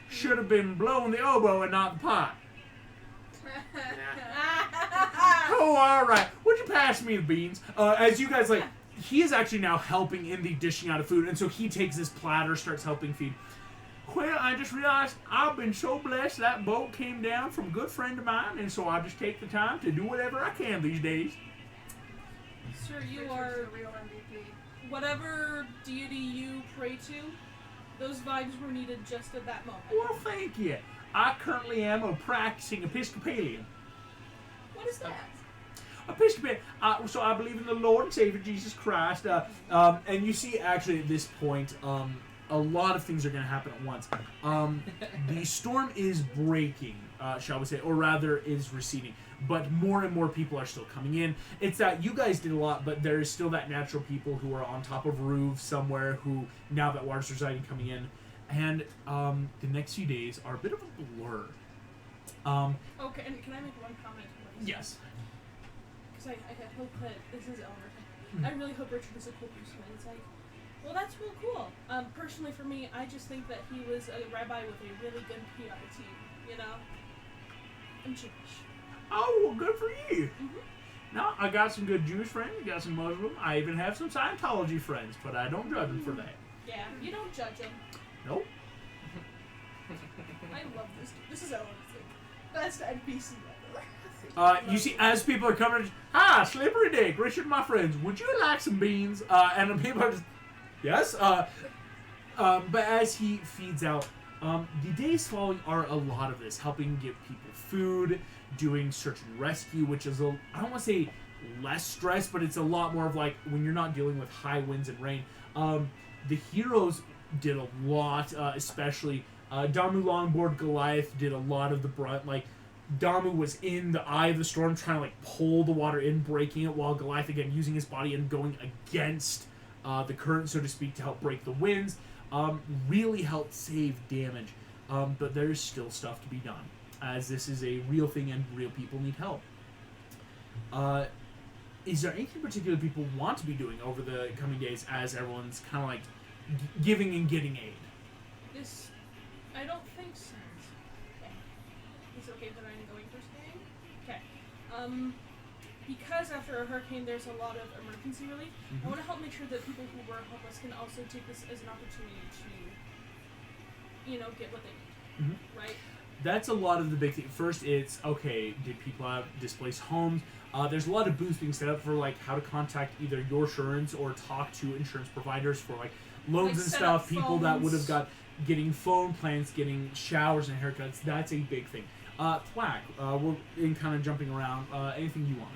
Should have been blowing the oboe and not the pot. Oh, all right. Would you pass me the beans? As you guys, he is actually now helping in the dishing out of food, and so he takes this platter, starts helping feed. Well, I just realized I've been so blessed that boat came down from a good friend of mine, and so I just take the time to do whatever I can these days. Sir, you Richard's are the real MVP. whatever deity you pray to. Those vibes were needed just at that moment. Well, thank you. I currently am a practicing Episcopalian. What is that? Episcopalian. So I believe in the Lord and Savior Jesus Christ. And you see, actually, at this point, a lot of things are going to happen at once. The storm is breaking, shall we say, or rather is receding. But more and more people are still coming in. It's that you guys did a lot, but there is still that natural people who are on top of roofs somewhere who, now that water's residing, coming in. And the next few days are a bit of a blur. Okay, and can I make one comment? Yes. Because I hope that this is Eleanor. I really hope Richard is a cool person. And it's like, well, that's real cool. Personally, for me, I just think that he was a rabbi with a really good PR team. I'm Jewish. Oh, well, good for you. Mm-hmm. No, I got some good Jewish friends, got some Muslim. I even have some Scientology friends, but I don't judge them for that. Yeah, you don't judge him. Nope. I love this. This is Eleanor's best NPC ever. You see, as people are coming, hi, Slippery Dick, Richard, my friends, would you like some beans? And the people are just, yes. But as he feeds out, the days following are a lot of this, helping give people food, doing search and rescue, which is, I don't want to say less stress, but it's a lot more of like when you're not dealing with high winds and rain. The heroes did a lot, especially Damu Longboard Goliath did a lot of the brunt. Like, Damu was in the eye of the storm trying to pull the water in, breaking it, while Goliath, again, using his body and going against the current, so to speak, to help break the winds. Really helped save damage. But there's still stuff to be done, as this is a real thing and real people need help. Is there anything particular people want to be doing over the coming days as everyone's kind of giving and getting aid? This, I don't think so. Okay. Is it okay that I'm going for staying? Okay. Because after a hurricane there's a lot of emergency relief, I want to help make sure that people who were homeless can also take this as an opportunity to, get what they need. Right? That's a lot of the big thing. First, it's, okay, did people have displaced homes? There's a lot of booths being set up for, how to contact either your insurance or talk to insurance providers for, loans and stuff. People that would have got getting phone plans, getting showers and haircuts. That's a big thing. Thwack, we're in kind of jumping around. Anything you want?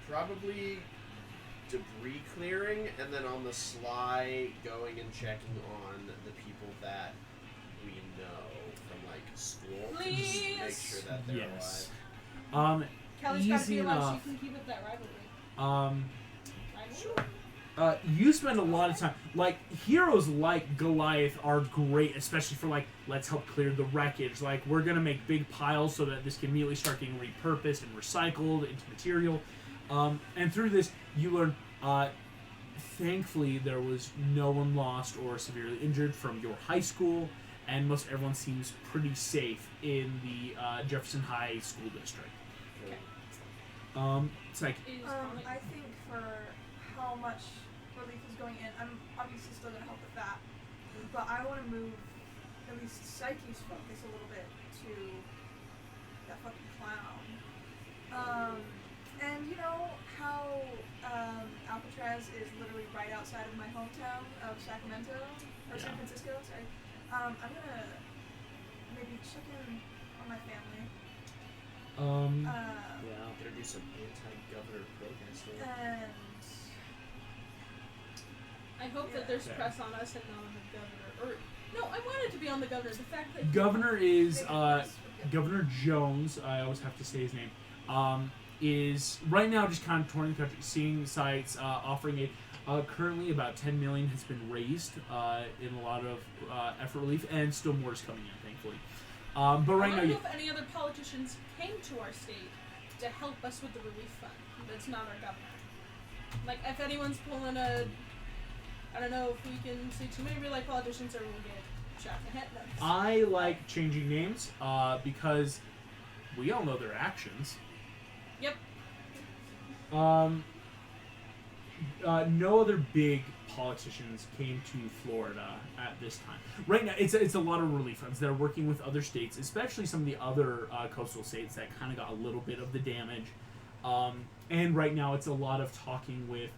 Probably debris clearing, and then on the sly going and checking on the people that we know from school. Please. Just make sure that they're Yes. Kelly's got to Easy be alive so enough. you can keep up that rivalry. Sure. You spend a lot of time. Heroes like Goliath are great, especially for, let's help clear the wreckage. We're going to make big piles so that this can immediately start getting repurposed and recycled into material. And through this, you learn, thankfully, there was no one lost or severely injured from your high school, and most everyone seems pretty safe in the Jefferson High School District. Psyche. is I think for how much relief is going in, I'm obviously still gonna help with that, but I want to move at least Psyche's focus a little bit to that fucking clown. And you know how Alcatraz is literally right outside of my hometown of Sacramento or San Francisco? Sorry. I'm gonna maybe check in on my family. Gonna do some anti-governor protesting. And I hope that there's press on us and not on the governor. Or no, I want it to be on the governor. The fact that Governor is Governor Jones. I always have to say his name. Is right now just kind of touring the country, seeing sites, offering a currently about 10 million has been raised in a lot of effort relief, and still more is coming in, thankfully. But right I now, don't know if any other politicians came to our state to help us with the relief fund. That's not our governor. Like, if anyone's pulling a, I don't know if we can say too many real life politicians or we'll get shot in the head. I like changing names because we all know their actions. Yep. No other big politicians came to Florida at this time. Right now, it's a lot of relief funds that are working with other states, especially some of the other coastal states that kind of got a little bit of the damage. And right now, it's a lot of talking with,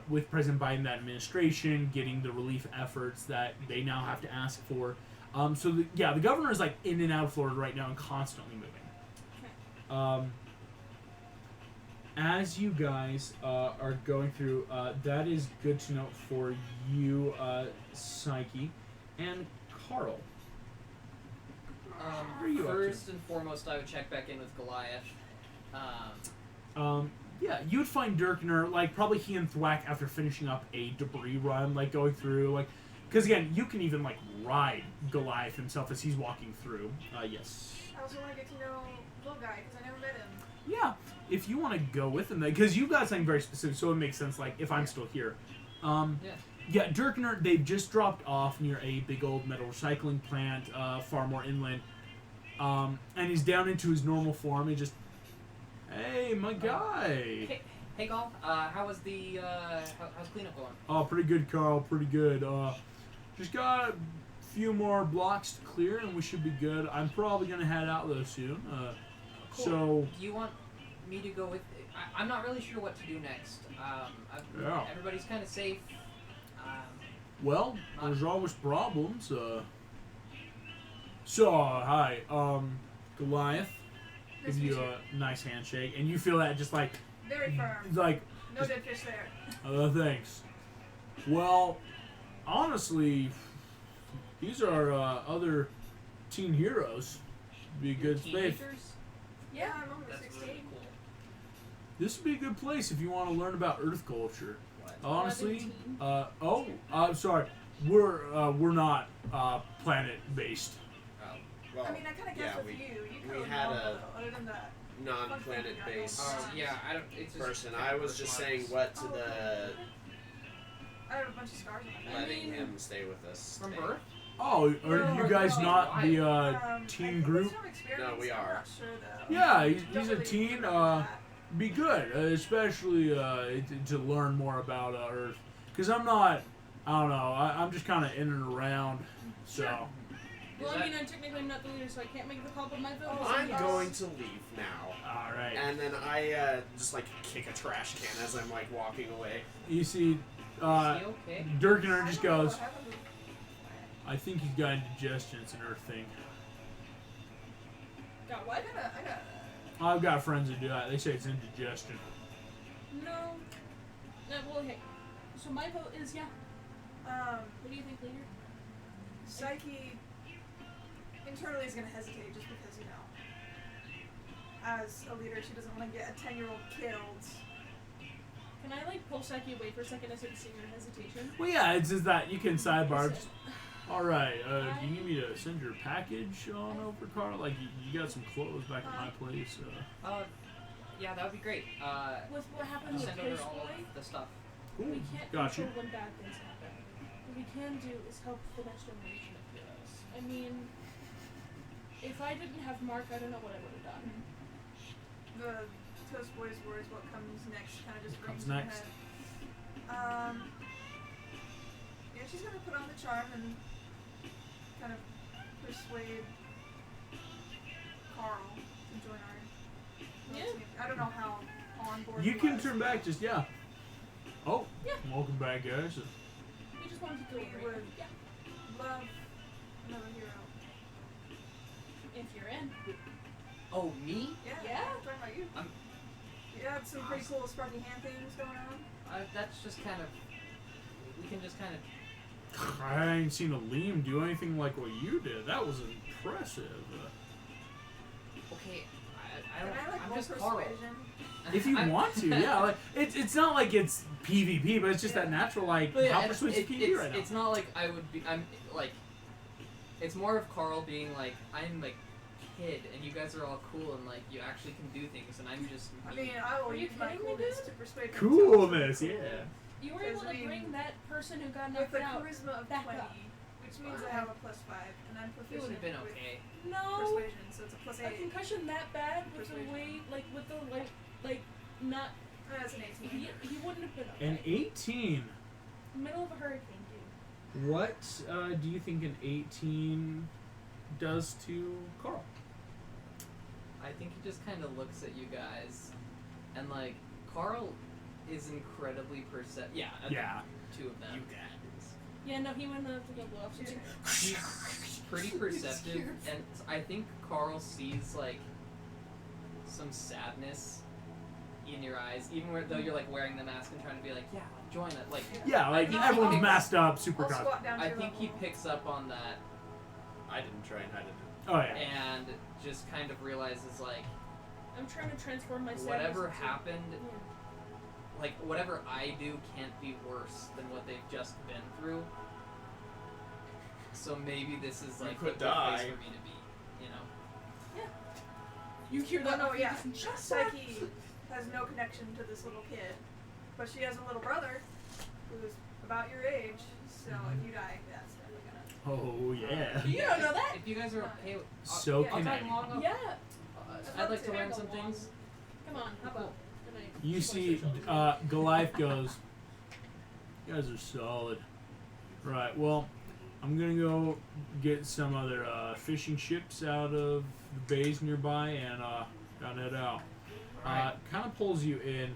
with President Biden, that administration, getting the relief efforts that they now have to ask for. The governor is like in and out of Florida right now and constantly moving. As you guys are going through, that is good to know for you, Psyche, and Carl. What are you First and foremost, I would check back in with Goliath. You would find Dirkner, like, probably he and Thwack after finishing up a debris run, like, going through, like, because, again, you can even, like, ride Goliath himself as he's walking through. Yes. I also want to get to know Little Guy, because I never met him. Yeah, if you want to go with him, because you've got something very specific, so it makes sense, like, if I'm still here. Dirkner, they've just dropped off near a big old metal recycling plant, far more inland. And he's down into his normal form and just, hey, my guy. Hey, Golf. How was the how's cleanup going? Oh, pretty good, Carl. Pretty good. Just got a few more blocks to clear, and we should be good. I'm probably gonna head out though soon. Cool. So. Do you want me to go with? I'm not really sure what to do next. Everybody's kind of safe. Well, there's always problems. Hi, Goliath. Give you a nice handshake, and you feel that just like. Very firm. Like. No dead fish there. Thanks. Well, honestly, these are other teen heroes. Be a good space. Yeah, I'm over That's 16. really cool. This would be a good place if you want to learn about Earth culture. What? Honestly, I'm sorry. We're not planet based. Well, I mean, I kind of guessed with you. You we kind had of a other than that. non-planet based I don't. It's just person. I was just saying what to the I have a bunch of scars on my back. letting him stay with us. from thing. birth. Oh, are you guys not the I teen think group? with some experience, No, we I'm are. not sure, though. Yeah, he's Don't a really teen. remember that. Be good, especially to learn more about Earth. Because I don't know, I'm just kind of in and around, so. Well, I mean, I'm not the leader, so I can't make the call, but my vote is I'm yes. going to leave now. Alright. And then I just like kick a trash can as I'm like walking away. You see, Is he okay? Dirkner I just don't know goes, what happened with- I think he's got indigestion, it's an Earth thing. Got what? I got. I've got friends that do that, they say it's indigestion. No. Well, hey. So my vote is yeah. What do you think, leader? Psyche internally is going to hesitate just because, as a leader, she doesn't want to get a 10-year-old killed. Can I like pull Psyche away for a second as I see your hesitation? Well, yeah, it's just that you can sidebar. Listen, Alright, do you need me to send your package on over, Carl? Like, you got some clothes back at my place. Yeah, that would be great. with what happened Just with send over Post all Boy, of the stuff. Cool, we can't got you. control when bad things happen. What we can do is help the next generation of heroes. I mean, if I didn't have Mark, I don't know what I would have done. Toast Boy's words, what comes next kind of just What rings comes in my next? head. Yeah, she's gonna put on the charm and kind of persuade Carl to join our Yeah. team. I don't know how on board You he can was. turn back, just yeah. Oh, Yeah. welcome back, guys. We just wanted to go We over it. would- Yeah. Love another hero. If you're in. Oh, me? Yeah. Yeah. I'm talking about you. I'm- You had some pretty cool sparky hand things going on. That's just kind of. We can just kind of. I ain't seen a Liam do anything like what you did. That was impressive. Okay, I Can don't. I like I'm roll just Carl. persuasion? If you I'm- want to, yeah. Like it's not like it's PvP, but it's just that Yeah. natural like But yeah, how and persuasive PvP it's, right now. it's not like I would be. I'm like. It's more of Carl being like, I'm like kid, and you guys are all cool, and like you actually can do things, and I'm just. I me. mean, I will Are you use my kidding me, coolness dude? to persuade them to Coolness, tell us yeah. something You were able Because, I to mean, bring that person who got cool. knocked With a out. charisma of back 20, up. which means I have a +5, and I'm It would proficient have been with okay. No. persuasion, so it's a A +8. concussion that bad with the Persuasion. way, like with the like not. That's an 18. He wouldn't have been okay. An 18. Middle of a hurricane, dude. What do you think an 18 does to Carl? I think he just kind of looks at you guys, and like Carl is incredibly Yeah. I think Yeah. Two of them. You guys. Yeah, no, he went up to go blow up something. He's pretty perceptive, and I think Carl sees like some sadness in your eyes, even though you're like wearing the mask and trying to be like, yeah, join it. Like, Yeah, like No, everyone's I'll- masked up, super I'll cocky. squat down to I your think he level. picks up on that I didn't try and hide it. Oh yeah. and just kind of realizes like I'm trying to transform myself. whatever into- happened, Yeah. like whatever I do can't be worse than what they've just been through. So maybe this is You like could a good place die. for me to be, you know. You hear that? No, yeah. Just Psyche has no connection to this little kid, but she has a little brother who's about your age, so if you die, that's never gonna. Oh yeah. You don't know that? If you guys are okay with So yeah, I'll tag connected. along. Yeah. I'd like to I'd learn love some to. things. Come on, how about? You see, Goliath goes, you guys are solid. Right, well, I'm gonna go get some other fishing ships out of the bays nearby and gotta head out. Alright. Kind of pulls you in.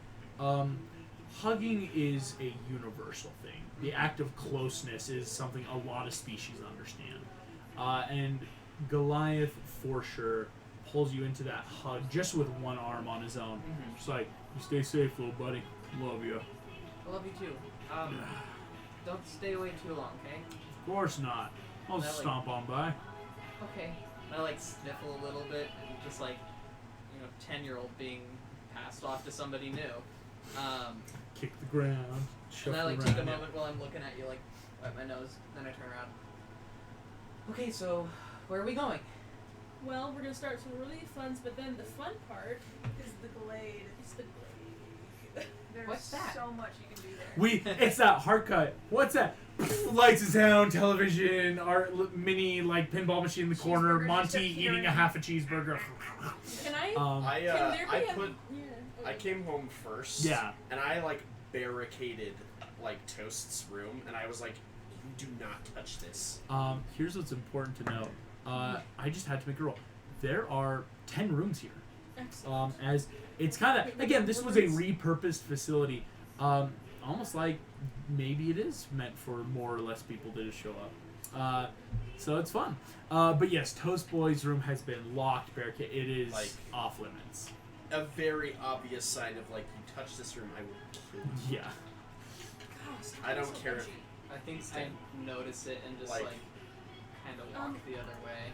Hugging is a universal thing. The act of closeness is something a lot of species understand. And Goliath, for sure, pulls you into that hug just with one arm on his own. Mhm. Just like, you stay safe, little buddy. Love you. I love you too. Don't stay away too long, okay? Of course not. I'll That, like- stomp on by. Okay. I like sniffle a little bit and just like, 10-year-old being passed off to somebody new. Kick the ground. And Shuffle I like around. take a moment while I'm looking at you, like wipe my nose, then I turn around. Okay, so where are we going? Well, we're gonna start some relief funds, but then the fun part Is the glade. is the glade. There's What's that? so much you can do there. It's that hard cut. What's that? Lights is down, television, our mini like pinball machine in the corner, Cheeseburger Monty just eating appearing. a half a cheeseburger. Can I? I can there be I a? put Yeah. I came home first. Yeah. And I like barricaded like Toast's room, and I was like, "You do not touch this." Here's what's important to know. I just had to make a roll. There are 10 rooms here. Excellent. As it's kind of again, this was a repurposed facility. Almost like maybe it is meant for more or less people to just show up. So it's fun. But yes, Toast Boy's room has been locked, barricaded. It is Like- off limits. A very obvious sign of like, you touch this room, I will kill you. Yeah. God, stop I being don't so care. edgy. I think I notice it and just Like- like kind of walk the other way.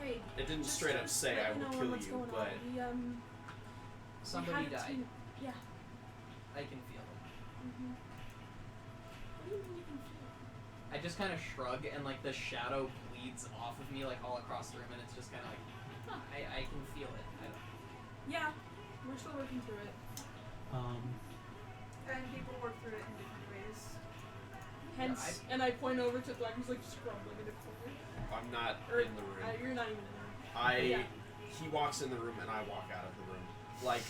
Hey. It didn't just straight to up say let I you will know kill what's you, going but on. We Somebody had a died. team- Yeah. I can feel it. Mm-hmm. What do you mean you can feel it? I just kind of shrug and like the shadow bleeds off of me like all across the room and it's just kind of like, Huh. I can feel it. I don't, Yeah. We're still working through it. And people work through it in different ways. Hence, and I point over to Black, who's like scrumbling in the corner. I'm not Or, in the room. you're not even in there. I Yeah. he walks in the room and I walk out of the room. Like,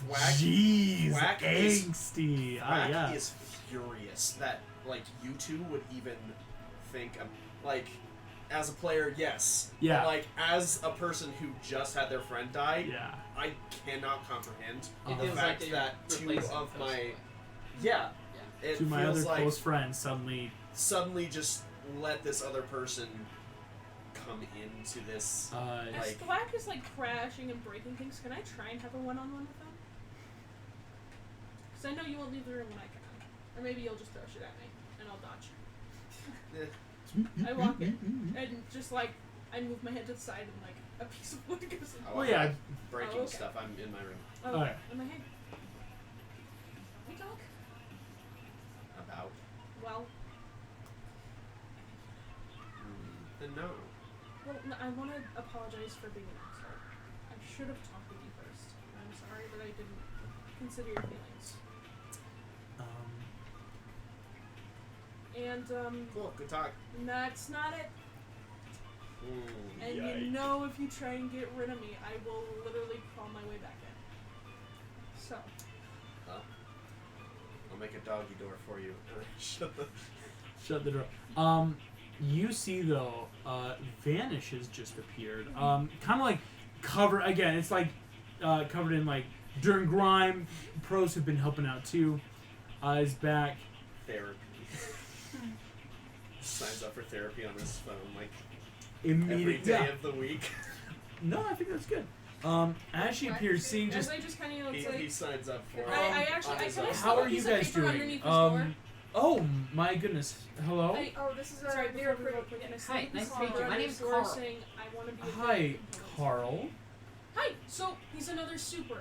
Thwack, Jeez, Thwack angsty. Thwack is furious that, like, you two would even think, like, as a player, yes. Yeah. But, like, as a person who just had their friend die, Yeah. I cannot comprehend It the feels fact like they that two replaced of it my... personally. Yeah. It To my feels other like close friends, suddenly just let this other person come into this. As Like- Thwack is like crashing and breaking things, can I try and have a one-on-one with them? Because I know you won't leave the room when I can. Or maybe you'll just throw shit at me and I'll dodge. I walk in and just like I move my head to the side and like a piece of wood goes in. Well, yeah. Breaking Oh, okay. stuff. I'm in my room. Oh, Alright. am I hey? Hey, dog. About. Well, Then no. I want to apologize for being an asshole. I should have talked with you first. I'm sorry that I didn't consider your feelings. And Cool. Good talk. that's not it. And Yikes. you know, if you try and get rid of me, I will literally crawl my way back in. So, I'll make a doggy door for you. Shut the. Shut the door. You see though, Vanish has just appeared. Kind of like covered again. It's like covered in like dirt and grime. Pros have been helping out too. Is back. Therapy. Signs up for therapy on his phone like Immediately. every day of the week. No, I think that's good. As she appears, seeing as just I just kind of He like, signs up for. I actually, on I his kind own. of how are you piece of guys paper doing? underneath his door. Oh my goodness. Hello. Hey, Oh, this is sorry, a before near we pretty. real quick, and I Hi, slid nice this to meet paper you. My under name's his door Carl. saying, I want to be a Hi, victim component. Carl. Hi. So he's another super.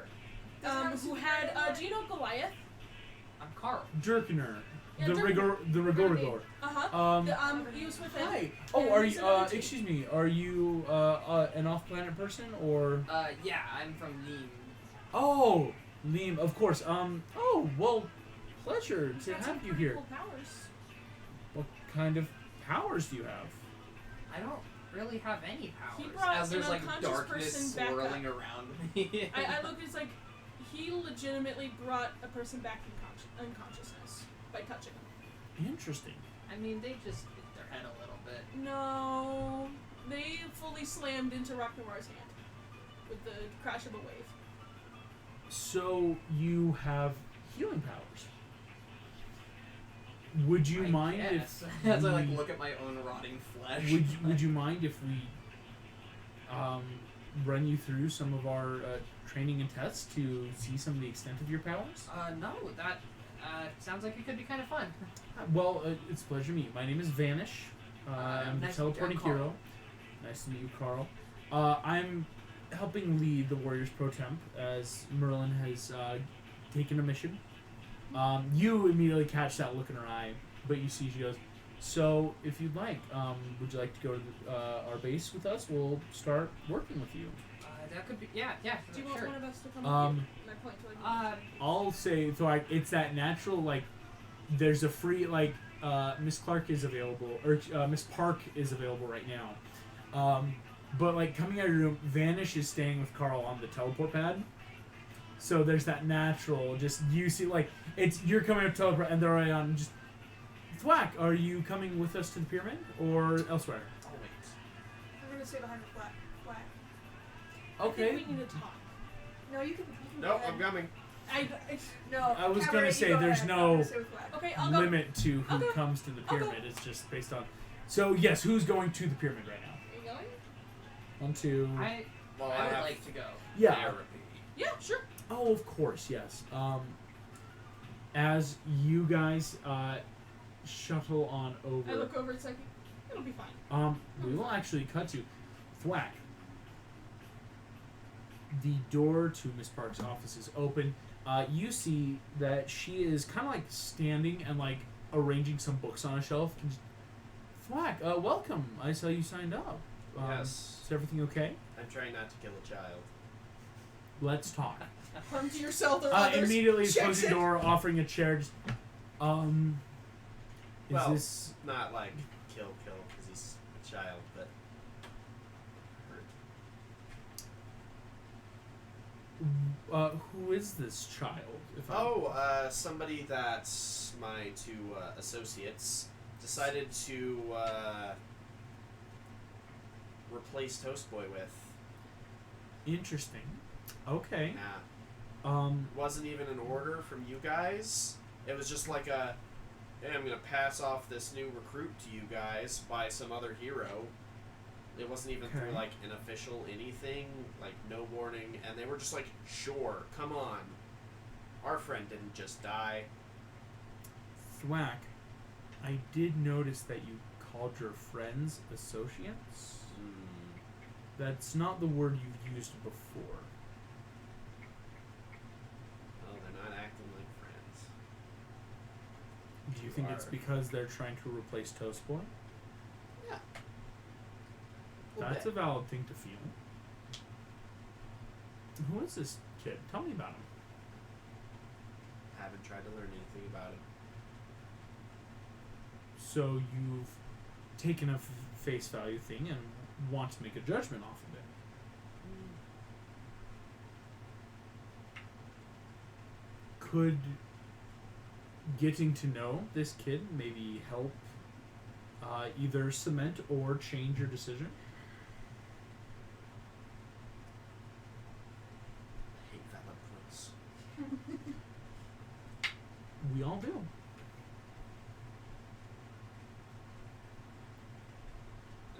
Does he have a Who super had? name? Do you know Goliath? I'm Carl. Jerkiner. Yeah, The Jerkiner. Rigor. Uh huh. He was with him. Hi. Oh, And are he's you? another team. Excuse me. Are you an off-planet person or? Yeah, I'm from Neem. Oh, Liam. Of course. Oh, well, pleasure He's to got some have you pretty here. cool powers. What kind of powers do you have? I don't really have any powers. He brought as there's an like unconscious darkness person back swirling around me. I look. It's like he legitimately brought a person back in unconsciousness by touching him. Interesting. I mean, they just hit their head a little bit. No, they fully slammed into Rocknoir's hand with the crash of a wave. So you have healing powers. Would you I mind guess. if As I like we- look at my own rotting flesh. would you mind if we run you through some of our training and tests to see some of the extent of your powers? No, that sounds like it could be kind of fun. Well, it's a pleasure to meet you. My name is Vanish. I'm nice the to meet you. I'm teleporting Carl. hero. Nice to meet you, Carl. I'm helping lead the Warriors Pro Temp as Merlin has taken a mission. You immediately catch that look in her eye, but you see she goes, so if you'd like, would you like to go to our base with us? We'll start working with you. That could be, yeah, Do you want sure. one of us to come Um, with you? And I point to like. I'll say, so it's that natural, like, there's a free, like, Miss Clark is available, or Miss Park is available right now. But, like, coming out of your room, Vanish is staying with Carl on the teleport pad. So there's that natural, just, you see, like, you're coming up to teleport, and they're already on, just, Thwack, are you coming with us to the pyramid, or elsewhere? Oh wait. I'm gonna stay behind the flat. I Okay. think we need to talk. No, you can. go No, ahead. I'm coming. No. I was Cabaret, gonna you say, go there's ahead. no- I'm gonna stay with Flat. Okay, I'll go. Limit to who Okay. comes to the I'll go. pyramid. It's just based on. So yes, who's going to the pyramid right now? Are you going? 1, 2. Well, I would have like to go. Yeah. therapy. Yeah, sure. Oh, of course, yes. As you guys shuttle on over, I look over. It's like it'll be fine. we will actually cut to Thwack. The door to Miss Park's office is open. You see that she is kind of like standing and like arranging some books on a shelf. And just, Thwack, welcome. I saw you signed up. Yes. Is everything okay? I'm trying not to kill a child. Let's talk. Harm to yourself or others. Immediately Checks closing it. door, offering a chair. Just, is Well, this? Not like kill because he's a child, but hurt. Who is this child? Somebody that my two associates decided to replace Toast Boy with. Interesting. Okay. Yeah. Wasn't even an order from you guys. It was just like a, hey, I'm gonna pass off this new recruit to you guys by some other hero. It wasn't even through like an official anything, like no warning, and they were just like, sure, come on. Our friend didn't just die. Thwack, I did notice that you called your friends associates. That's not the word you've used before. Well, they're not acting like friends. Do you think it's because they're trying to replace Toast Boy? Yeah. That's a valid thing to feel. Who is this kid? Tell me about him. Haven't tried to learn anything about him. So you've taken a face value thing and want to make a judgment off of it. Could getting to know this kid maybe help either cement or change your decision? I hate valid points. We all do.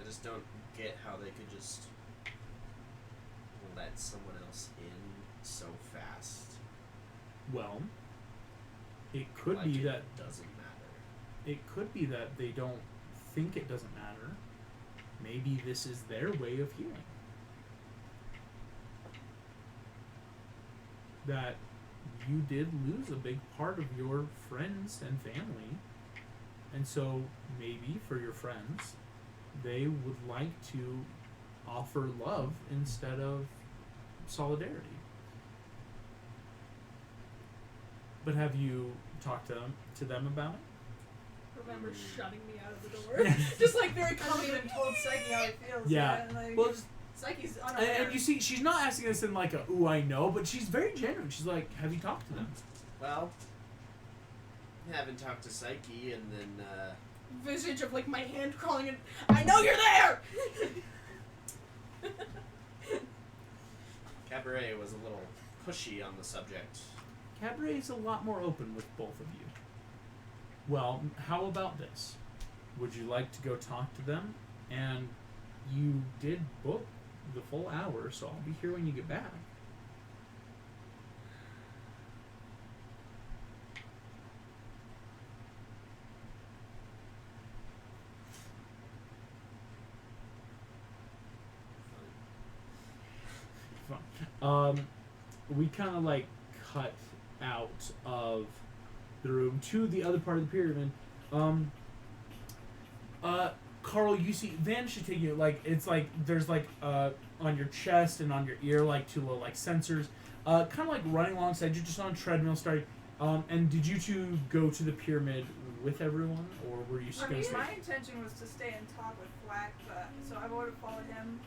I just don't get how they could just let someone else in so fast. Well, it could like be it that doesn't matter. it could be that they don't think it doesn't matter. Maybe this is their way of healing. That you did lose a big part of your friends and family, and so maybe for your friends, they would like to offer love instead of solidarity. But have you talked to them about it? Remember shutting me out of the door. Just like very I haven't calmly. even told Psyche how it feels. Yeah. And, like, Well, just, Psyche's unaware. and you see, she's not asking this in like a "ooh, I know," but she's very genuine. She's like, "Have you talked to them?" Well, I haven't talked to Psyche, and then Visage of like my hand crawling in. I know you're there! Cabaret was a little pushy on the subject. Cabaret is a lot more open with both of you. Well, how about this? Would you like to go talk to them? And you did book the full hour, so I'll be here when you get back. Fun. We kind of like cut out of the room to the other part of the pyramid. Carl, you see, Van should take you, like, it's like, there's like, on your chest and on your ear, like, two little, like, sensors, kind of like running alongside you, just on a treadmill starting. And did you two go to the pyramid with everyone, or were you just I going mean, to stay? my intention was to stay and talk with Black, but so I would have followed him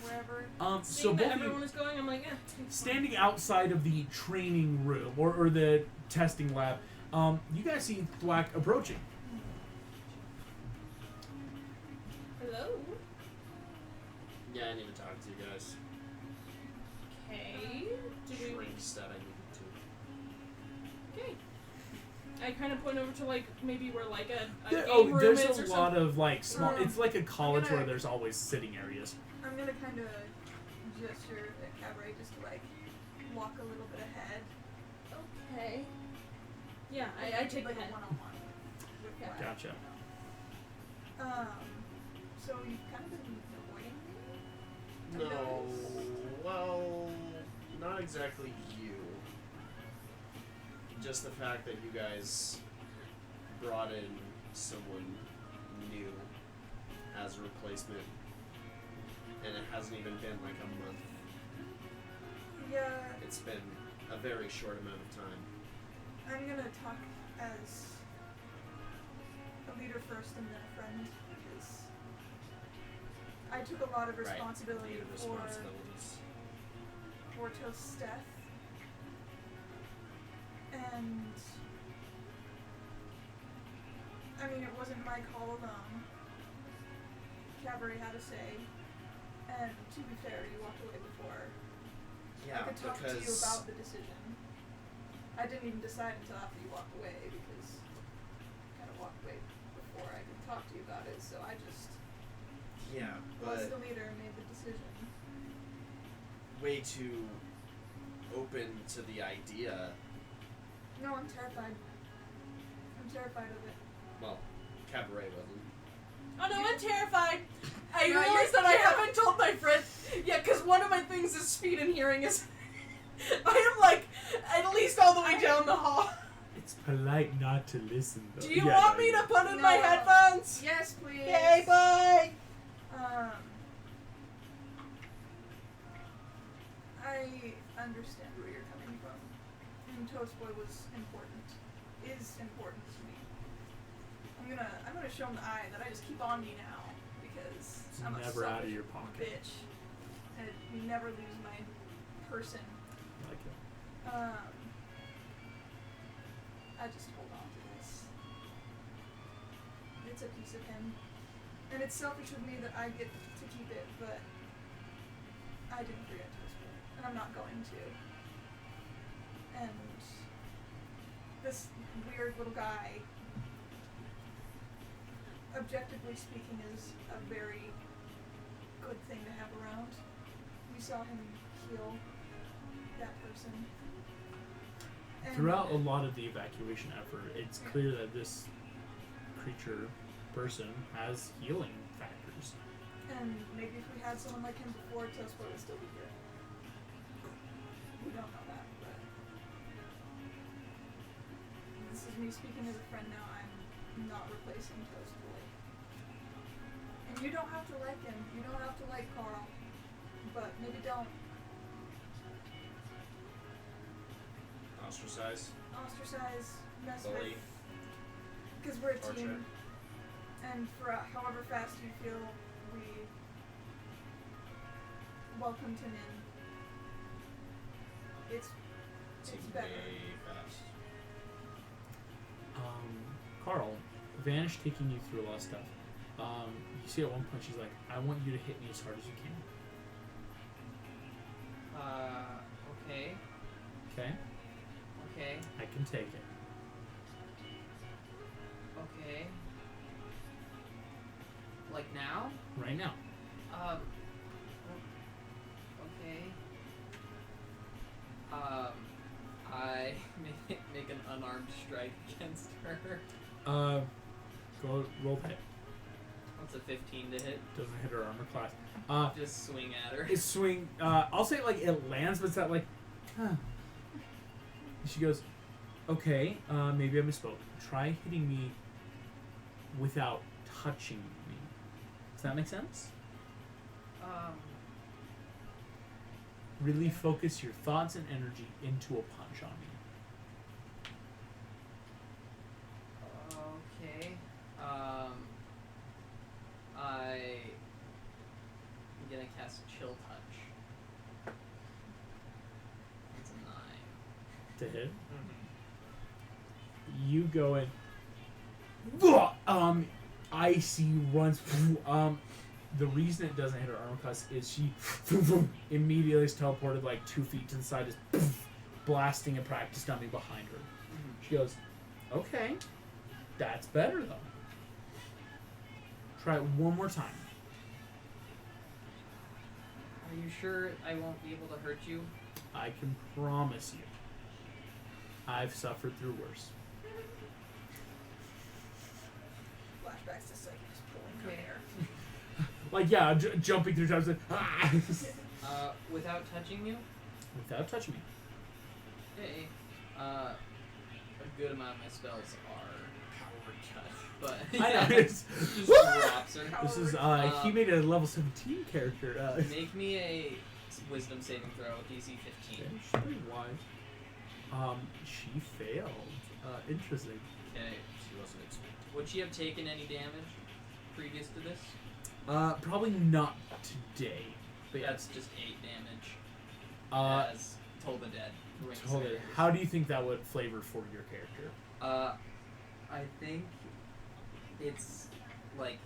wherever. So Seeing both that of you, everyone is going, I'm like, standing outside of the training room, or the testing lab, you guys see Thwack approaching. Hello? Yeah, I need to talk to you guys. Okay. Shrinks that I needed to. Okay. I kind of point over to like maybe where like a There, game room there's is a or lot something. of like small. It's like a college gonna- where there's always sitting areas. I'm gonna kind of gesture at Cabaret just to like walk a little bit ahead. Okay. Yeah, I take like the a head. one-on-one with Black. Gotcha. So you've kind of been avoiding me? No, well, not exactly you. Just the fact that you guys brought in someone new as a replacement, and it hasn't even been like a month. Yeah, It's been a very short amount of time. I'm gonna talk as a leader first and then a friend because I took a lot of responsibility Right. for Responsibilities. Toast's death And I mean, it wasn't my call alone. Cabaret had a say, and to be fair, you walked away before Yeah, I could talk to you because about the decision. I didn't even decide until after you walked away because I kind of walked away before I could talk to you about it. So I just yeah, was but the leader and made the decision. way too open to the idea. No, I'm terrified. I'm terrified of it. Well, Cabaret wasn't. Oh no, I'm terrified. I No, realized you're- that I yeah. haven't told my friend. Yeah, because one of my things is speed and hearing is. I am like at least all the way down the hall. It's polite not to listen, though. Do you Yeah, want no, me yeah. to put in my No. headphones? Yes, please. Okay, bye. I understand where you're coming from. And Toast Boy was important. Is important to me. I'm gonna show him the eye that I just keep on me now because It's I'm never a out of selfish your pocket. bitch. And never lose my person. Like it. I just hold on to this. It's a piece of him. And it's selfish of me that I get to keep it, but I didn't forget Toast Boy. And I'm not going to. And this weird little guy, objectively speaking, is a very good thing to have around. We saw him heal that person. And Throughout a lot of the evacuation effort, it's clear that this person has healing factors. And maybe if we had someone like him before, Toast Boy would still be here. We don't know that, but this is me speaking as a friend now. I'm not replacing Toast Boy. And you don't have to like him. You don't have to like Carl. But maybe don't Ostracize. mess Bully. with. Because we're a Torture. team. And for however fast you feel we welcomed him in, it's better. Way fast. Carl, Vanish taking you through a lot of stuff. You see at one point she's like, I want you to hit me as hard as you can. Okay. Okay? Okay. I can take it. Okay. Like now? Right now. Okay. I make an unarmed strike against her. Go roll hit. What's a 15 to hit? Doesn't hit her armor class. Just swing at her. It swing. I'll say like it lands, but it's not like, huh. And she goes, okay. Maybe I misspoke. Try hitting me without touching me. Does that make sense? Really focus your thoughts and energy into a punch on me. Okay. I'm gonna cast Chill Touch. It's a 9. To hit. Mm-hmm. You go in. Icy runs. The reason it doesn't hit her armor class is she immediately is teleported like 2 feet to the side, is blasting a practice dummy behind her. Mm-hmm. She goes, okay, that's better though. Try it one more time. Are you sure I won't be able to hurt you? I can promise you. I've suffered through worse. Flashbacks to Sidekicks pulling her Okay. hair. Like, yeah, jumping through times like, ah! Without touching you? Without touching me. Okay. A good amount of my spells are power touch, but I know. just drops her. This is, he made a level 17 character. Make me a wisdom saving throw, DC 15. Okay, she's pretty wise. She failed. Interesting. Okay. She wasn't expecting. Would she have taken any damage previous to this? Probably not today. But yeah, That's just 8 damage. Uh, As Toll the Dead. rings. Totally. there. How do you think that would flavor for your character? I think it's like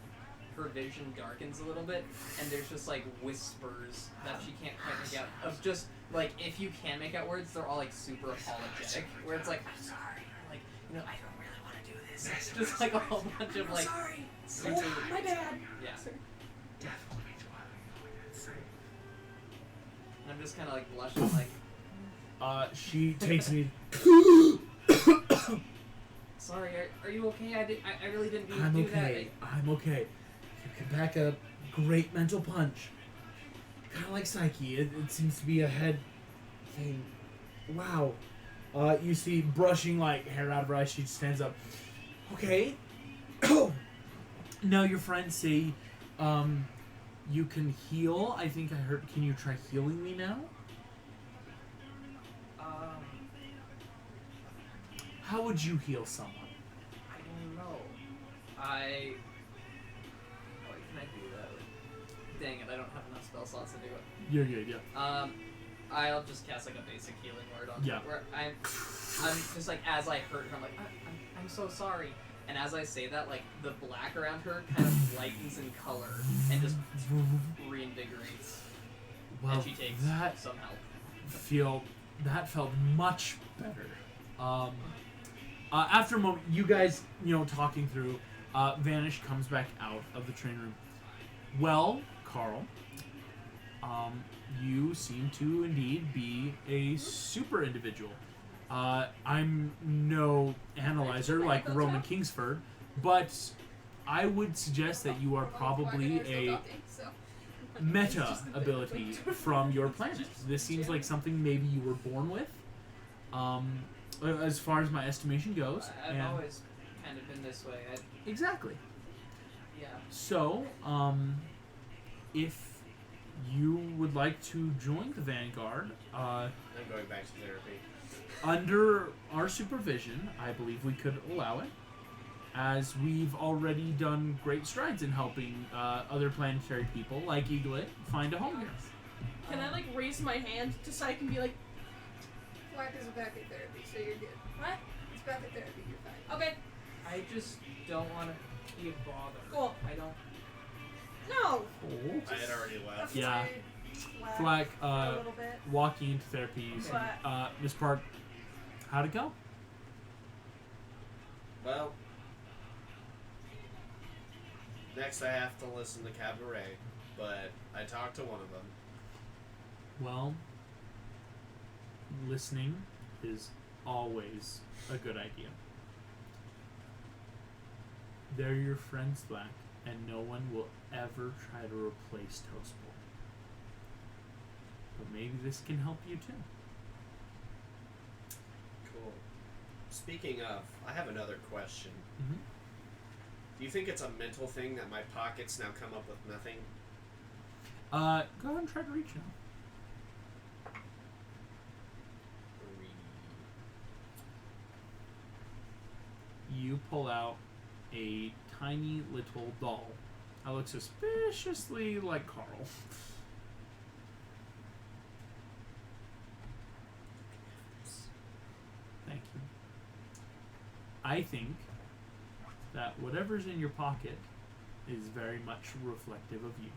her vision darkens a little bit, and there's just like whispers that she can't quite make out. Of just like if you can make out words, they're all like super apologetic. Where it's like, I'm sorry, or like I don't really want to do this. It's just like a whole bunch of like sorry. super. Oh, my bad. Yeah. Definitely do I don't know what to say. And I'm just kind of like blushing, like, She takes me. sorry, are you okay? I really didn't mean I'm to do okay. I'm okay. You can back up. Great mental punch. Kind of like Psyche. It seems to be a head thing. Wow. You see, brushing like hair out of her eyes, she stands up. Okay. Now your friends say, you can heal. I think I heard. Can you try healing me now? How would you heal someone? I don't know. Oh, can I do that? Dang it, I don't have enough spell slots to do it. You're good, yeah. I'll just cast like a basic healing word on Yeah. it. Where I'm just like, as I hurt her, I'm like, I'm so sorry. And as I say that, like, the black around her kind of lightens in color and just reinvigorates. Well, And she takes that some help. that felt much better. After a moment, you guys, talking through, Vanish comes back out of the train room. Well, Carl, you seem to indeed be a super individual. I'm no analyzer like Roman Kingsford, but I would suggest that you are probably a meta ability from your planet. This seems like something maybe you were born with. As far as my estimation goes. I've and always kind of been this way. exactly. Yeah. So, if you would like to join the Vanguard, I'm going back to therapy. under our supervision, I believe we could allow it, as we've already done great strides in helping other planetary people like Eaglet find a home here. Can I like raise my hand just so I can be like, Black is back at therapy, so you're good. what? It's back at therapy, you're fine. Okay, I just don't want to be a bother. cool. I don't. No. I had already left. Yeah. Flag Flack, a little bit. walking into therapy, But Miss Park, how'd it go? Well, next I have to listen to Cabaret, but I talked to one of them. Well, listening is always a good idea. They're your friends, Black, and no one will ever try to replace Toast Boy. But maybe this can help you too. Cool. Speaking of, I have another question. Mm-hmm. Do you think it's a mental thing that my pockets now come up with nothing? Go ahead and try to reach now. 3. You pull out a tiny little doll that looks suspiciously like Carl. Thank you. I think that whatever's in your pocket is very much reflective of you.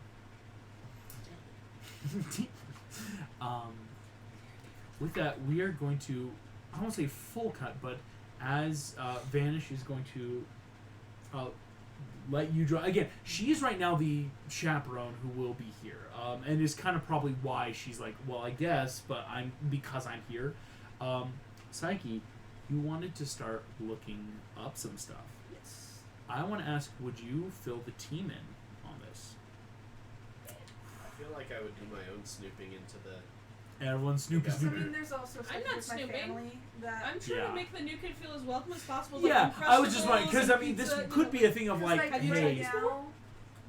With that, we are going to, I won't say full cut, but as Vanish is going to let you draw. Again, she is right now the chaperone who will be here, and is kind of probably why she's like, well, I guess, but because I'm here. Psyche, you wanted to start looking up some stuff. yes. I want to ask, would you fill the team in on this? I feel like I would do my own snooping into the... Everyone's Snoopy Yeah. I Snoopy. mean, there's also stuff not with my snooping. family that I'm trying Yeah. to make the new kid feel as welcome as possible. Yeah, like I was just wondering, because I Uncrustables mean, this and pizza, could be a thing of because, like, have you right hey, tried now,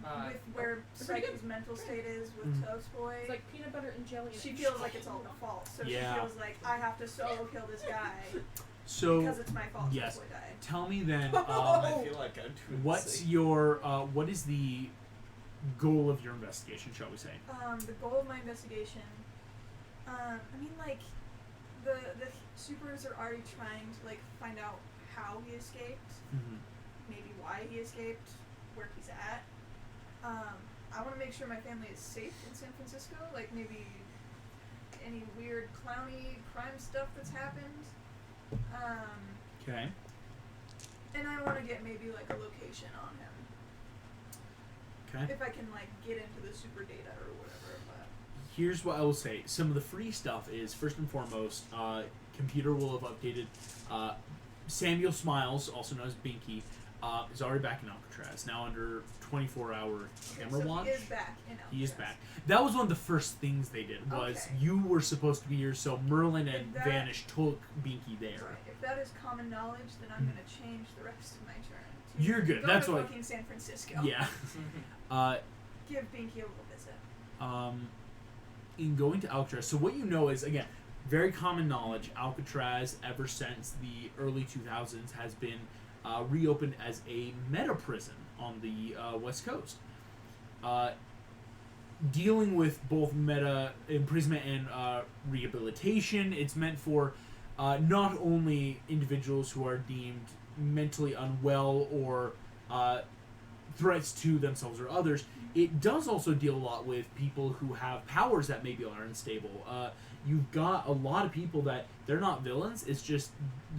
Uh, with where pretty Psyche's mental state is with Mm. Toast Boy, It's like peanut butter and jelly. she feels like it's all my fault. So Yeah. she feels like I have to solo kill this guy so because it's my fault yes. Toast Boy died. tell me then, I feel like I'm doing what's the your, what is the goal of your investigation, shall we say? The goal of my investigation, I mean, like, the supers are already trying to like find out how he escaped, maybe why he escaped, where he's at. I want to make sure my family is safe in San Francisco, like maybe any weird clowny crime stuff that's happened. Okay. And I want to get maybe like a location on him. Okay. If I can like get into the super data or whatever. But Here's what I will say. Some of the free stuff is, first and foremost, computer will have updated. Samuel Smiles, also known as Binky, is already back in Alcatraz, now under 24-hour camera so watch. he is back in Alcatraz. He is back. That was one of the first things they did, was Okay. you were supposed to be here, so Merlin and If that- Vanish took Binky there. Right. If that is common knowledge, then I'm gonna change the rest of my turn. To You're good. Go That's to what. fucking San Francisco. Yeah. Give Binky a little visit. In going to Alcatraz, so what you know is, again, very common knowledge, Alcatraz, ever since the early 2000s, has been reopened as a meta prison on the West Coast. Dealing with both meta imprisonment and rehabilitation, it's meant for not only individuals who are deemed mentally unwell or threats to themselves or others. It does also deal a lot with people who have powers that maybe are unstable. You've got a lot of people that they're not villains. It's just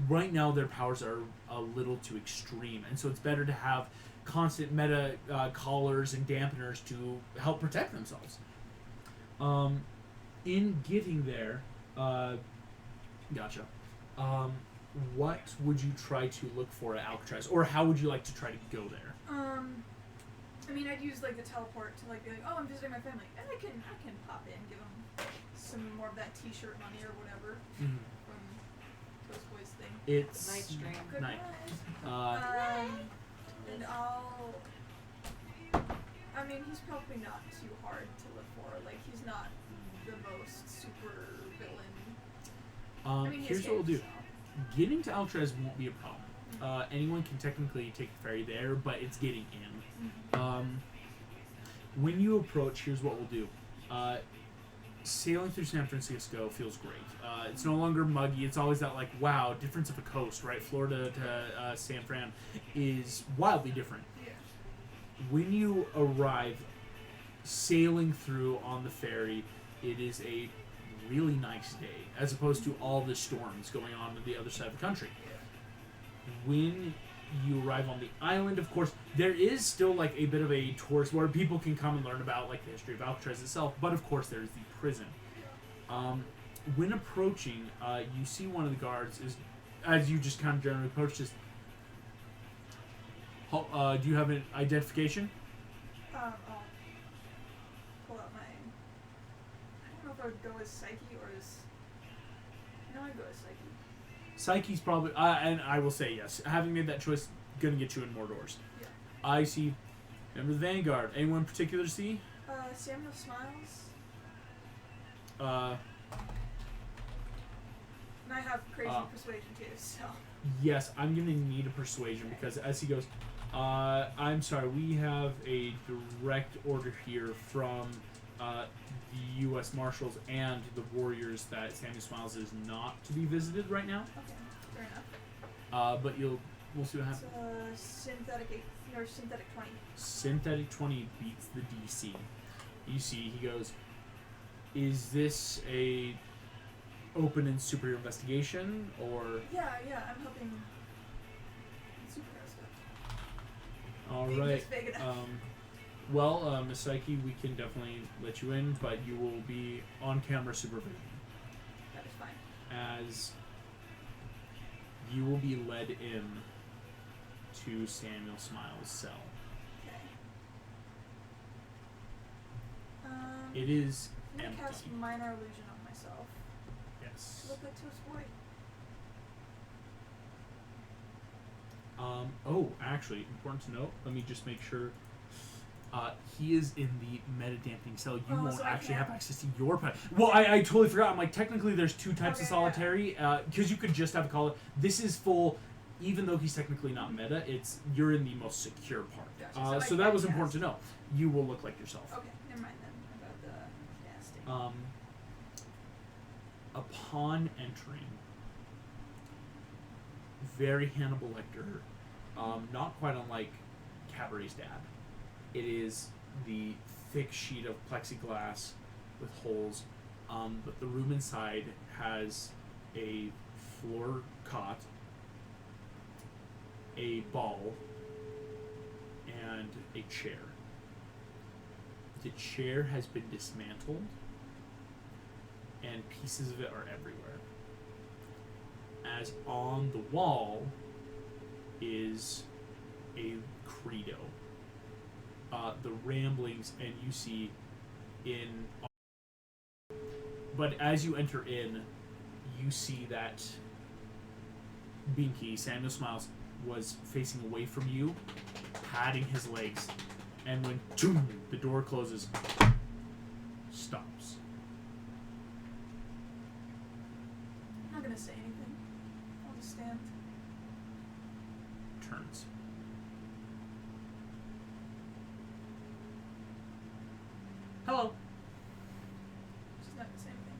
right now their powers are a little too extreme, and so it's better to have constant meta collars and dampeners to help protect themselves. In getting there, gotcha. What would you try to look for at Alcatraz, or how would you like to try to go there? I mean, I'd use like the teleport to like be like, oh, I'm visiting my family, and I can pop in, give them some more of that T-shirt money or whatever from Toast Boys thing. It's Night stream. Good night. night. And I'll. I mean, he's probably not too hard to look for. Like, he's not the most super villain. I mean, Here's what we'll do. Getting to Alcatraz won't be a problem. Anyone can technically take the ferry there, but it's getting in. When you approach, here's what we'll do. Sailing through San Francisco feels great. It's no longer muggy. It's always that, like, wow, difference of a coast, right? Florida to San Fran is wildly different. Yeah. When you arrive sailing through on the ferry, it is a really nice day, as opposed to all the storms going on the other side of the country. When you arrive on the island, of course, there is still like a bit of a tourist where people can come and learn about like the history of Alcatraz itself, but of course there's the prison. When approaching, you see one of the guards is, as you just kind of generally approach, just, do you have an identification? I'll pull out my. I don't know if I would go as Psyche or as. No, I'd go as Psyche. Psyche's probably, and I will say yes. Having made that choice, gonna get you in more doors. Yeah. I see. Remember the Vanguard. Anyone in particular to see? Samuel Smiles. And I have crazy persuasion too, so. Yes, I'm gonna need a persuasion because as he goes, I'm sorry, we have a direct order here from the U.S. Marshals and the Warriors that Samuel Smiles is not to be visited right now. Okay, fair enough. But we'll see what happens. Synthetic 8, or synthetic 20. Synthetic 20 beats the DC. You see, he goes, is this a open and superhero investigation, or? Yeah, I'm hoping superhero stuff. All Being right. this big enough. Well, Miss Psyche, we can definitely let you in, but you will be on-camera supervision, That is fine. as you will be led in to Samuel Smiles' cell. Okay. It is I'm gonna empty. cast minor illusion on myself Yes. to look like Toast Boy. Oh, actually, important to note. Let me just make sure. He is in the meta dampening cell. You won't so I actually can't- have access to your pet. Well, I totally forgot. I'm like, technically, there's two types of Okay, solitary. Because you could just have a collar. This is full. Even though he's technically not meta, you're in the most secure part. Gotcha, so I So that can't was important cast. to know. You will look like yourself. Okay, never mind then about the casting. upon entering, very Hannibal Lecter, not quite unlike Cabaret's dad. It is the thick sheet of plexiglass with holes, but the room inside has a floor cot, a ball, and a chair. The chair has been dismantled, and pieces of it are everywhere. As on the wall is a credo. The ramblings, and you see in... But as you enter in, you see that Binky, Samuel Smiles, was facing away from you, patting his legs, and when the door closes, stops. I'm not gonna say anything. I'll just stand. Turns. Hello. She's not gonna say anything.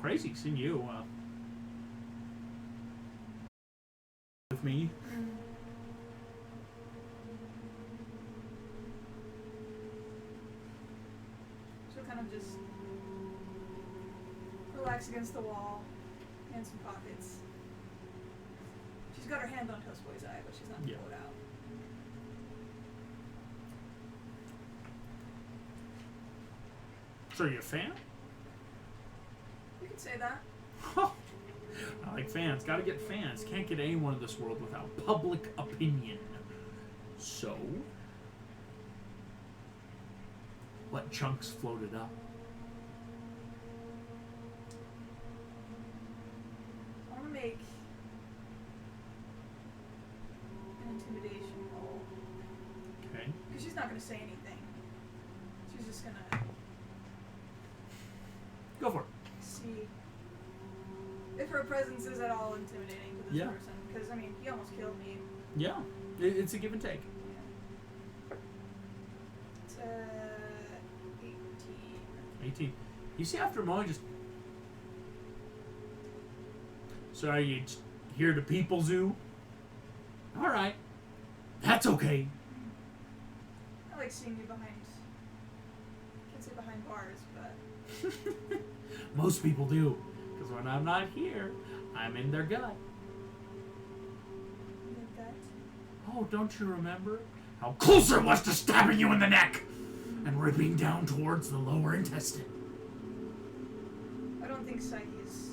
Crazy seeing you with me. She'll kind of just relax against the wall, hands in pockets. She's got her hand on Toast Boy's eye, but she's not gonna Yeah. pull it out. So are you a fan? You could say that. I like fans. Gotta get fans. Can't get anyone in this world without public opinion. So, what chunks floated up? I want to make an intimidation roll. Okay. Because she's not going to say anything. She's just going to Go for it. see if her presence is at all intimidating to this Yeah. person. Because, I mean, he almost killed me. Yeah. It's a give and take. It's 18. 18. You see after a moment just... So are you just here to people zoo? Alright. That's okay. I like seeing you behind. I can't say behind bars, but Most people do. Because when I'm not here, I'm in their gut. you did that. Oh, don't you remember how close I was to stabbing you in the neck and ripping down towards the lower intestine? I don't think Psyche's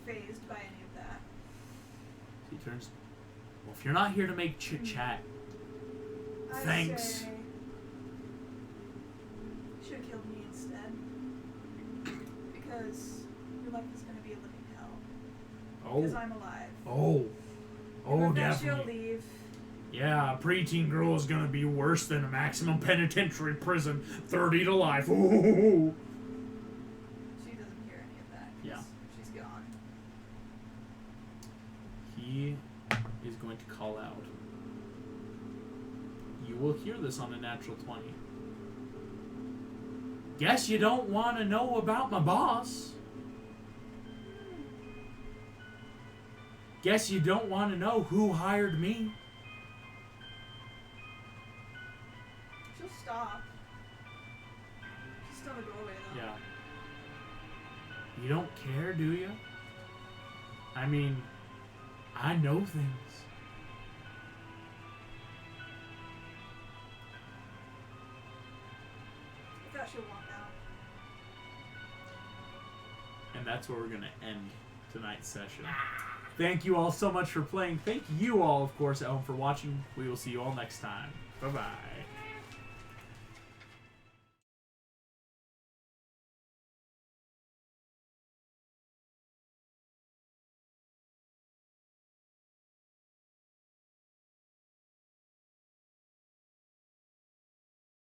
phased by any of that. He turns. Well, if you're not here to make chit chat, thanks. Say you should have killed me instead. Because your life is going to be a living hell. Because I'm alive. Oh, And definitely. She'll leave. Yeah, a preteen girl is gonna be worse than a maximum penitentiary prison, 30 to life. Ooh. She doesn't hear any of that. 'Cause Yeah. She's gone. He is going to call out. You will hear this on a natural 20. Guess you don't want to know about my boss. Guess you don't want to know who hired me. She'll stop. She's still in the doorway though. Yeah. You don't care, do you? I mean, I know things. I thought she'll walk out. And that's where we're going to end tonight's session. Thank you all so much for playing. Thank you all, of course, at home for watching. We will see you all next time. Bye-bye.